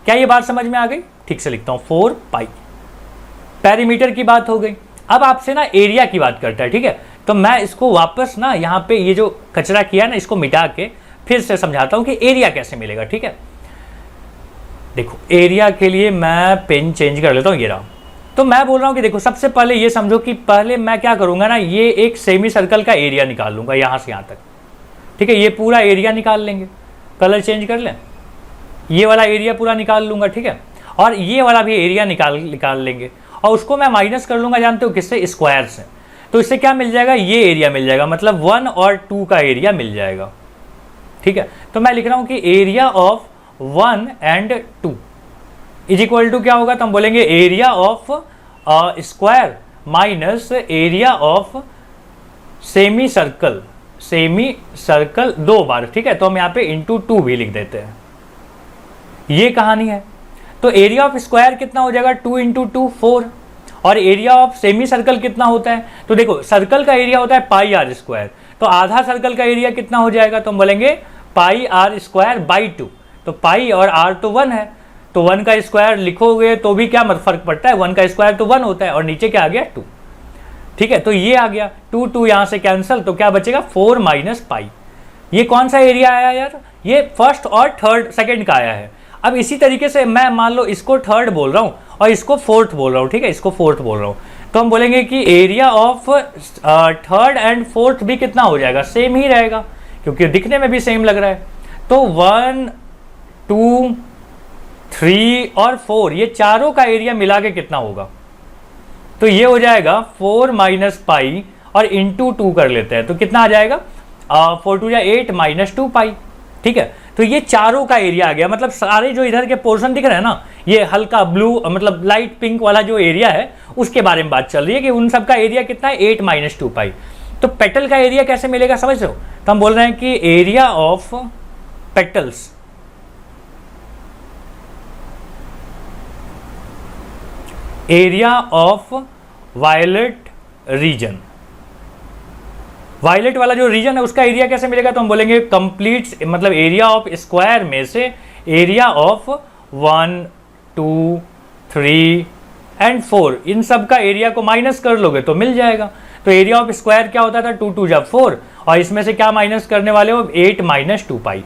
क्या ये बात समझ में आ गई, ठीक से लिखता हूं, 4 पाई। पेरीमीटर की बात हो गई। अब आपसे ना एरिया की बात करता है, ठीक है। तो मैं इसको वापस ना यहाँ पे ये जो कचरा किया ना, इसको मिटा के फिर से समझाता हूं कि एरिया कैसे मिलेगा, ठीक है। देखो एरिया के लिए मैं पेन चेंज कर लेता हूँ, ये रहा। तो मैं बोल रहा हूँ कि देखो सबसे पहले ये समझो कि पहले मैं क्या करूँगा ना, ये एक सेमी सर्कल का एरिया निकाल लूँगा यहाँ से यहाँ तक, ठीक है। ये पूरा एरिया निकाल लेंगे, कलर चेंज कर लें, ये वाला एरिया पूरा निकाल लूँगा, ठीक है। और ये वाला भी एरिया निकाल लेंगे, और उसको मैं माइनस कर लूँगा, जानते हो किससे, स्क्वायर से। तो इससे क्या मिल जाएगा, ये एरिया मिल जाएगा, मतलब 1 और 2 का एरिया मिल जाएगा, ठीक है। तो मैं लिख रहा हूँ कि area of 1 and 2 is equal to क्या होगा, तो हम बोलेंगे area of square minus area of semicircle, semicircle 2 बार, ठीक है। तो हम यहाँ पे इंटू 2 भी लिख देते हैं, ये कहानी है। तो एरिया ऑफ स्क्वायर कितना हो जाएगा, 2 इंटू 2 4, और एरिया ऑफ सेमी सर्कल कितना होता है? तो देखो सर्कल का एरिया होता है पाई आर स्क्वायर, तो आधा सर्कल का एरिया कितना हो जाएगा? तो हम बोलेंगे पाई आर स्क्वायर बाई 2। तो पाई और आर तो 1 है, तो 1 का स्क्वायर लिखोगे तो भी क्या फर्क पड़ता है, 1 का स्क्वायर तो 1 होता है, और नीचे क्या आ गया 2। ठीक है, तो ये आ गया 2 2 यहां से कैंसिल, तो क्या बचेगा 4 माइनस पाई। ये कौन सा एरिया आया यार? ये फर्स्ट और सेकंड का आया है। अब इसी तरीके से मैं मान लो इसको थर्ड बोल रहा हूँ और इसको फोर्थ बोल रहा हूँ, ठीक है, इसको फोर्थ बोल रहा हूँ, तो हम बोलेंगे कि area of third and fourth भी कितना हो जाएगा? सेम ही रहेगा, क्योंकि दिखने में भी सेम लग रहा है। तो 1 2 3 और 4 ये चारों का एरिया मिला के कितना होगा? तो ये हो जाएगा 4 माइनस पाई और इंटू 2 कर लेते हैं, तो कितना आ जाएगा 4 2 या 8 माइनस 2 पाई। ठीक है, तो ये चारों का एरिया आ गया। मतलब सारे जो इधर के पोर्शन दिख रहे हैं ना, ये हल्का ब्लू मतलब लाइट पिंक वाला जो एरिया है उसके बारे में बात चल रही है कि उन सब का एरिया कितना है 8 माइनस 2 पाई। तो पेटल का एरिया कैसे मिलेगा समझ रहे हो? तो हम बोल रहे हैं कि area of petals area of violet region, violet वाला जो रीजन है उसका एरिया कैसे मिलेगा? तो हम बोलेंगे कंप्लीट मतलब एरिया ऑफ स्क्वायर में से एरिया ऑफ 1 2 3 एंड 4 इन सब का एरिया को माइनस कर लोगे तो मिल जाएगा। तो एरिया ऑफ स्क्वायर क्या होता था 2 2 जब 4, और इसमें से क्या माइनस करने वाले हो 8 माइनस 2 पाई।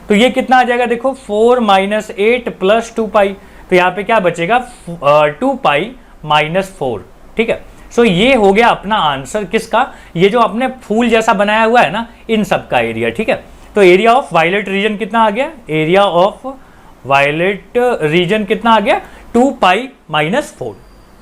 तो ये कितना आ जाएगा देखो 4 माइनस 8 प्लस 2 पाई, तो यहाँ पे क्या बचेगा 2 पाई माइनस 4। ठीक है, सो ये हो गया अपना आंसर किसका? ये जो अपने फूल जैसा बनाया हुआ है ना इन सब का एरिया। ठीक है, तो एरिया ऑफ वायलेट रीजन कितना आ गया? एरिया ऑफ वायलेट रीजन कितना आ गया 2 pi minus 4।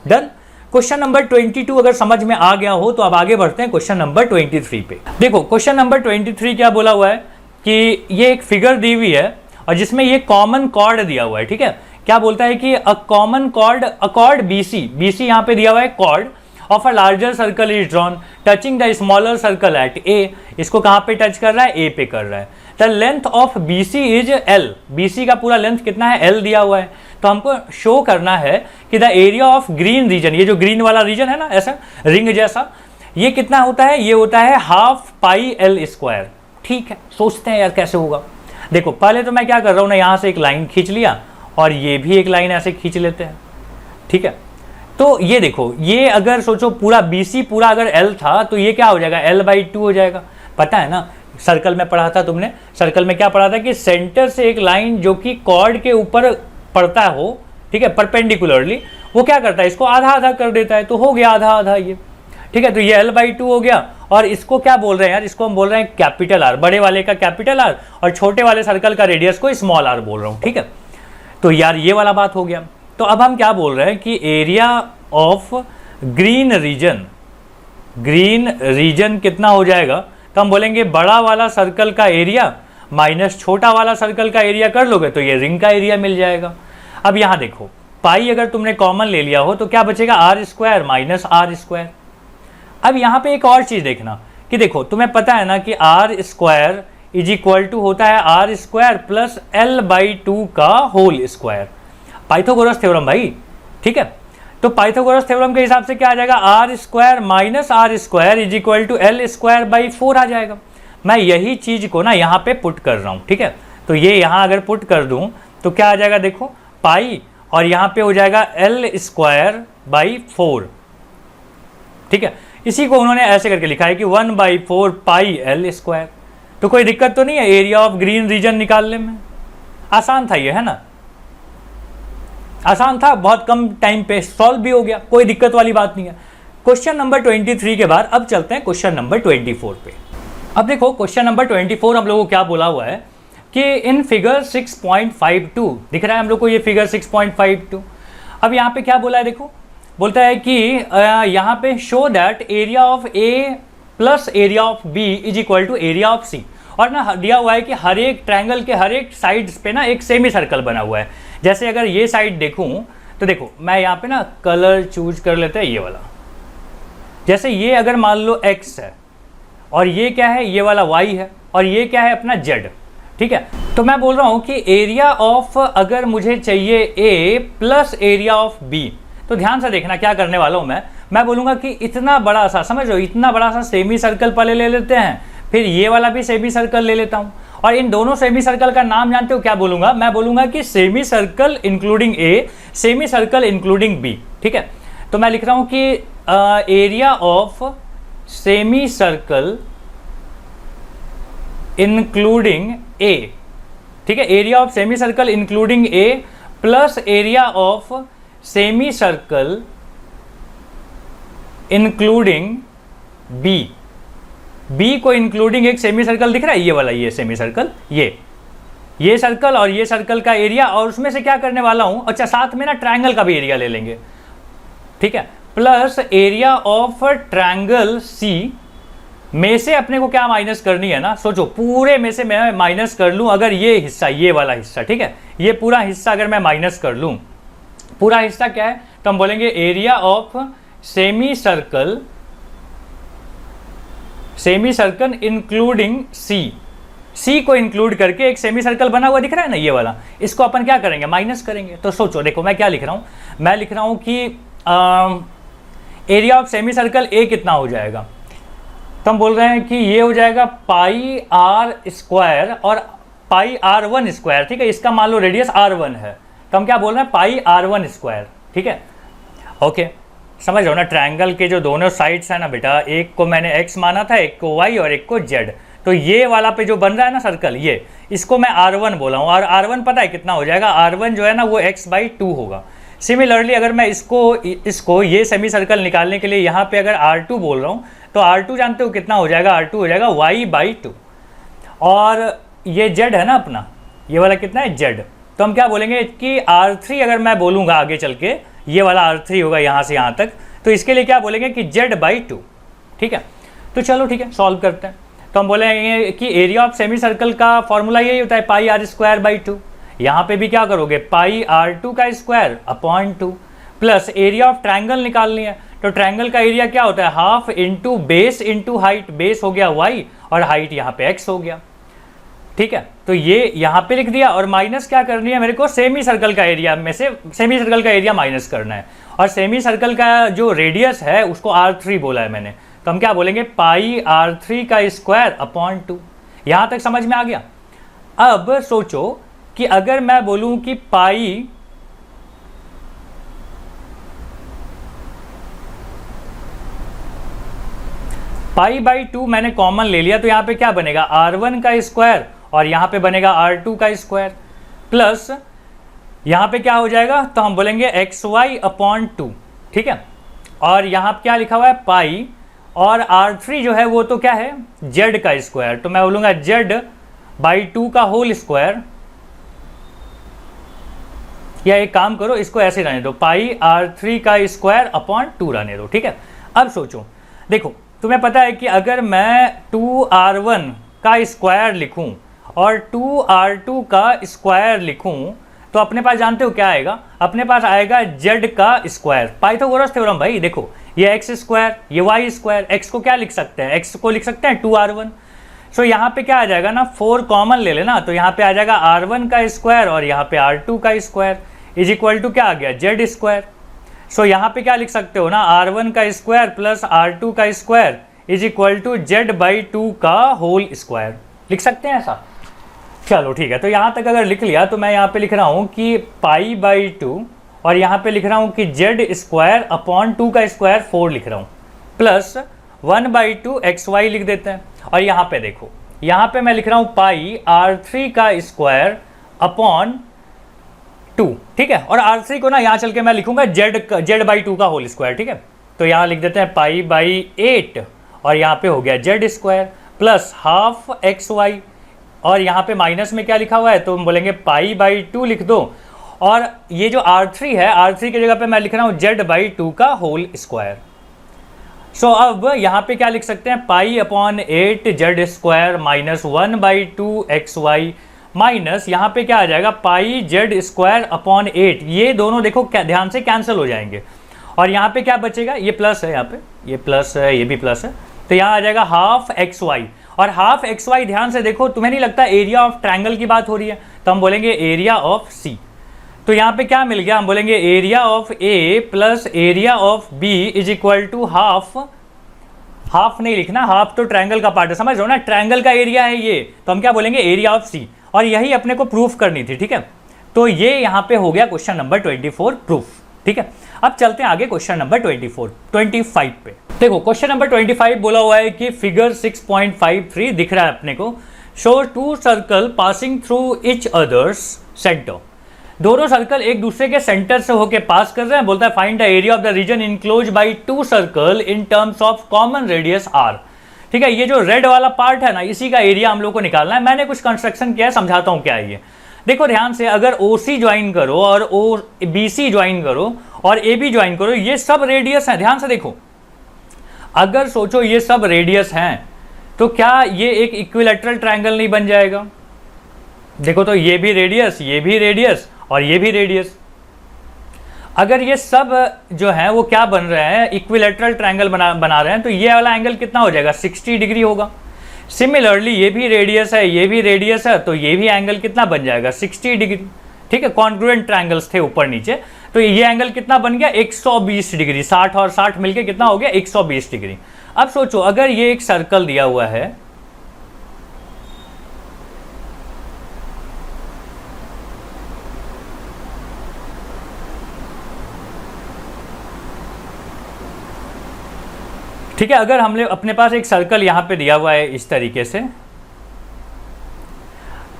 Done. Question number 22 अगर समझ में आ गया हो तो अब आगे बढ़ते हैं क्वेश्चन नंबर 23 पे। देखो क्वेश्चन नंबर 23 क्या बोला हुआ है कि ये एक फिगर दी हुई है और जिसमें ये कॉमन कॉर्ड दिया हुआ है। ठीक है, क्या बोलता है कि a common chord, a chord BC यहाँ पे दिया हुआ है, chord of a larger circle is drawn touching the smaller circle at a. इसको कहाँ पे टच कर रहा है? ए पे कर रहा है। The length of BC is L, BC का पूरा लेंथ कितना है? L दिया हुआ है। तो हमको शो करना है कि the area of green region, ये जो ग्रीन वाला रीजन है ना ऐसा रिंग जैसा, ये कितना होता है? ये होता है हाफ पाई L स्क्वायर। ठीक है, सोचते हैं यार कैसे होगा। देखो पहले तो मैं क्या कर रहा हूँ ना, यहाँ से एक लाइन खींच लिया और ये भी एक लाइन ऐसे खींच लेते हैं। ठीक है, तो ये देखो, ये अगर सोचो पूरा BC पूरा अगर L था तो ये क्या हो जाएगा? L/2 हो जाएगा। पता है ना सर्कल में पढ़ा था तुमने, सर्कल में क्या पढ़ा था कि सेंटर से एक लाइन जो कि कॉर्ड के ऊपर पड़ता हो, ठीक है, परपेंडिकुलरली, वो क्या करता है? इसको आधा आधा कर देता है, तो हो गया आधा आधा ये। ठीक है, तो ये L/2 हो गया। और इसको क्या बोल रहे हैं यार? इसको हम बोल रहे हैं कैपिटल R, बड़े वाले का कैपिटल R और छोटे वाले सर्कल का रेडियस को स्मॉल r बोल रहा हूँ। ठीक है, तो यार ये वाला बात हो गया। तो अब हम क्या बोल रहे हैं कि area of green region, green region कितना हो जाएगा? तो हम बोलेंगे बड़ा वाला सर्कल का एरिया माइनस छोटा वाला सर्कल का एरिया कर लोगे तो ये रिंग का एरिया मिल जाएगा। अब यहाँ देखो पाई अगर तुमने कॉमन ले लिया हो तो क्या बचेगा? R square minus r square. अब यहाँ पे एक और चीज देखना कि देखो तुम्हें पता है ना कि r square is equal to होता है आर स्क्वायर प्लस L/2 का होल स्क्वायर, पाइथागोरस थ्योरम भाई। ठीक है, तो पाइथागोरस थ्योरम के हिसाब से क्या आ जाएगा? R square minus r square is equal to L square by 4 आ जाएगा। मैं यही चीज को ना यहाँ पे पुट कर रहा हूँ। ठीक है, तो ये यहाँ अगर पुट कर दूँ तो क्या आ जाएगा? देखो पाई और यहाँ पे हो जाएगा L स्क्वायर बाई 4। ठीक है, इसी को उन्होंने ऐसे करके लिखा है कि 1/4 पाई L स्क्वायर। तो कोई दिक्कत तो नहीं है एरिया ऑफ ग्रीन रीजन निकालने में? आसान था ये, है ना? आसान था, बहुत कम टाइम पे सॉल्व भी हो गया, कोई दिक्कत वाली बात नहीं है। क्वेश्चन नंबर 23 के बाद अब चलते हैं क्वेश्चन नंबर 24 पे। अब देखो क्वेश्चन नंबर 24 हम लोगों को क्या बोला हुआ है कि इन फिगर 6.52 दिख रहा है हम लोग को, ये फिगर 6.52। अब यहाँ पे क्या बोला है? देखो बोलता है कि यहाँ पे show that area of A plus area of B is equal to area of c. और ना दिया हुआ है कि हर एक ट्रायंगल के हर एक साइड्स पे ना एक सेमी सर्कल बना हुआ है। जैसे अगर ये साइड देखूं तो देखो मैं यहाँ पे ना कलर चूज कर लेते हैं ये वाला। जैसे ये अगर मान लो x है और ये क्या है? ये वाला y है और ये क्या है? अपना z। ठीक है, तो मैं बोल रहा हूँ कि एरिया ऑफ अगर मुझे चाहिए a plus area of b, तो ध्यान से देखना क्या करने वाला हूँ मैं बोलूँगा कि इतना बड़ा सा, समझ लो, इतना बड़ा सा सेमी सर्कल पहले ले लेते हैं, फिर ये वाला भी सेमी सर्कल ले लेता हूँ, और इन दोनों सेमी सर्कल का नाम जानते हो क्या बोलूँगा? मैं बोलूँगा कि semicircle including A, semicircle including B. ठीक है, तो मैं लिख रहा हूँ कि area of semicircle including A. ठीक है, area of semicircle including A plus area of semicircle including B. B को इंक्लूडिंग एक सेमी सर्कल दिख रहा है, ये वाला, ये सेमी सर्कल, ये सर्कल और ये सर्कल का एरिया, और उसमें से क्या करने वाला हूं, अच्छा साथ में ना ट्रायंगल का भी एरिया ले लेंगे। ठीक है, plus area of triangle C में से अपने को क्या माइनस करनी है ना, सोचो पूरे में से मैं माइनस कर लूं अगर ये हिस्सा, ये वाला हिस्सा, ठीक है, ये पूरा हिस्सा अगर मैं माइनस कर लूं, पूरा हिस्सा क्या है, तो हम बोलेंगे area of semicircle including C. C को इंक्लूड करके एक सेमी सर्कल बना हुआ दिख रहा है ना, ये वाला, इसको अपन क्या करेंगे, माइनस करेंगे। तो सोचो, देखो मैं क्या लिख रहा हूं, मैं लिख रहा हूं कि area of semi circle A कितना हो जाएगा, तो हम बोल रहे हैं कि ये हो जाएगा पाई आर स्क्वायर और पाई आर वन स्क्वायर। ठीक है, इसका मान लो रेडियस R1 है, तो हम क्या बोल रहे हैं, पाई R1 स्क्वायर। ठीक है, ओके, समझ रहे हो ना, ट्रायंगल के जो दोनों साइड्स है ना बेटा, एक को मैंने x माना था, एक को y और एक को z, तो ये वाला पे जो बन रहा है ना सर्कल, ये, इसको मैं R1 बोला हूँ, और R1 पता है कितना हो जाएगा, R1 जो है ना वो x/2 होगा। सिमिलरली अगर मैं इसको ये सेमी सर्कल निकालने के लिए यहाँ पे अगर R2 बोल रहा हूँ, तो R2 जानते हो कितना हो जाएगा, R2 हो जाएगा y/2, और ये z है ना अपना, ये वाला कितना है z, तो हम क्या बोलेंगे कि R3 अगर मैं बोलूँगा आगे चल के, ये वाला R3 होगा यहाँ से यहाँ तक, तो इसके लिए क्या बोलेंगे कि z/2। ठीक है, तो चलो ठीक है, सॉल्व करते हैं। तो हम बोलेंगे कि एरिया ऑफ सेमी सर्कल का फॉर्मूला यही होता है, पाई आर स्क्वायर बाई 2। यहाँ पे भी क्या करोगे, पाई R2 का square upon 2, plus area of triangle निकालनी है, तो ट्रायंगल का एरिया क्या होता है, half into base into height, base हो गया y और हाइट यहाँ पे x हो गया। ठीक है, तो ये यहाँ पे लिख दिया, और माइनस क्या करनी है मेरे को, सेमी सर्कल का एरिया में से सेमी सर्कल का एरिया माइनस करना है, और सेमी सर्कल का जो रेडियस है उसको R3 बोला है मैंने, तो हम क्या बोलेंगे, पाई R3 का स्क्वायर अपॉन 2। यहाँ तक समझ में आ गया? अब सोचो कि अगर मैं बोलूं कि पाई/2 मैंने कॉमन ले लिया, तो यहाँ पे क्या बनेगा, R1 का स्क्वायर और यहाँ पे बनेगा R2 का स्क्वायर, प्लस यहाँ पे क्या हो जाएगा, तो हम बोलेंगे xy/2। ठीक है, और यहाँ पे क्या लिखा हुआ है, पाई, और R3 जो है वो तो क्या है, z का स्क्वायर, तो मैं बोलूँगा z/2 का होल स्क्वायर, या एक काम करो, इसको ऐसे रहने दो, पाई R3 का स्क्वायर अपॉन 2 रहने दो। ठीक है, अब सोचो, देखो तुम्हें पता है कि अगर मैं 2R1 का स्क्वायर लिखूं और 2R2 का स्क्वायर लिखूं, तो अपने पास जानते हो क्या आएगा, अपने पास आएगा z का स्क्वायर, पाइथागोरस थ्योरम भाई। देखो ये x स्क्वायर, ये y स्क्वायर, x को क्या लिख सकते हैं, x को लिख सकते हैं 2R1। सो यहाँ पे क्या आ जाएगा ना, 4 कॉमन ले लेना, तो यहाँ पे आ जाएगा R1 का स्क्वायर और यहाँ पे R2 का स्क्वायर इज इक्वल टू क्या आ गया, z स्क्वायर। सो यहाँ पे क्या लिख सकते हो ना, R1 का स्क्वायर प्लस R2 का square is equal to z/2 का होल स्क्वायर, लिख सकते हैं ऐसा। चलो ठीक है, तो यहाँ तक अगर लिख लिया, तो मैं यहाँ पे लिख रहा हूँ कि पाई/2, और यहाँ पे लिख रहा हूँ कि z स्क्वायर अपॉन 2 का स्क्वायर 4 लिख रहा हूँ, प्लस 1/2 xy लिख देते हैं। और यहाँ पे देखो, यहाँ पे मैं लिख रहा हूँ पाई R3 का स्क्वायर अपॉन 2। ठीक है, और R3 को ना यहाँ चल के मैं लिखूंगा z/2 का होल स्क्वायर। ठीक है, तो यहाँ लिख देते हैं पाई/8, और यहाँ पे हो गया z square plus half xy, और यहाँ पे माइनस में क्या लिखा हुआ है, तो हम बोलेंगे पाई/2 लिख दो, और ये जो R3 है, R3 की जगह पे मैं लिख रहा हूँ z/2 का होल स्क्वायर। सो अब यहाँ पे क्या लिख सकते हैं, पाई/8 z square minus 1/2 xy minus यहाँ पे क्या आ जाएगा, पाई z स्क्वायर अपॉन 8। ये दोनों देखो ध्यान से कैंसिल हो जाएंगे, और यहाँ पे क्या बचेगा, ये प्लस है, यहाँ पे ये प्लस है, ये भी प्लस है, तो यहाँ आ जाएगा हाफ xy, और हाफ xy ध्यान से देखो, तुम्हें नहीं लगता एरिया ऑफ ट्रायंगल की बात हो रही है, तो हम बोलेंगे एरिया ऑफ सी। तो यहाँ पे क्या मिल गया, हम बोलेंगे area of A plus area of B is equal to half, half नहीं लिखना, हाफ तो ट्रायंगल का पार्ट है, समझ रहे हो ना, ट्रायंगल का एरिया है ये, तो हम क्या बोलेंगे एरिया ऑफ सी, और यही अपने को प्रूफ करनी थी, ठीक है। तो ये यहाँ पे हो गया क्वेश्चन नंबर 24 प्रूफ, ठीक है। अब चलते हैं आगे क्वेश्चन नंबर 25 पे। देखो क्वेश्चन नंबर 25 बोला हुआ है कि फिगर 6.53 दिख रहा है अपने को, show two circle passing through each other's centre, दोनों सर्कल एक दूसरे के सेंटर से होके पास कर रहे हैं, बोलता है find the area of the region enclose by two circle in terms of common radius r, ठीक है। ये जो रेड वाला पार्ट है ना, इसी का एरिया हम लोग को निकालना है। मैंने कुछ कंस्ट्रक्शन किया है, समझाता हूं क्या है ये। देखो ध्यान से, अगर OC ज्वाइन करो और BC ज्वाइन करो और AB ज्वाइन करो, ये सब रेडियस है, ध्यान से देखो, अगर सोचो ये सब रेडियस हैं तो क्या ये एक इक्विलैटरल ट्रायंगल नहीं बन जाएगा? देखो तो ये भी रेडियस, ये भी रेडियस और ये भी रेडियस, अगर ये सब जो है वो क्या बन रहे हैं, इक्विलैटरल ट्रायंगल बना रहे हैं, तो ये वाला एंगल कितना हो जाएगा, 60 डिग्री होगा। सिमिलरली ये भी रेडियस है, ये भी रेडियस है, तो ये भी एंगल कितना बन जाएगा, 60 डिग्री, ठीक है। कॉन्ग्रुएंट ट्रायंगल्स थे ऊपर नीचे, तो ये एंगल कितना बन गया, 120 डिग्री, 60 और 60 मिलके कितना हो गया, 120 डिग्री। अब सोचो अगर ये एक सर्कल दिया हुआ है, ठीक है, अगर हमने अपने पास एक सर्कल यहां पे दिया हुआ है इस तरीके से,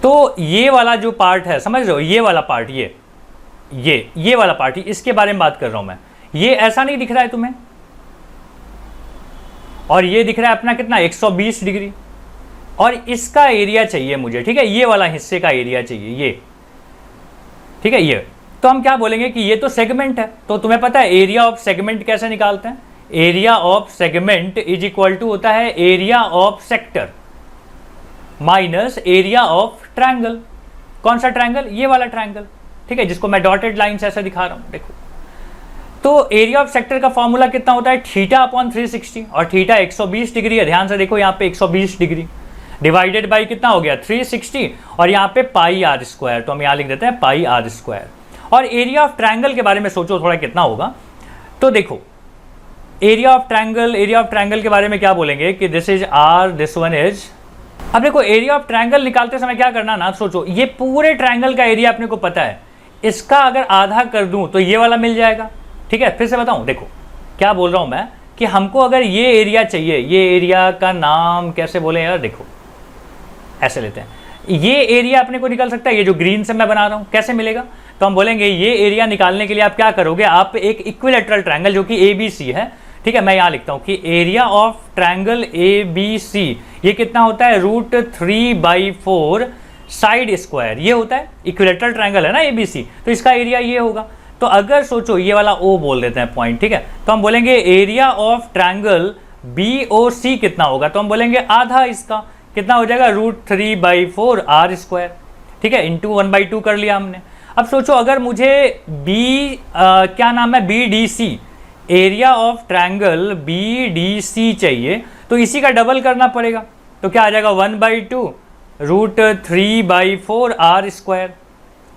तो ये वाला जो पार्ट है, समझ रहे हो, ये वाला पार्ट, ये वाला पार्ट, इसके बारे में बात कर रहा हूं मैं, ये ऐसा नहीं दिख रहा है तुम्हें, और ये दिख रहा है अपना कितना, 120 डिग्री, और इसका एरिया चाहिए मुझे, ठीक है, ये वाला हिस्से का एरिया चाहिए, ये, ठीक है, ये। तो हम क्या बोलेंगे कि ये तो सेगमेंट है, तो तुम्हें पता है एरिया ऑफ सेगमेंट कैसे निकालते हैं, area of segment is equal to होता है area of sector minus area of triangle. कौन सा ट्रायंगल, ये वाला ट्रायंगल, ठीक है, जिसको मैं डॉटेड लाइन से ऐसे दिखा रहा हूं, देखो। तो एरिया ऑफ सेक्टर का फॉर्मूला कितना होता है, थीटा अपॉन 360, और थीटा 120 डिग्री है, ध्यान से देखो यहाँ पे 120 डिग्री डिवाइडेड बाई कितना हो गया, 360, और यहाँ पे पाई आर स्क्वायर, तो हम यहाँ लिख देते हैं पाई आर स्क्वायर। और एरिया ऑफ ट्रायंगल के बारे में सोचो थोड़ा कितना होगा, तो देखो एरिया ऑफ ट्रायंगल के बारे में क्या बोलेंगे कि this is r, this one is. अब देखो एरिया ऑफ ट्रायंगल निकालते समय क्या करना ना, सोचो ये पूरे ट्रायंगल का एरिया अपने को पता है, इसका अगर आधा कर दूं तो ये वाला मिल जाएगा, ठीक है। फिर से बताऊं, देखो क्या बोल रहा हूं मैं कि हमको अगर ये एरिया चाहिए, ये एरिया का नाम कैसे बोले यार, देखो ऐसे लेते हैं, ये एरिया अपने को निकल सकता है, ये जो ग्रीन से मैं बना रहा हूं, कैसे मिलेगा, तो हम बोलेंगे ये एरिया निकालने के लिए आप क्या करोगे, आप एक इक्विलैटरल ट्रायंगल जो कि ABC है, ठीक है, मैं यहां लिखता हूं कि एरिया ऑफ ट्रायंगल ABC ये कितना होता है, √3/4 साइड स्क्वायर, ये होता है इक्विलैटरल ट्रायंगल है ना ABC, तो इसका एरिया ये होगा। तो अगर सोचो ये वाला O बोल देते हैं पॉइंट, ठीक है, तो हम बोलेंगे एरिया ऑफ ट्रायंगल BOC कितना होगा, तो हम बोलेंगे आधा इसका, कितना हो जाएगा, √3/4 R स्क्वायर, ठीक है, इंटू 1/2 कर लिया हमने। अब सोचो अगर मुझे क्या नाम है, BDC, area of triangle BDC चाहिए, तो इसी का डबल करना पड़ेगा, तो क्या आ जाएगा, 1/2 √3/4 R स्क्वायर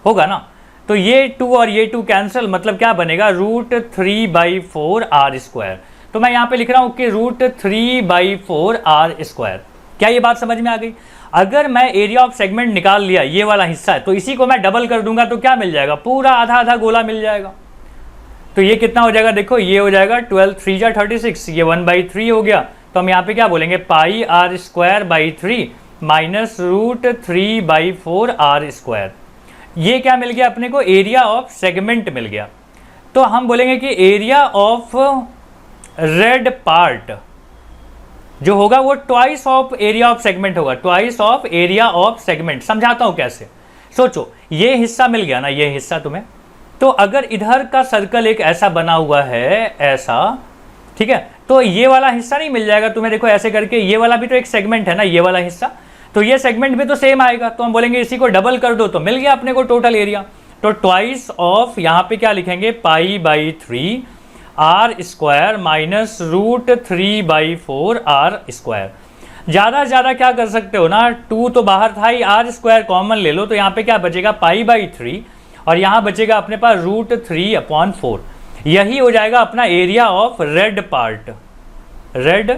होगा ना। तो ये 2 और ये 2 कैंसिल, मतलब क्या बनेगा, √3/4 R स्क्वायर। तो मैं यहाँ पे लिख रहा हूँ कि √3/4 R स्क्वायर। क्या ये बात समझ में आ गई? अगर मैं एरिया ऑफ सेगमेंट निकाल लिया, ये वाला हिस्सा है, तो इसी को मैं डबल कर दूंगा तो क्या मिल जाएगा, पूरा आधा आधा गोला मिल जाएगा। तो ये कितना हो जाएगा, देखो ये हो जाएगा 12 3 जा 36, ये 1/3 हो गया, तो हम यहाँ पे क्या बोलेंगे, पाई R square by 3 minus √3/4 R square. ये क्या मिल गया अपने को, एरिया ऑफ सेगमेंट मिल गया। तो हम बोलेंगे कि एरिया ऑफ रेड पार्ट जो होगा वो twice of area of segment होगा, twice of area of segment. समझाता हूं कैसे, सोचो ये हिस्सा मिल गया ना, ये हिस्सा तुम्हें, तो अगर इधर का सर्कल एक ऐसा बना हुआ है, ऐसा, ठीक है, तो ये वाला हिस्सा नहीं मिल जाएगा तुम्हें, देखो ऐसे करके, ये वाला भी तो एक सेगमेंट है ना, ये वाला हिस्सा, तो ये सेगमेंट भी तो सेम आएगा, तो हम बोलेंगे इसी को डबल कर दो तो मिल गया अपने को टोटल एरिया। तो ट्वाइस ऑफ, यहाँ पे क्या लिखेंगे, पाई/3 R square minus √3/4 R square. ज़्यादा से ज़्यादा क्या कर सकते हो ना, 2 तो बाहर था ही, R स्क्वायर कॉमन ले लो, तो यहाँ पे क्या बचेगा, पाई/3, और यहाँ बचेगा अपने पास √3/4। यही हो जाएगा अपना area of red part, red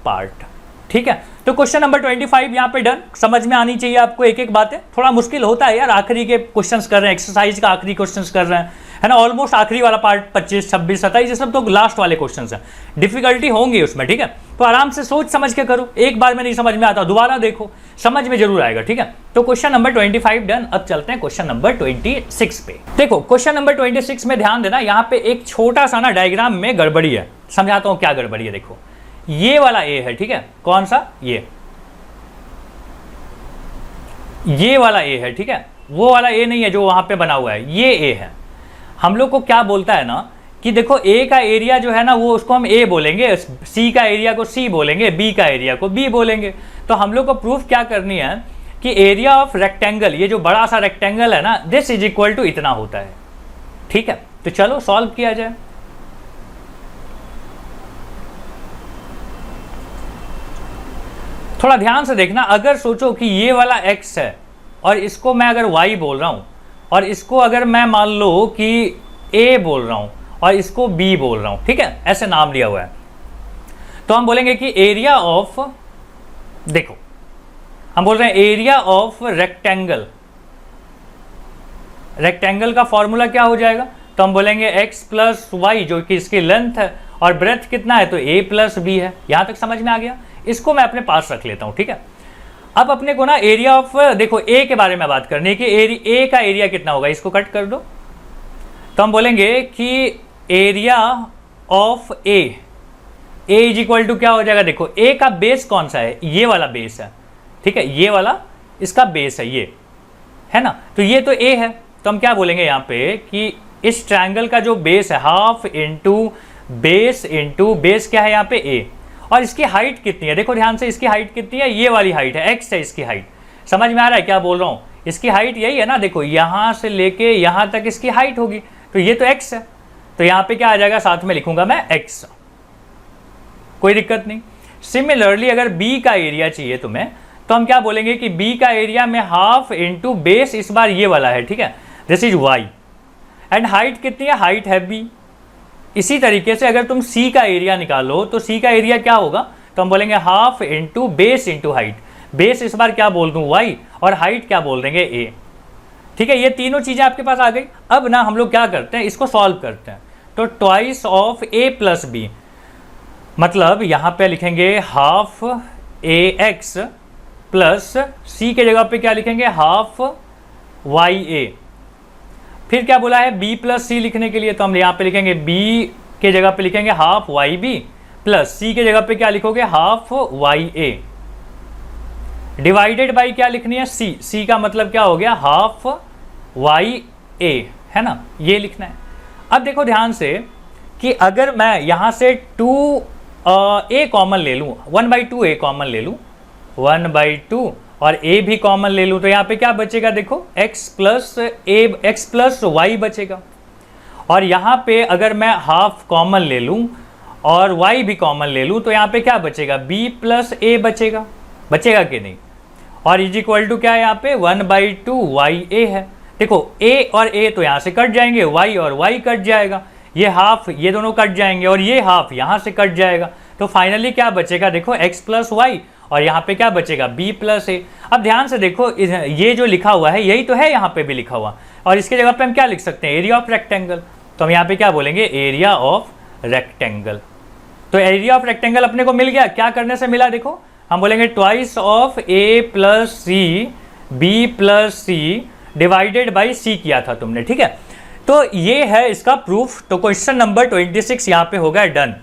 part. ठीक है, तो क्वेश्चन नंबर 25 यहाँ पे डन। समझ में आनी चाहिए आपको एक एक बातें। थोड़ा मुश्किल होता है यार, आखिरी के क्वेश्चंस कर रहे हैं, एक्सरसाइज का आखिरी क्वेश्चंस कर रहे हैं, है ना। ऑलमोस्ट आखिरी वाला पार्ट 25, 26, 27 ये सब तो लास्ट वाले क्वेश्चंस हैं, डिफिकल्टी होंगी उसमें। ठीक है, तो आराम से सोच समझ के करो। एक बार में नहीं समझ में आता, दोबारा देखो, समझ में जरूर आएगा। ठीक है, तो क्वेश्चन नंबर 25 डन। अब चलते हैं क्वेश्चन नंबर 26 पे। देखो क्वेश्चन नंबर 26 में ध्यान देना, यहाँ पे एक छोटा सा ना डायग्राम में गड़बड़ी है। समझाता हूँ क्या गड़बड़ी है। देखो ये वाला ए है, ठीक है, कौन सा, ये वाला ए है, ठीक है, वो वाला ए नहीं है जो वहां पे बना हुआ है, ये ए है। हम लोग को क्या बोलता है ना कि देखो ए का एरिया जो है ना वो उसको हम ए बोलेंगे, सी का एरिया को सी बोलेंगे, बी का एरिया को बी बोलेंगे। तो हम लोग को प्रूफ क्या करनी है कि एरिया ऑफ रेक्टेंगल, ये जो बड़ा सा रेक्टेंगल है ना, दिस इज इक्वल टू इतना होता है। ठीक है, तो चलो सॉल्व किया जाए। थोड़ा ध्यान से देखना, अगर सोचो कि ये वाला x है और इसको मैं अगर y बोल रहा हूं, और इसको अगर मैं मान लो कि a बोल रहा हूं और इसको b बोल रहा हूं, ठीक है, ऐसे नाम लिया हुआ है, तो हम बोलेंगे कि एरिया ऑफ, देखो हम बोल रहे हैं एरिया ऑफ रेक्टेंगल। रेक्टेंगल का फॉर्मूला क्या हो जाएगा, तो हम बोलेंगे x प्लस वाई, जो कि इसकी लेंथ है, और ब्रेथ कितना है तो a प्लस बी है। यहां तक समझ में आ गया, इसको मैं अपने पास रख लेता हूं। ठीक है, अब अपने को ना एरिया ऑफ, देखो ए के बारे में बात करनी है कि ए का एरिया कितना होगा, इसको कट कर दो, तो हम बोलेंगे कि area of A is equal to क्या हो जाएगा। देखो ए का बेस कौन सा है, ये वाला बेस है, ठीक है, ये वाला इसका बेस है, ये है ना, तो ये तो ए है। तो हम क्या बोलेंगे यहाँ पे कि इस ट्रायंगल का जो बेस है, हाफ इंटू बेस क्या है यहाँ पे ए, और इसकी हाइट कितनी है, देखो ध्यान से, इसकी हाइट कितनी है, ये वाली हाइट है, x है इसकी हाइट। समझ में आ रहा है क्या बोल रहा हूँ, इसकी हाइट यही है ना, देखो यहाँ से लेके यहाँ तक इसकी हाइट होगी, तो ये तो x है, तो यहाँ पे क्या आ जाएगा, साथ में लिखूंगा मैं x, कोई दिक्कत नहीं। सिमिलरली अगर b का एरिया चाहिए तुम्हें, तो हम क्या बोलेंगे कि b का एरिया में हाफ इंटू बेस, इस बार ये वाला है, ठीक है, this is y, and height कितनी है, हाइट है b। इसी तरीके से अगर तुम C का एरिया निकालो तो C का एरिया क्या होगा, तो हम बोलेंगे half into base into height. Base इस बार क्या बोल दूं y, और हाइट क्या बोल देंगे a। ठीक है, ये तीनों चीजें आपके पास आ गई। अब ना हम लोग क्या करते हैं, इसको सॉल्व करते हैं। तो twice of a plus B, मतलब यहां पे लिखेंगे हाफ ax प्लस C के जगह पे क्या लिखेंगे, हाफ ya। फिर क्या बोला है, b प्लस सी लिखने के लिए, तो हम यहाँ पे लिखेंगे b के जगह पे लिखेंगे हाफ yb प्लस c के जगह पे क्या लिखोगे, हाफ ya, डिवाइडेड बाई क्या लिखनी है, c का मतलब क्या हो गया, हाफ ya, है ना, ये लिखना है। अब देखो ध्यान से कि अगर मैं यहाँ से 2a कॉमन ले लूँ, 1/2 a कॉमन ले लूँ, 1/2 और a भी कॉमन ले लूँ, तो यहाँ पे क्या बचेगा, देखो x प्लस y बचेगा। और यहाँ पे अगर मैं हाफ कॉमन ले लूँ और y भी कॉमन ले लूँ, तो यहाँ पे क्या बचेगा, b प्लस a बचेगा, बचेगा कि नहीं। और इज इक्वल टू क्या है यहाँ पे, 1/2 ya है। देखो a और a तो यहाँ से कट जाएंगे, y और y कट जाएगा, ये हाफ ये दोनों कट जाएंगे, और ये हाफ यहाँ से कट जाएगा, तो फाइनली क्या बचेगा, देखो x प्लस वाई, और यहाँ पे क्या बचेगा, b प्लस ए। अब ध्यान से देखो, ये जो लिखा हुआ है यही तो है यहाँ पे भी लिखा हुआ, और इसके जगह पे हम क्या लिख सकते हैं, एरिया ऑफ रेक्टेंगल। तो हम यहाँ पे क्या बोलेंगे, एरिया ऑफ रेक्टेंगल। तो एरिया ऑफ रेक्टेंगल अपने को मिल गया, क्या करने से मिला, देखो हम बोलेंगे twice of a plus c b plus c divided by c किया था तुमने, ठीक है। तो ये है इसका प्रूफ। तो क्वेश्चन नंबर 26 यहाँ पे हो गया डन।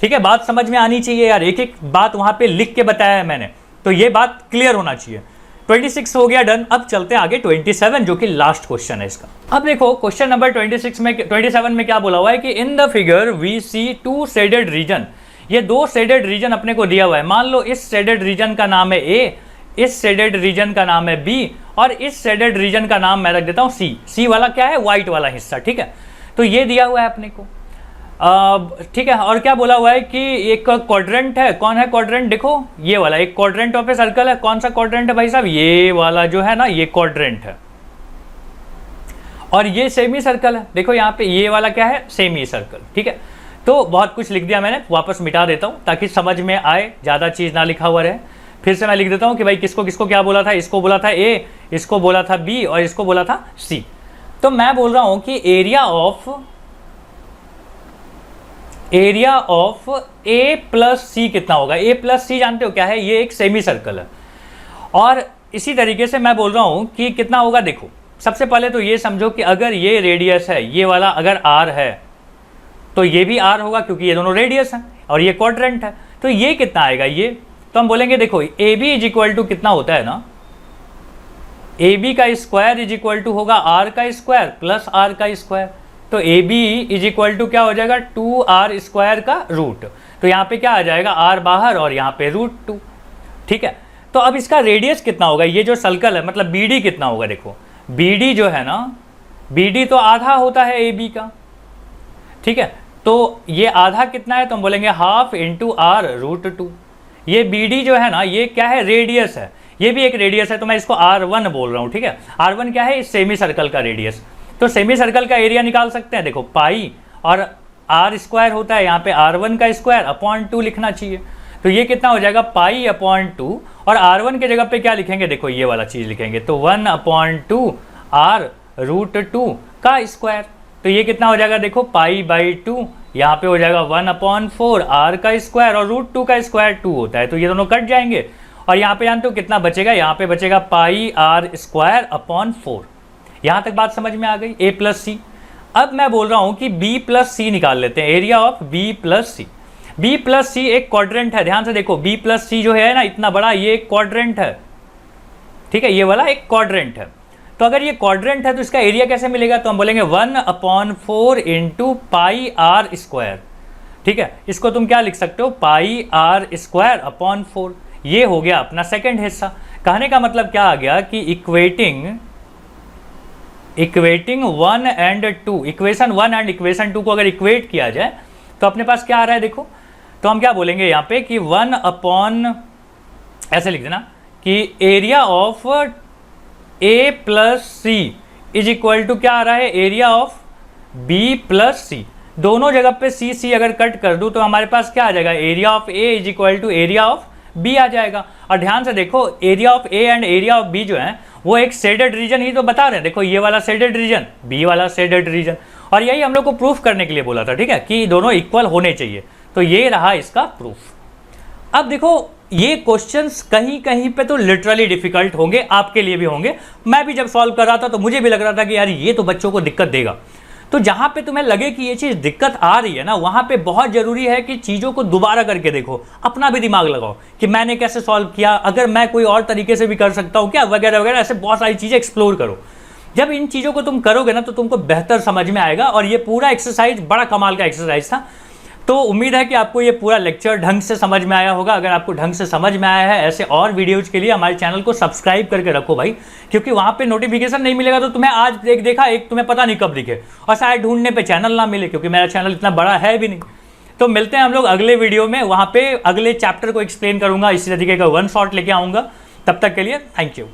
ठीक है, बात समझ में आनी चाहिए यार, एक एक बात वहां पे लिख के बताया है मैंने, तो ये बात क्लियर होना चाहिए। 26 हो गया डन। अब चलते हैं आगे 27, जो कि लास्ट क्वेश्चन है इसका। अब देखो क्वेश्चन नंबर 27 में क्या बोला हुआ है कि in the figure we see 2 shaded region. ये 2 शेडेड रीजन अपने को दिया हुआ है। मान लो इस शेडेड रीजन का नाम है ए, इस शेडेड रीजन का नाम है बी, और इस शेडेड रीजन का नाम मैं रख देता हूँ सी। सी वाला क्या है, व्हाइट वाला हिस्सा, ठीक है। तो ये दिया हुआ है अपने को, ठीक है। और क्या बोला हुआ है कि एक क्वाड्रेंट है, कौन है क्वाड्रेंट, देखो ये वाला एक क्वाड्रेंट ऑफ ए सर्कल है। कौन सा क्वाड्रेंट है भाई साहब, ये वाला जो है ना, ये क्वाड्रेंट है। और ये सेमी सर्कल है। देखो यहाँ पे ये वाला क्या है, सेमी सर्कल। ठीक है, तो बहुत कुछ लिख दिया मैंने, वापस मिटा देता हूँ ताकि समझ में आए, ज़्यादा चीज़ ना लिखा हुआ रहे। फिर से मैं लिख देता हूँ कि भाई किसको किसको क्या बोला था। इसको बोला था ए, इसको बोला था बी और इसको बोला था सी। तो मैं बोल रहा हूँ कि एरिया ऑफ ए प्लस सी कितना होगा। ए प्लस सी जानते हो क्या है, ये एक सेमी सर्कल है। और इसी तरीके से मैं बोल रहा हूँ कि कितना होगा। देखो सबसे पहले तो ये समझो कि अगर ये रेडियस है, ये वाला अगर आर है तो ये भी आर होगा क्योंकि ये दोनों रेडियस हैं और ये क्वाड्रेंट है। तो ये कितना आएगा, ये तो हम बोलेंगे देखो A B is equal to कितना होता है ना, ए बी का स्क्वायर इज इक्वल टू होगा आर का स्क्वायर प्लस आर का स्क्वायर। तो A B is equal to क्या हो जाएगा, 2r स्क्वायर का रूट। तो यहाँ पे क्या आ जाएगा, r बाहर और यहाँ पे √2। ठीक है, तो अब इसका रेडियस कितना होगा, ये जो सर्कल है मतलब बी डी कितना होगा। देखो बी डी जो है ना, बी डी तो आधा होता है ए बी का। ठीक है, तो ये आधा कितना है, तो हम बोलेंगे हाफ इंटू r √2। ये बी डी जो है ना, ये क्या है, रेडियस है, ये भी एक रेडियस है, तो मैं इसको r1 बोल रहा हूँ। ठीक है, r1 क्या है, इस सेमी सर्कल का रेडियस। तो सेमी सर्कल का एरिया निकाल सकते हैं। देखो पाई और r स्क्वायर होता है, यहाँ पे r1 का स्क्वायर अपॉन 2 लिखना चाहिए। तो ये कितना हो जाएगा, पाई अपॉन 2, और r1 के जगह पे क्या लिखेंगे, देखो ये वाला चीज़ लिखेंगे, तो 1/2 r √2 का स्क्वायर। तो ये कितना हो जाएगा, देखो पाई बाई 2, यहाँ पे हो जाएगा 1/4 r का स्क्वायर और √2 का स्क्वायर 2 होता है, तो ये दोनों कट जाएंगे। और यहाँ पे जानते हो कितना बचेगा, यहाँ पे बचेगा पाई r स्क्वायर अपॉन 4। यहाँ तक बात समझ में आ गई, a प्लस सी। अब मैं बोल रहा हूँ कि b प्लस सी निकाल लेते हैं, area of b plus c. b plus c एक क्वाड्रेंट है, ध्यान से देखो b प्लस सी जो है ना इतना बड़ा, ये एक क्वाड्रेंट है। ठीक है, ये वाला एक क्वाड्रेंट है। तो अगर ये क्वाड्रेंट है तो इसका एरिया कैसे मिलेगा, तो हम बोलेंगे 1/4 इंटू पाई r स्क्वायर। ठीक है, इसको तुम क्या लिख सकते हो, पाई r स्क्वायर अपॉन 4। ये हो गया अपना सेकेंड हिस्सा। कहने का मतलब क्या आ गया कि equating 1 and 2, equation 1 and equation 2 को अगर इक्वेट किया जाए तो अपने पास क्या आ रहा है। देखो तो हम क्या बोलेंगे यहाँ पे कि 1 ऐसे लिख देना कि area of a plus C is equal to क्या आ रहा है, area of b plus C. दोनों जगह पे सी अगर कट कर दूँ तो हमारे पास क्या आ जाएगा, area of a is equal to area of b आ जाएगा। और ध्यान से देखो area of a and area of b जो है वो एक शेडेड रीजन ही तो बता रहे हैं। देखो ये वाला शेडेड रीजन, b वाला शेडेड रीजन, और यही हम लोग को प्रूफ करने के लिए बोला था। ठीक है, कि दोनों इक्वल होने चाहिए। तो ये रहा इसका प्रूफ। अब देखो ये क्वेश्चंस कहीं कहीं पे तो लिटरली डिफिकल्ट होंगे, आपके लिए भी होंगे। मैं भी जब सॉल्व कर रहा था तो मुझे भी लग रहा था कि यार ये तो बच्चों को दिक्कत देगा। तो जहाँ पे तुम्हें लगे कि ये चीज़ दिक्कत आ रही है ना, वहाँ पे बहुत ज़रूरी है कि चीज़ों को दोबारा करके देखो, अपना भी दिमाग लगाओ कि मैंने कैसे सॉल्व किया, अगर मैं कोई और तरीके से भी कर सकता हूँ क्या, वगैरह वगैरह। ऐसे बहुत सारी चीज़ें एक्सप्लोर करो। जब इन चीज़ों को तुम करोगे ना तो तुमको बेहतर समझ में आएगा। और ये पूरा एक्सरसाइज बड़ा कमाल का एक्सरसाइज था। तो उम्मीद है कि आपको ये पूरा लेक्चर ढंग से समझ में आया होगा। अगर आपको ढंग से समझ में आया है, ऐसे और वीडियोज़ के लिए हमारे चैनल को सब्सक्राइब करके रखो भाई, क्योंकि वहाँ पे नोटिफिकेशन नहीं मिलेगा तो तुम्हें आज देखा एक तुम्हें पता नहीं कब दिखे, और शायद ढूंढने पे चैनल ना मिले, क्योंकि मेरा चैनल इतना बड़ा है भी नहीं। तो मिलते हैं हम लोग अगले वीडियो में, वहाँ पे अगले चैप्टर को एक्सप्लेन करूँगा, इसी तरीके का वन शॉट लेके आऊँगा। तब तक के लिए थैंक यू।